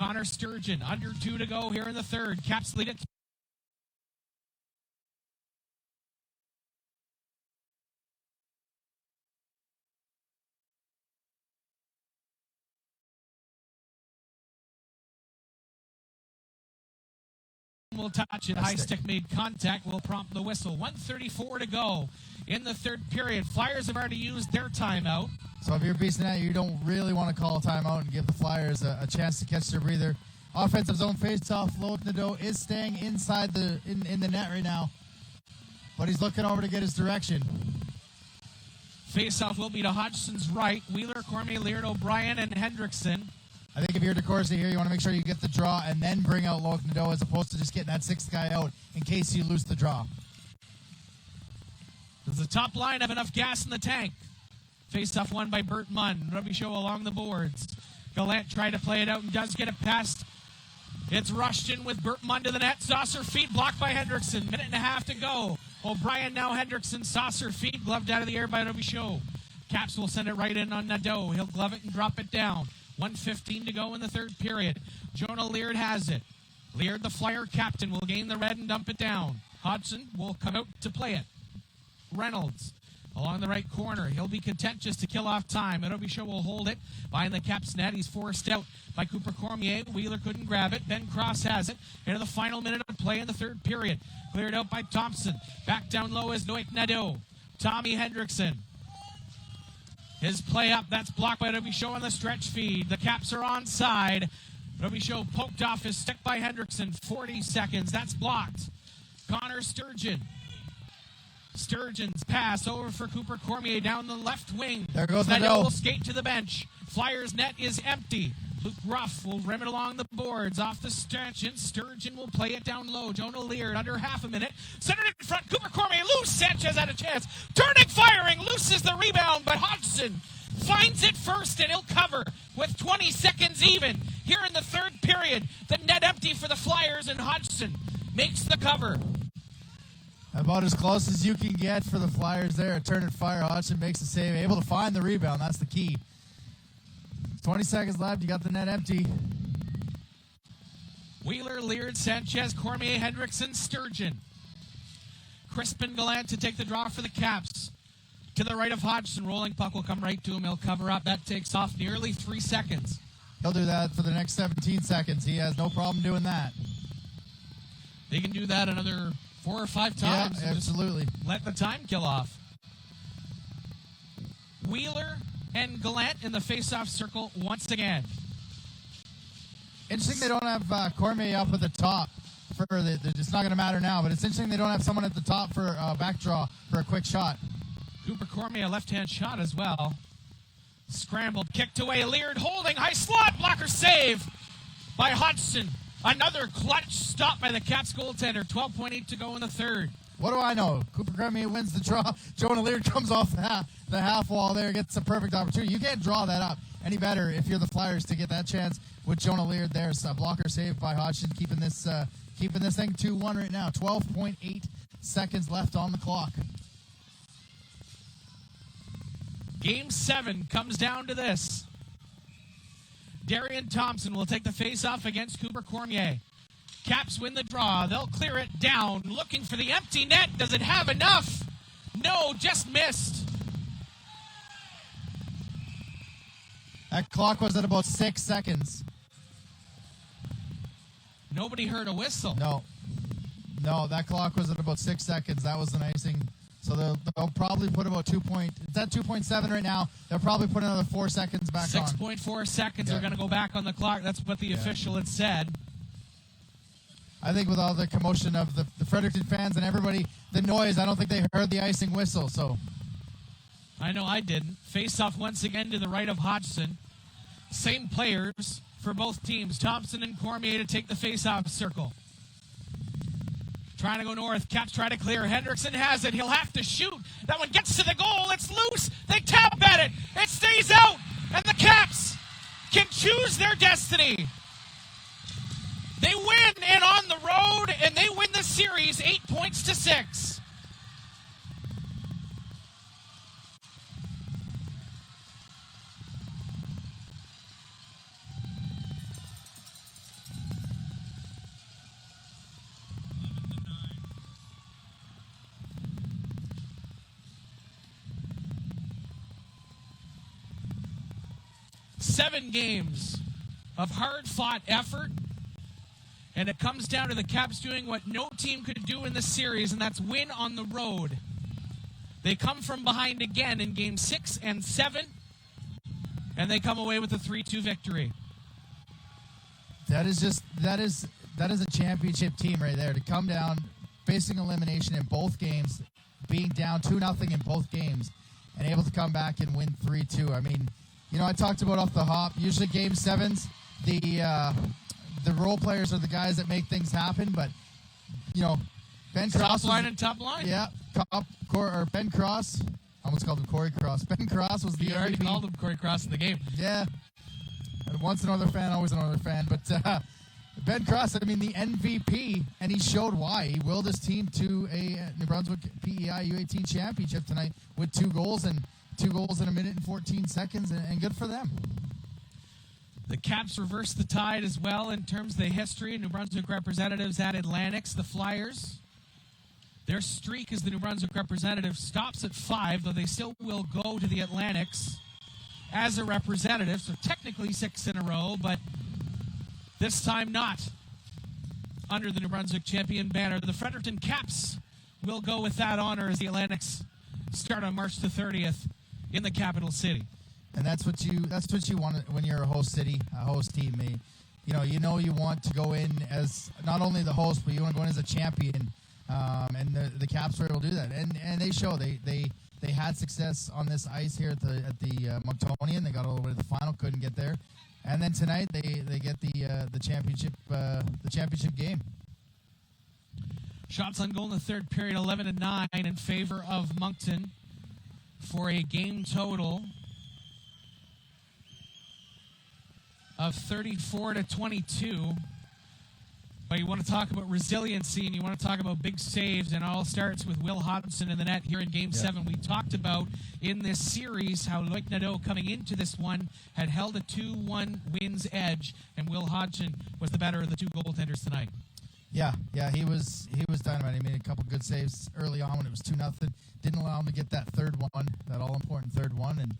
Connor Sturgeon, under 2 to go here in the third. Caps lead it. Will touch it. High stick made contact. Will prompt the whistle. 1:34 to go in the third period. Flyers have already used their timeout. So if you're beasting that, you don't really want to call a timeout and give the Flyers a chance to catch their breather. Offensive zone face-off. Loic Nadeau is staying inside in the net right now, but he's looking over to get his direction. Face-off will be to Hodgson's right. Wheeler, Cormier, Leard, O'Brien, and Hendrickson. I think if you're DeCourcy here, you want to make sure you get the draw and then bring out Loic Nadeau as opposed to just getting that sixth guy out in case you lose the draw. Does the top line have enough gas in the tank? Face-off won by Bert Munn. Rugby show along the boards. Gallant tried to play it out and does get it past. It's rushed in with Bert Munn to the net. Saucer feed blocked by Hendrickson. Minute and a half to go. O'Brien now Hendrickson. Saucer feed gloved out of the air by Rugby show. Caps will send it right in on Nadeau. He'll glove it and drop it down. 1:15 to go in the third period. Jonah Leard has it. Leard, the Flyer captain, will gain the red and dump it down. Hodgson will come out to play it. Reynolds along the right corner. He'll be content just to kill off time. Rugby show will hold it behind the Caps net. He's forced out by Cooper Cormier. Wheeler couldn't grab it. Ben Cross has it. Into the final minute of play in the third period. Cleared out by Thompson. Back down low is Loic Nadeau. Tommy Hendrickson. His play up, that's blocked by Rugby Show on the stretch feed. The Caps are onside. Rugby Show poked off his stick by Hendrickson. 40 seconds, that's blocked. Connor Sturgeon. Sturgeon's pass over for Cooper Cormier down the left wing. There goes Nadeau Nadeau. will skate to the bench. Flyers net is empty. Luke Ruff will rim it along the boards off the stanchion. Sturgeon will play it down low. Jonah Leard under half a minute. Centered in front. Cooper Cormier loose. Sanchez had a chance. Turning, firing. Loses the rebound, but Hodgson finds it first, and he'll cover with 20 seconds even. Here in the third period, the net empty for the Flyers, and Hodgson makes the cover. About as close as you can get for the Flyers there. Turn and fire. Hodgson makes the save. Able to find the rebound. That's the key. 20 seconds left. You got the net empty. Wheeler, Leard, Sanchez, Cormier, Hendrickson, Sturgeon. Crispin Gallant to take the draw for the Caps. To the right of Hodgson. Rolling puck will come right to him. He'll cover up. That takes off nearly 3 seconds. He'll do that for the next 17 seconds. He has no problem doing that. They can do that another 4 or 5 times. Yeah, absolutely. Let the time kill off. Wheeler and Gallant in the face-off circle once again. Interesting they don't have Cormier up at the top. It's not going to matter now, but it's interesting they don't have someone at the top for a back draw for a quick shot. Cooper Cormier, left-hand shot as well. Scrambled, kicked away. Leard holding, high slot, blocker save by Hodgson. Another clutch stop by the Caps goaltender. 12.8 to go in the third. What do I know? Cooper Cormier wins the draw. Jonah Leard comes off the half wall there, gets a perfect opportunity. You can't draw that up any better if you're the Flyers to get that chance with Jonah Leard there. It's a blocker save by Hodgson, keeping this thing 2-1 right now. 12.8 seconds left on the clock. Game 7 comes down to this. Darian Thompson will take the face-off against Cooper Cormier. Caps win the draw. They'll clear it down. Looking for the empty net. Does it have enough? No, just missed. That clock was at about 6 seconds. Nobody heard a whistle. No, that clock was at about 6 seconds. That was an icing. So they'll probably put about it's at 2.7 right now. They'll probably put another 4 seconds back on. 6.4 seconds are going to go back on the clock. That's what the official had said. I think with all the commotion of the Fredericton fans and everybody, the noise, I don't think they heard the icing whistle. So I know I didn't. Face-off once again to the right of Hodgson. Same players for both teams. Thompson and Cormier to take the face-off circle. Trying to go north. Caps try to clear. Hendrickson has it. He'll have to shoot. That one gets to the goal. It's loose. They tap at it. It stays out. And the Caps can choose their destiny. They win and on the road, and they win the series 8-6. 7 games of hard-fought effort, and it comes down to the Caps doing what no team could do in this series, and that's win on the road. They come from behind again in Game 6 and 7, and they come away with a 3-2 victory. That is a championship team right there, to come down, facing elimination in both games, being down 2-0 in both games, and able to come back and win 3-2. I mean, I talked about off the hop, usually Game 7s, the role players are the guys that make things happen, but, Ben Cross. Top line and top line. Yeah, Ben Cross. I almost called him Corey Cross. Ben Cross was the You already MVP. called him Corey Cross in the game. Yeah. Once another fan, always another fan. But Ben Cross, the MVP, and he showed why. He willed his team to a New Brunswick PEI U18 championship tonight with 2 goals in a minute and 14 seconds, and good for them. The Caps reversed the tide as well in terms of the history. New Brunswick representatives at Atlantics. The Flyers, their streak as the New Brunswick representative stops at 5, though they still will go to the Atlantics as a representative. So technically 6 in a row, but this time not under the New Brunswick champion banner. The Fredericton Caps will go with that honor as the Atlantics start on March the 30th in the capital city. And that's what you want when you're a host city, a host team. You want to go in as not only the host, but you want to go in as a champion. And the Caps were able to do that, and they show they had success on this ice here at the Monctonian. They got all the way to the final, couldn't get there, and then tonight they get the championship game. Shots on goal in the third period, 11-9 in favor of Moncton for a game total of 34-22. But you want to talk about resiliency, and you want to talk about big saves, and it all starts with Will Hodgson in the net here in Game 7. We talked about in this series how Loic Nadeau, coming into this one, had held a 2-1 wins edge, and Will Hodgson was the better of the 2 goaltenders tonight. Yeah, he was dynamite. He made a couple good saves early on when it was 2-0. Didn't allow him to get that third one, that all-important third one, and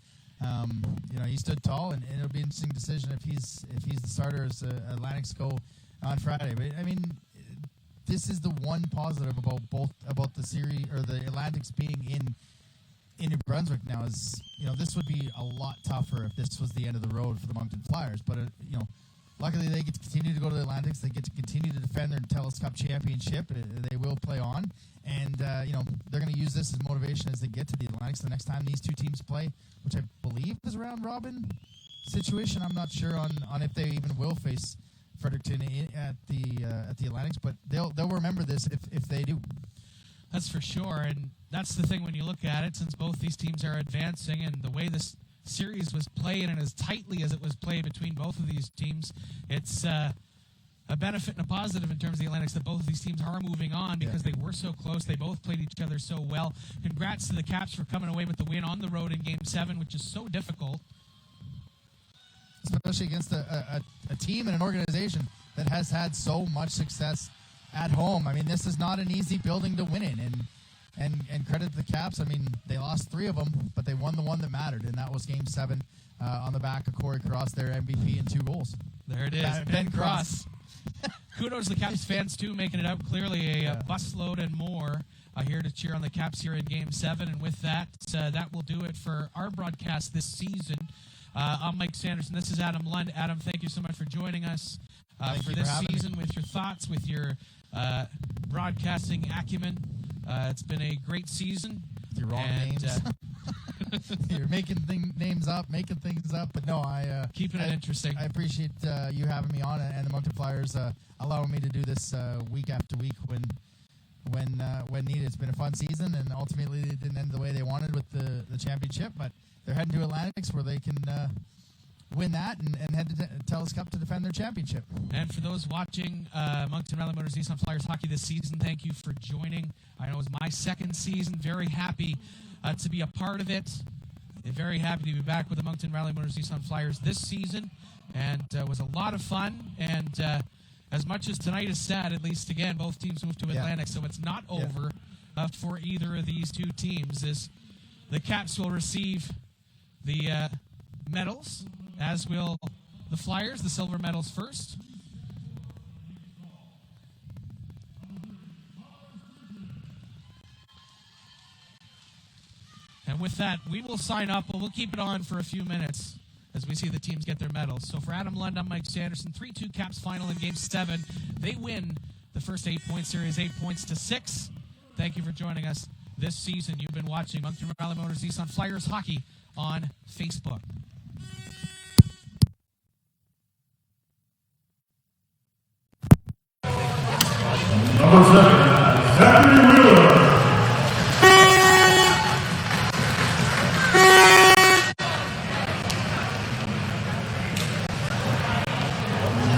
he stood tall, and it'll be an interesting decision if he's the starter as Atlantics go on Friday. But this is the one positive about the series, or the Atlantics being in New Brunswick now, is this would be a lot tougher if this was the end of the road for the Moncton Flyers. But luckily they get to continue to go to the Atlantics. They get to continue to defend their TELUS Cup championship. They will play on, and they're going to use this as motivation as they get to the Atlantics the next time these two teams play, which I believe is a round robin situation. I'm not sure on if they even will face Fredericton at the Atlantics, but they'll remember this if they do. That's for sure, and that's the thing when you look at it, since both these teams are advancing, and the way this series was played, and as tightly as it was played between both of these teams, it's a benefit and a positive in terms of the Atlantics that both of these teams are moving on, because they were so close. They both played each other so well. Congrats to the Caps for coming away with the win on the road in Game 7, which is so difficult. Especially against a team and an organization that has had so much success at home. This is not an easy building to win in, and credit to the Caps. They lost 3 of them, but they won the one that mattered, and that was Game 7 on the back of Corey Cross, their MVP, and 2 goals. There it is, Ben Cross. Kudos to the Caps fans, too, making it out clearly a busload and more here to cheer on the Caps here in Game 7. And with that, that will do it for our broadcast this season. I'm Mike Sanderson. This is Adam Lund. Adam, thank you so much for joining us for this season with your thoughts, with your broadcasting acumen. It's been a great season. Your wrong names. You're making things up, but no, keeping it interesting. I appreciate you having me on, and the Moncton Flyers allowing me to do this week after week when needed. It's been a fun season, and ultimately it didn't end the way they wanted with the championship, but they're heading to Atlantics where they can win that and head to TELUS Cup to defend their championship. And for those watching Moncton Rally Motors Nissan Flyers hockey this season, thank you for joining. I know it was my second season. Very happy to be a part of it. Very happy to be back with the Moncton Rally Motors Nissan Flyers this season. And it was a lot of fun. And as much as tonight is sad, at least, again, both teams moved to Atlantic, so it's not over for either of these two teams. As the Caps will receive the medals as will the Flyers, the silver medals first. And with that, we will sign up, but we'll keep it on for a few minutes as we see the teams get their medals. So for Adam Lund, I'm Mike Sanderson. 3-2 Caps final in Game 7. They win the first 8-point series, 8 points to 6. Thank you for joining us this season. You've been watching Moncton Rally Motors Nissan Flyers Hockey on Facebook. Number 7, Zachary Wheeler.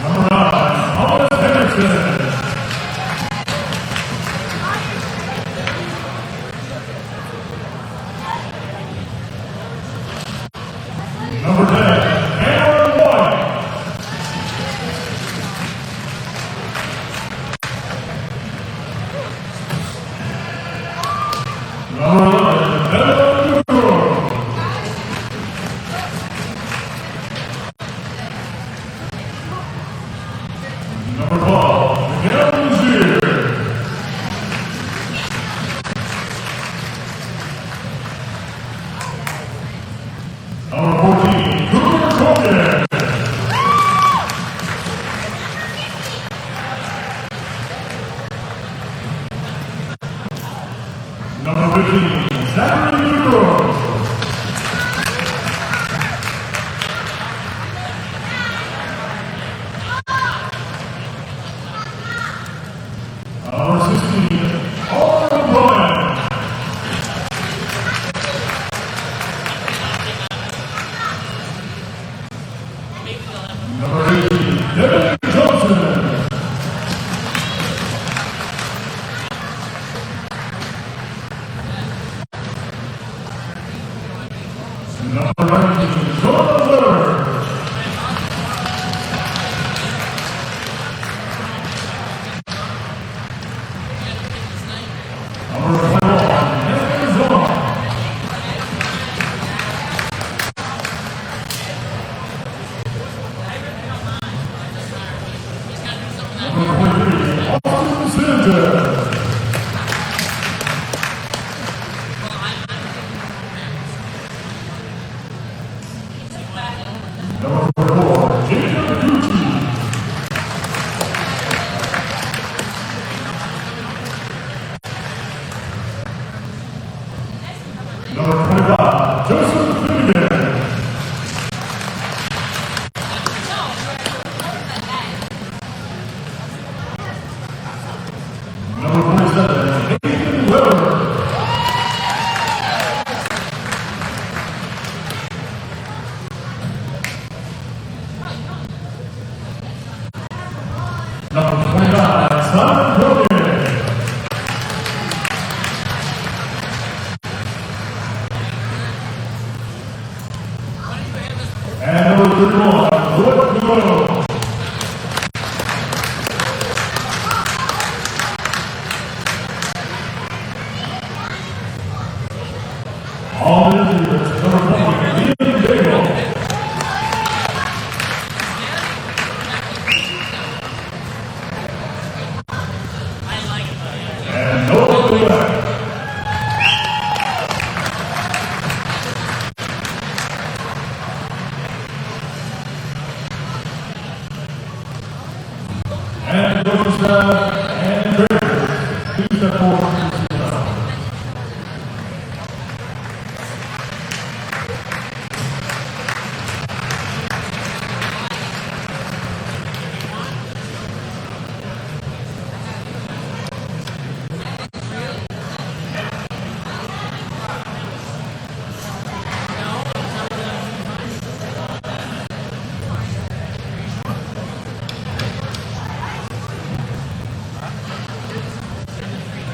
Number 9, Thomas Henderson. Number 10, Aaron White. Number 11, Bella Duro. Number 12, Miguel Luzier. Number 14, Cooper Cogan. Number 15, Zachary Duro. Number 16, Oliver Bryan. Number 18, Devin Johnson. Number 19, Jordan Weber. Number 21, Anthony Zone. Number 23, Austin Sanchez. Number 44, Jacob Gucci. Number 25, Joseph Finnegan. Number 47, Nathan Weber. Number 29, Simon Brogan. And number 31, Lloyd Duano. All the leaders, number 20, Ian Dale. And Noah Quebec. And coaching staff and trainers, please step forward to sit down.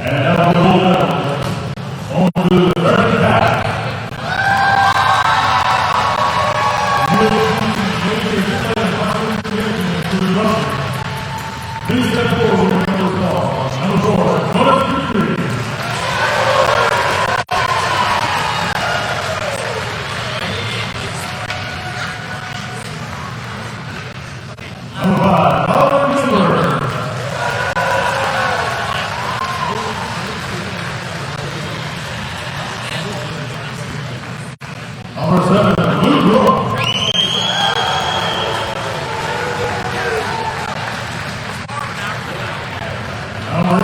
And now the gold medal on to the Fredericton pack. Please step forward with your number call. Number 4, Thomas Dupree. All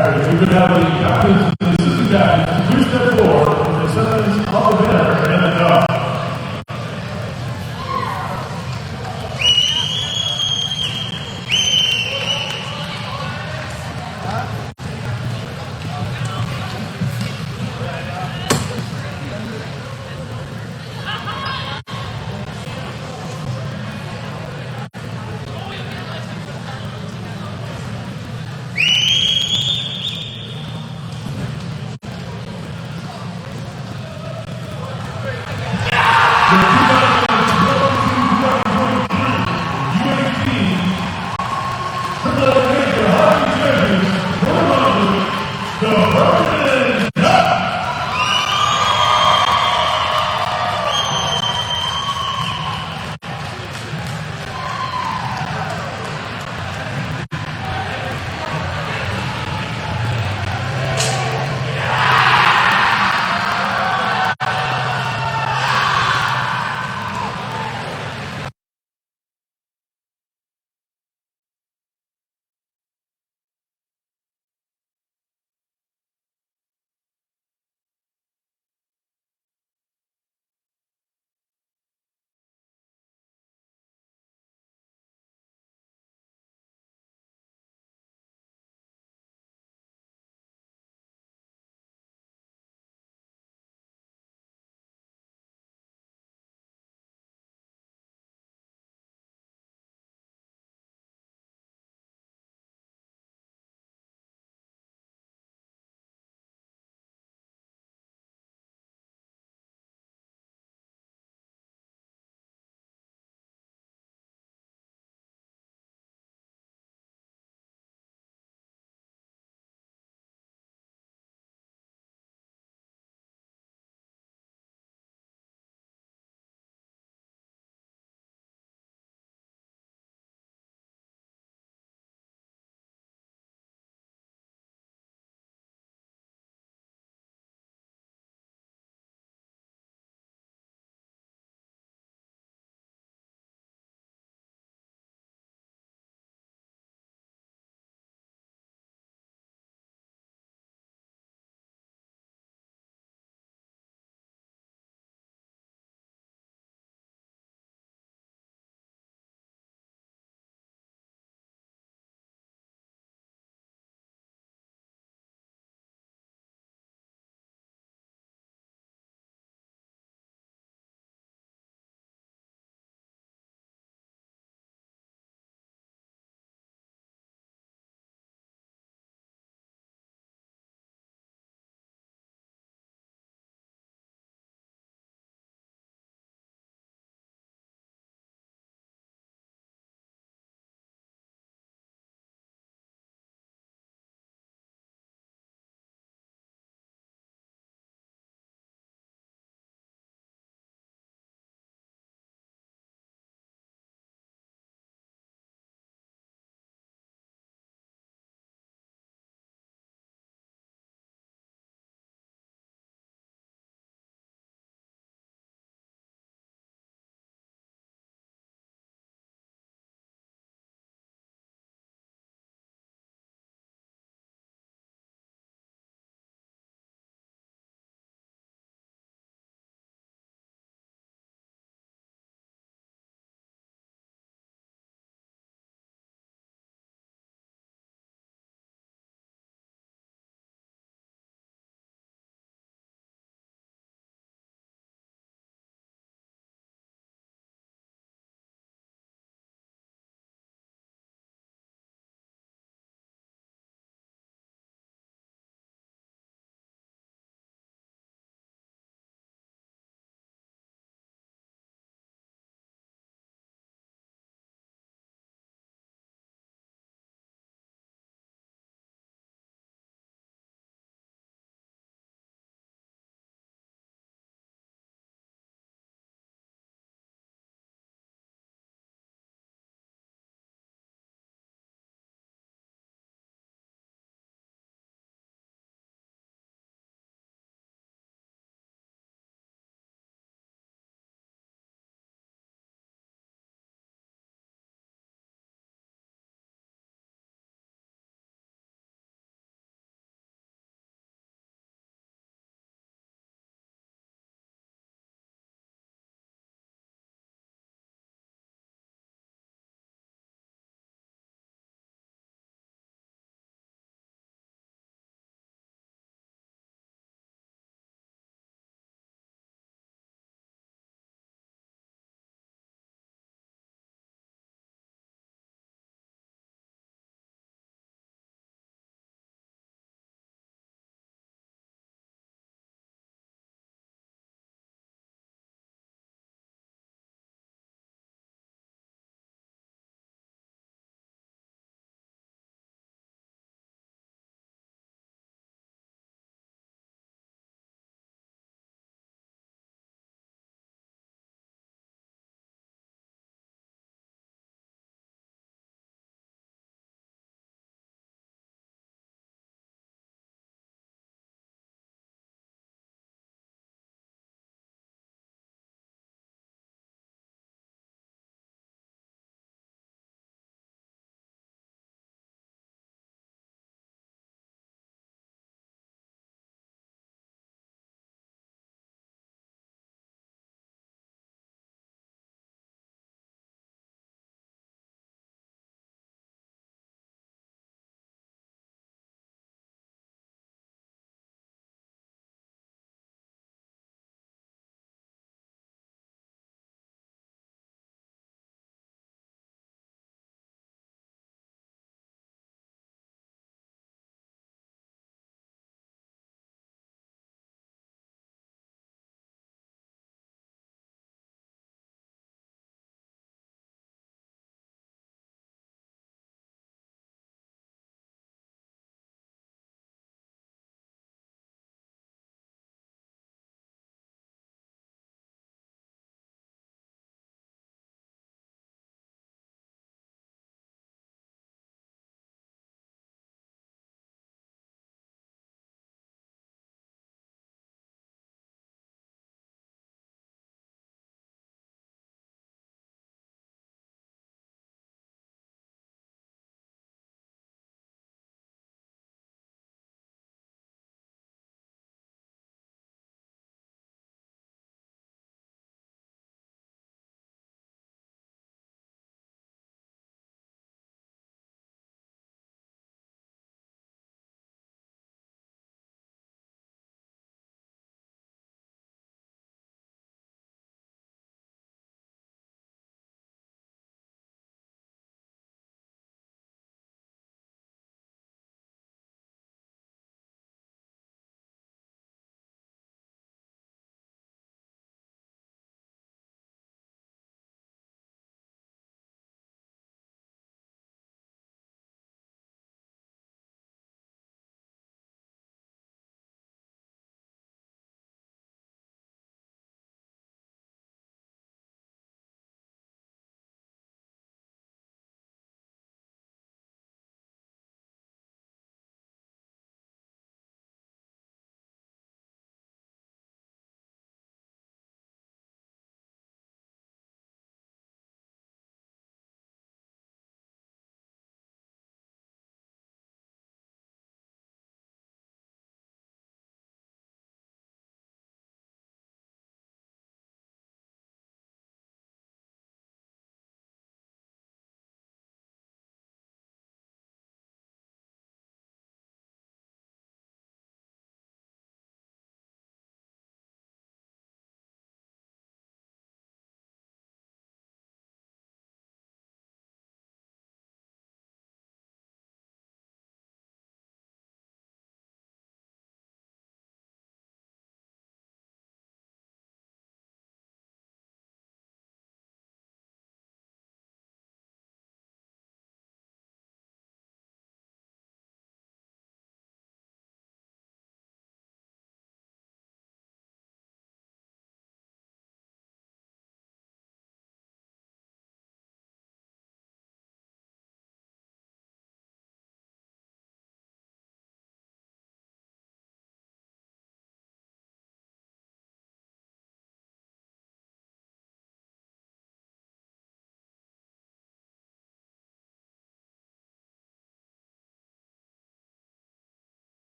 right, we could have the captain's